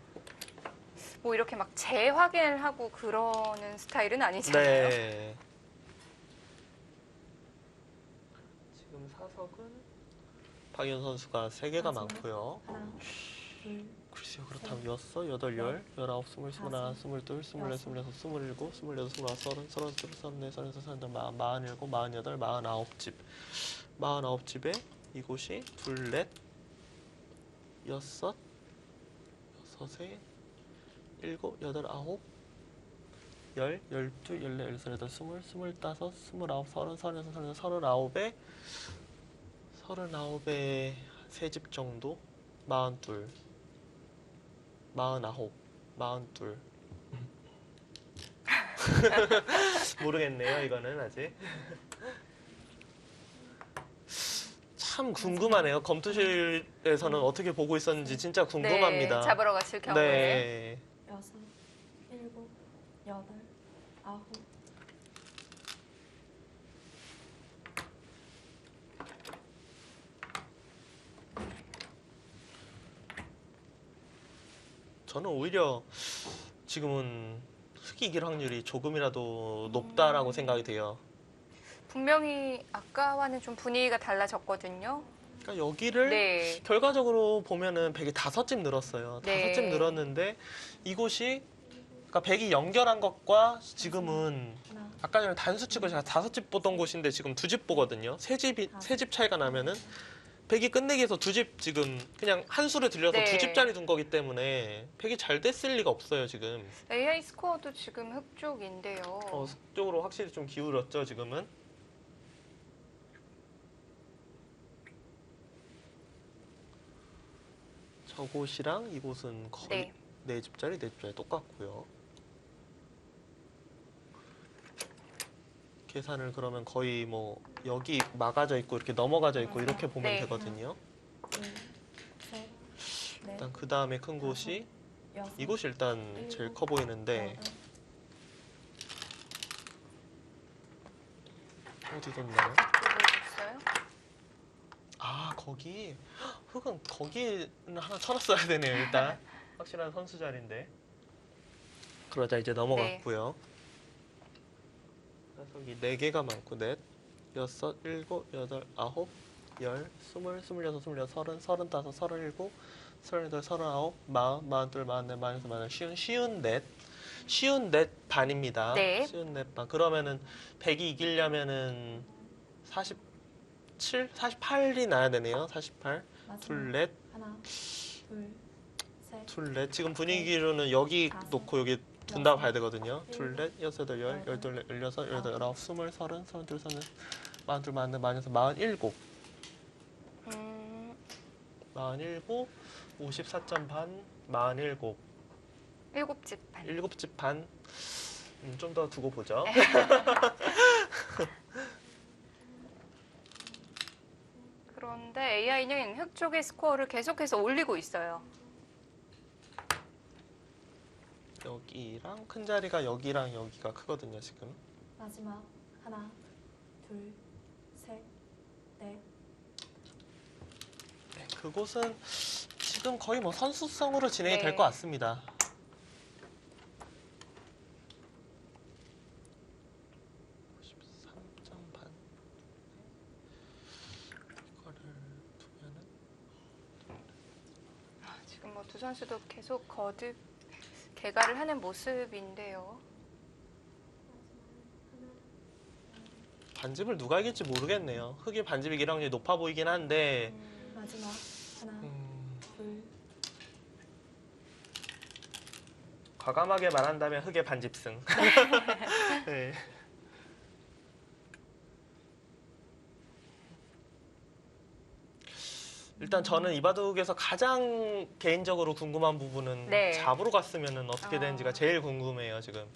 뭐 이렇게 막 재확인을 하고 그러는 스타일은 아니잖아요. 네. 지금 사석은 박윤 선수가 3개가 마지막. 많고요. 하나, 둘, 글쎄요, 그렇다면 6, 8, 10, 19, 20, 21, 22, 24, 26, 27, 28, 29, 30, 31, 32, 33, 34, 47, 48, 49집. 49집에 이곳이 둘, 넷, 여섯, 여섯에 일곱, 여덟, 아홉, 열, 열두, 열네, 열여섯, 열여덟, 스물, 스물다섯, 스물아홉, 서른, 서른여섯, 서른여덟, 서른아홉에 3집 정도, 42, 49, 42. 모르겠네요, 이거는 아직. 참 궁금하네요. 검투실에서는 어떻게 보고 있었는지 진짜 궁금합니다. 네, 잡으러 갔을 경우에. 네. 여섯, 일곱, 여덟, 아홉, 저는 오히려 지금은 흑이 이길 확률이 조금이라도 높다라고 생각이 돼요. 분명히 아까와는 좀 분위기가 달라졌거든요. 그러니까 여기를 네. 결과적으로 보면은 100이 5집 늘었어요. 네. 5집 늘었는데 이곳이 그러니까 100이 연결한 것과 지금은 하나, 아까 전에 단수 치고 제가 5집 보던 곳인데 지금 2집 보거든요. 3집 차이가 나면은 100이 끝내기에서 2집 지금 그냥 한 수를 들려서 네. 2집짜리 둔 거기 때문에 100이 잘 됐을 리가 없어요, 지금. AI 스코어도 지금 흑 쪽인데요. 쪽으로 확실히 좀 기울었죠, 지금은. 저곳이랑 이곳은 거의 네. 4집짜리, 4집짜리 똑같고요. 계산을 그러면 거의 뭐 여기 막아져 있고 이렇게 넘어가져 있고 이렇게 보면 네. 되거든요. 둘, 셋, 넷, 일단 그 다음에 큰 곳이 여섯, 이곳이 일단 제일 커 보이는데 여덟, 어디 뒀나요? 보여줬어요? 아, 거기 흙은 거기는 하나 쳐놨어야 되네요. 일단 확실한 선수 자리인데. 그러자 이제 넘어갔고요. 녀석이 4개가 많고 넷, 여섯, 일곱, 여덟, 아홉, 열, 스물, 스물여섯, 스물여섯, 서른, 서른다섯, 서른일곱, 서른여덟, 서른아홉, 마흔, 마흔둘, 마흔넷, 마흔여섯, 마흔여덟, 쉬운 넷 반입니다. 네. 쉬운 넷 반. 그러면은 100이 이기려면은 47, 48이 나야 되네요. 48. 마지막. 둘, 넷, 하나, 둘, 셋, 둘, 넷. 지금 분위기로는 여기 놓고 여기 둔다 봐야 되거든요. 둘, 넷, 여섯, 여덟, 열, 열둘, 열여섯, 열여덟, 열아홉, 스물, 서른, 서른둘, 서른넷, 마흔둘, 마흔넷, 마흔여섯, 마흔일곱. 47, 54점 반, 47, 7집 반. 7집 반. 좀 더 두고 보죠. 그런데 AI는 흑 쪽의 스코어를 계속해서 올리고 있어요. 여기랑 큰 자리가 여기랑 여기가 크거든요, 지금. 마지막. 하나, 둘, 셋, 넷, 네, 그곳은 지금 거의 뭐 선수성으로 진행이 네. 될 것 같습니다. 지금 뭐 두 선수도 계속 거듭 개가를 하는 모습인데요. 반집을 누가 이길지 모르겠네요. 흑이 반집 이길 확률이 높아 보이긴 한데 마지막. 하나, 둘, 과감하게 말한다면 흑의 반집승. 네. 일단 저는 이 바둑에서 가장 개인적으로 궁금한 부분은 네. 잡으로 갔으면 어떻게 되는지가 제일 궁금해요, 지금.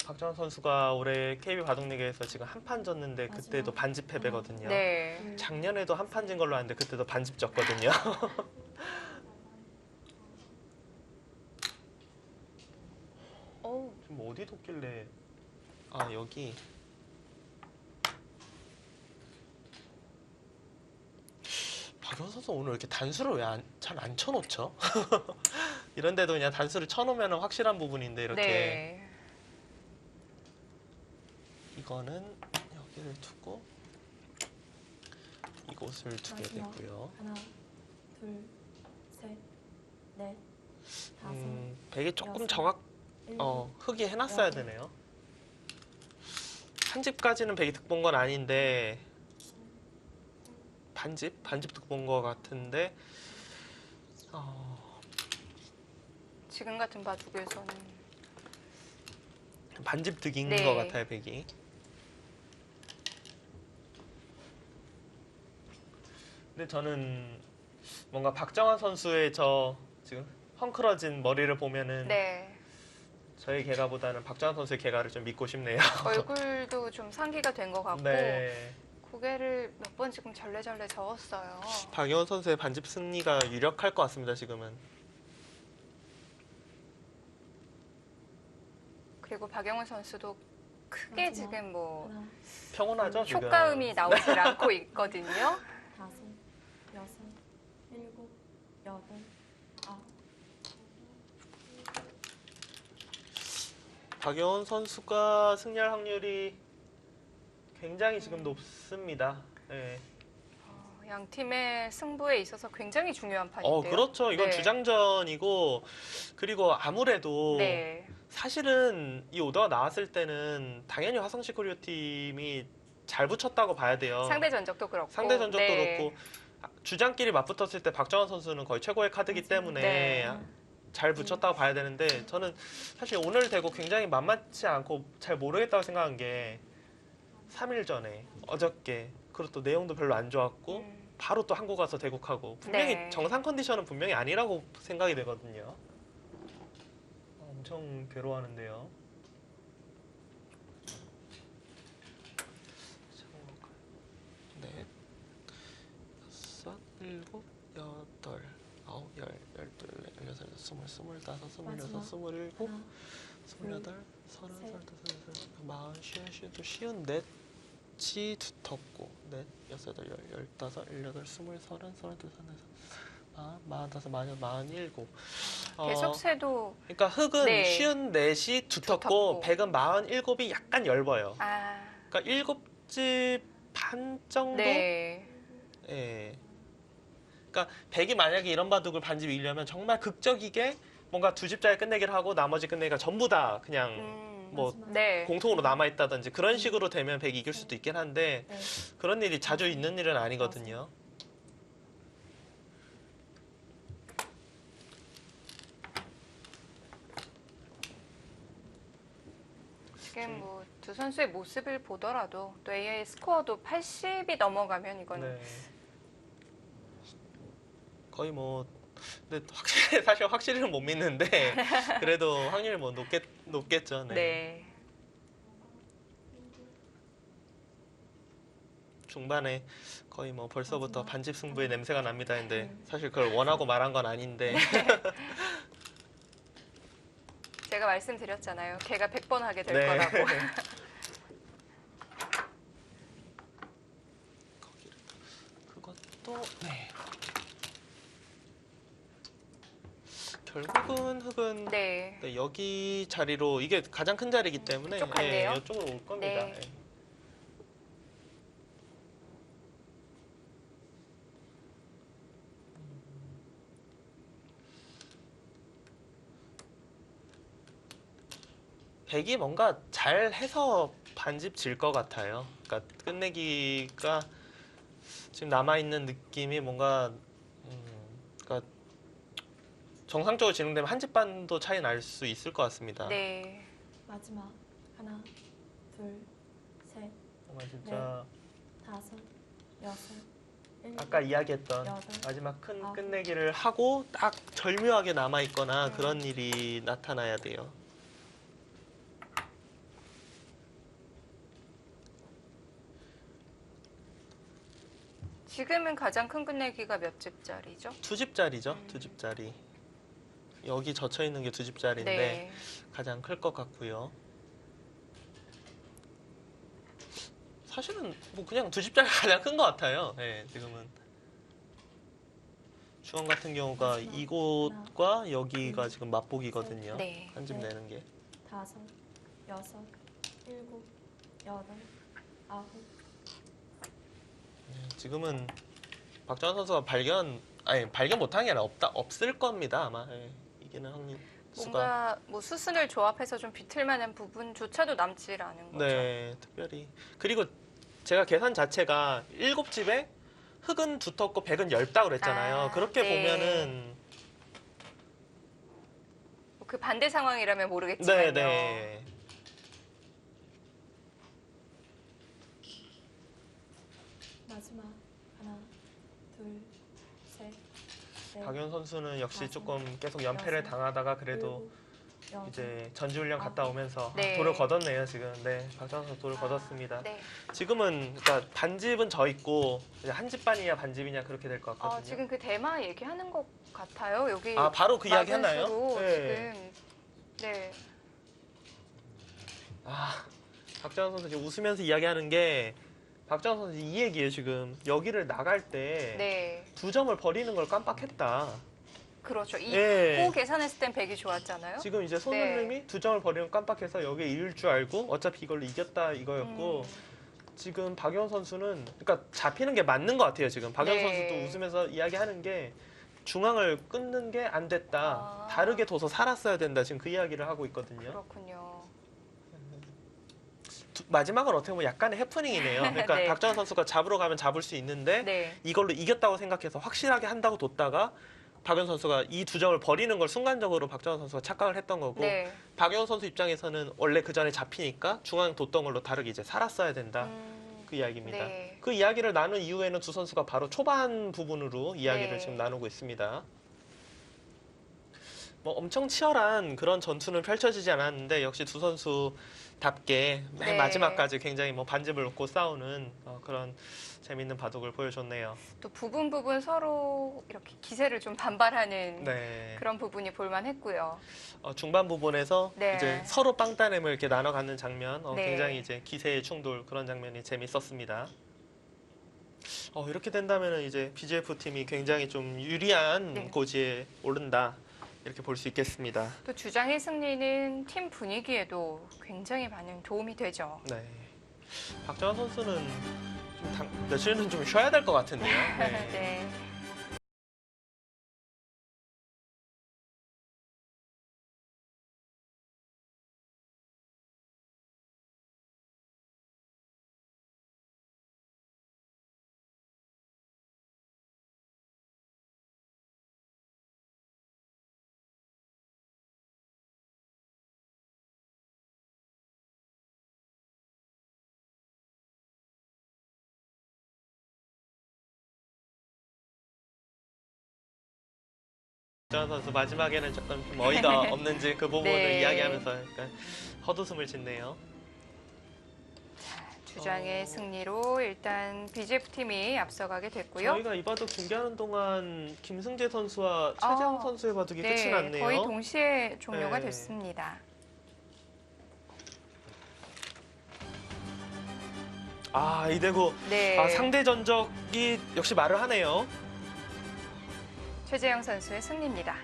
박정환 선수가 올해 KB 바둑리그에서 지금 한 판 졌는데 그때도 마지막. 반집 패배거든요. 네. 둘, 작년에도 한 판 진 걸로 아는데 그때도 반집 졌거든요. 지금 어디 뒀길래? 아, 여기. 박정환 선수 오늘 이렇게 단수를 왜 잘 안 쳐놓죠? 이런데도 그냥 단수를 쳐놓으면 확실한 부분인데 이렇게. 네. 이거는 여기를 두고 이곳을 두게 마지막. 되고요. 하나, 둘, 셋, 넷, 다섯, 백이 조금 여섯, 정확 일곱, 흙이 해놨어야 여덟. 되네요. 한 집까지는 백이 득본 건 아닌데 반집 득본 거 같은데 지금 같은 바둑에서는 반집 득인 네. 것 같아요, 백이. 근데 저는 뭔가 박정환 선수의 저 지금 헝클어진 머리를 보면은 네. 저의 개가보다는 박정환 선수의 개가를 좀 믿고 싶네요. 얼굴도 좀 상기가 된 것 같고 네. 고개를 몇 번 지금 절레절레 저었어요. 박영원 선수의 반집 승리가 유력할 것 같습니다, 지금은. 그리고 박영훈 선수도 크게 마지막. 지금 뭐 하나, 평온하죠, 지금. 효과음이 나오질 않고 있거든요. 다섯, 여섯, 일곱, 여덟, 아홉. 박영원 선수가 승리할 확률이 굉장히 지금 높습니다. 네. 양 팀의 승부에 있어서 굉장히 중요한 판인데요. 그렇죠. 이건 네. 주장전이고 그리고 아무래도 네. 사실은 이 오더가 나왔을 때는 당연히 화성시 코리오 팀이 잘 붙였다고 봐야 돼요. 상대 전적도 그렇고. 상대 전적도 네. 그렇고 주장끼리 맞붙었을 때 박정환 선수는 거의 최고의 카드이기 때문에 네. 잘 붙였다고 봐야 되는데 저는 사실 오늘 되고 굉장히 만만치 않고 잘 모르겠다고 생각한 게 3일 전에 어저께 그리고 또 내용도 별로 안 좋았고 바로 또 한국 가서 대국하고 분명히 네. 정상 컨디션은 분명히 아니라고 생각이 되거든요. 엄청 괴로워하는데요. 넷, 여섯, 일곱, 여덟, 아홉, 열, 열둘, 열여섯, 스물, 스물다섯, 스물여섯, 마지막. 스물일곱, 하나, 스물여덟, 서른, 셋. 서른둘, 서른셋, 마흔, 쉬운 넷이 두텁고 넷, 여섯, 여덟, 열, 열다섯, 열여덟, 스물, 서른, 서른둘, 서른넷, 마흔다섯, 마흔여섯, 마흔일곱. 계속 세도 그러니까 흙은 네. 쉬운 넷이 두텁고 두텁고. 백은 47이 약간 엷어요. 아, 그러니까 7집 반 정도? 네. 예. 그러니까 백이 만약에 이런 바둑을 반집 이기려면 정말 극적이게 뭔가 두 집자에 끝내기를 하고 나머지 끝내기가 전부 다 그냥 뭐 마지막. 네. 공통으로 남아있다든지 그런 식으로 되면 백이 이길 수도 있긴 한데 네. 그런 일이 자주 있는 일은 아니거든요. 지금 뭐 두 선수의 모습을 보더라도 또 AI 스코어도 80이 넘어가면 이거는 네. 거의 뭐 근데 확실히 사실 확실히는 못 믿는데 그래도 확률이 뭐 높겠죠. 네. 네. 중반에 거의 뭐 벌써부터 마지막. 반집 승부의 냄새가 납니다. 근데 사실 그걸 원하고 말한 건 아닌데 제가 말씀드렸잖아요. 걔가 100번 하게 될 네. 거라고. 거기를 그것도 네. 결국은 흙은 네. 네, 여기 자리로 이게 가장 큰 자리이기 때문에 이쪽 같네요. 예, 이쪽으로 올 겁니다. 네. 예. 백이 뭔가 잘 해서 반집 질 것 같아요. 그러니까 끝내기가 지금 남아있는 느낌이 뭔가 그러니까 정상적으로 진행되면 한 집 반도 차이 날 수 있을 것 같습니다. 네. 마지막. 하나, 둘, 셋, 정말 진짜 다섯, 여섯, 일곱, 아까 이야기했던 여덟, 마지막 큰 아홉. 끝내기를 하고 딱 절묘하게 남아있거나 그런 일이 나타나야 돼요. 지금은 가장 큰 끝내기가 몇 집짜리죠? 두 집짜리죠. 두 집짜리. 여기 젖혀 있는 게 두 집짜리인데 네. 가장 클 것 같고요. 사실은 뭐 그냥 두 집짜리가 가장 큰 것 같아요. 네, 지금은. 중원 같은 경우가 마지막. 이곳과 여기가 지금 맛보기거든요. 네. 한 집 내는 게. 다섯, 여섯, 일곱, 여덟, 아홉, 지금은 박정환 선수가 발견 못한 게 아니라 없을 겁니다 아마. 예, 이기는 확률 수가. 뭔가 뭐 수순을 조합해서 좀 비틀만한 부분조차도 남질 않은 거죠. 네, 특별히. 그리고 제가 계산 자체가 7집에 흑은 두텁고 백은 얇다고 그랬잖아요. 아, 그렇게 네. 보면은 그 반대 상황이라면 모르겠지만요. 네. 마지막 하나, 둘, 셋, 넷, 박윤 선수는 역시 다섯, 조금 계속 연패를 여섯, 당하다가 그래도 일곱, 여덟, 이제 전지훈련 갔다 오면서 네. 돌을 거뒀네요 지금. 네, 박정환 선수 돌을 거뒀습니다. 네. 지금은 그러니까 반집은 저 있고 이제 한 집반이냐 반집이냐 그렇게 될 것 같거든요. 지금 그 대마 얘기하는 것 같아요. 여기 바로 그 이야기 했나요? 마근수로 네. 지금 네. 박정환 선수 지금 웃으면서 이야기하는 게 박정환 선수 이 얘기예요 지금. 여기를 나갈 때 네. 2점을 버리는 걸 깜빡했다. 그렇죠. 이 예. 호 계산했을 땐 100이 좋았잖아요. 지금 이제 손흥민이 2점을 버리는 걸 깜빡해서 여기에 이을 줄 알고 어차피 이걸로 이겼다 이거였고 지금 박영훈 선수는 그러니까 잡히는 게 맞는 것 같아요 지금. 박영훈 네. 선수도 웃으면서 이야기하는 게 중앙을 끊는 게 안 됐다. 아. 다르게 둬서 살았어야 된다. 지금 그 이야기를 하고 있거든요. 그렇군요. 마지막은 어떻게 보면 약간의 해프닝이네요. 그러니까 네. 박정환 선수가 잡으러 가면 잡을 수 있는데 네. 이걸로 이겼다고 생각해서 확실하게 한다고 뒀다가 박연 선수가 이 2점을 버리는 걸 순간적으로 박정환 선수가 착각을 했던 거고 네. 박연 선수 입장에서는 원래 그 전에 잡히니까 중앙 뒀던 걸로 다르게 이제 살았어야 된다. 그 이야기입니다. 네. 그 이야기를 나눈 이후에는 두 선수가 바로 초반 부분으로 이야기를 네. 지금 나누고 있습니다. 뭐 엄청 치열한 그런 전투는 펼쳐지지 않았는데 역시 두 선수답게 맨 네. 마지막까지 굉장히 뭐 반집을 놓고 싸우는 그런 재밌는 바둑을 보여줬네요. 또 부분 서로 이렇게 기세를 좀 반발하는 네. 그런 부분이 볼만했고요. 중반 부분에서 네. 이제 서로 빵따냄을 이렇게 나눠 갖는 장면, 네. 굉장히 이제 기세의 충돌 그런 장면이 재밌었습니다. 이렇게 된다면 이제 BJF 팀이 굉장히 좀 유리한 네. 고지에 오른다 이렇게 볼 수 있겠습니다. 또 주장의 승리는 팀 분위기에도 굉장히 많은 도움이 되죠. 네. 박정환 선수는 좀 며칠은 좀 쉬어야 될 것 같은데요. 네. 네. 박정환 선수 마지막에는 조금 좀 어이가 없는지 그 부분을 네. 이야기하면서 약간 헛웃음을 짓네요. 주장의 승리로 일단 BJF 팀이 앞서가게 됐고요. 저희가 이 바둑 중계하는 동안 김승재 선수와 최재형 선수의 바둑이 끝이 났네요. 거의 동시에 종료가 네. 됐습니다. 이대구 네. 상대 전적이 역시 말을 하네요. 최재형 선수의 승리입니다.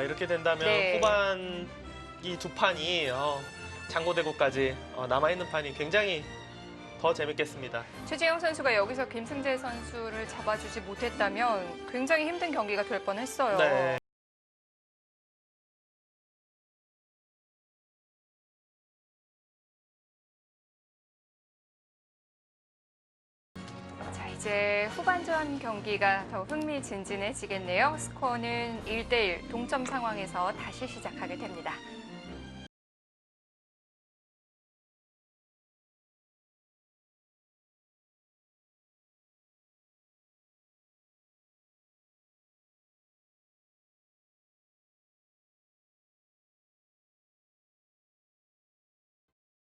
이렇게 된다면 네. 후반 이 두 판이 장고대구까지 남아있는 판이 굉장히 더 재밌겠습니다. 최재형 선수가 여기서 김승재 선수를 잡아주지 못했다면 굉장히 힘든 경기가 될 뻔했어요. 네. 자, 이제 후반전 경기가 더 흥미진진해지겠네요. 스코어는 1대1 동점 상황에서 다시 시작하게 됩니다.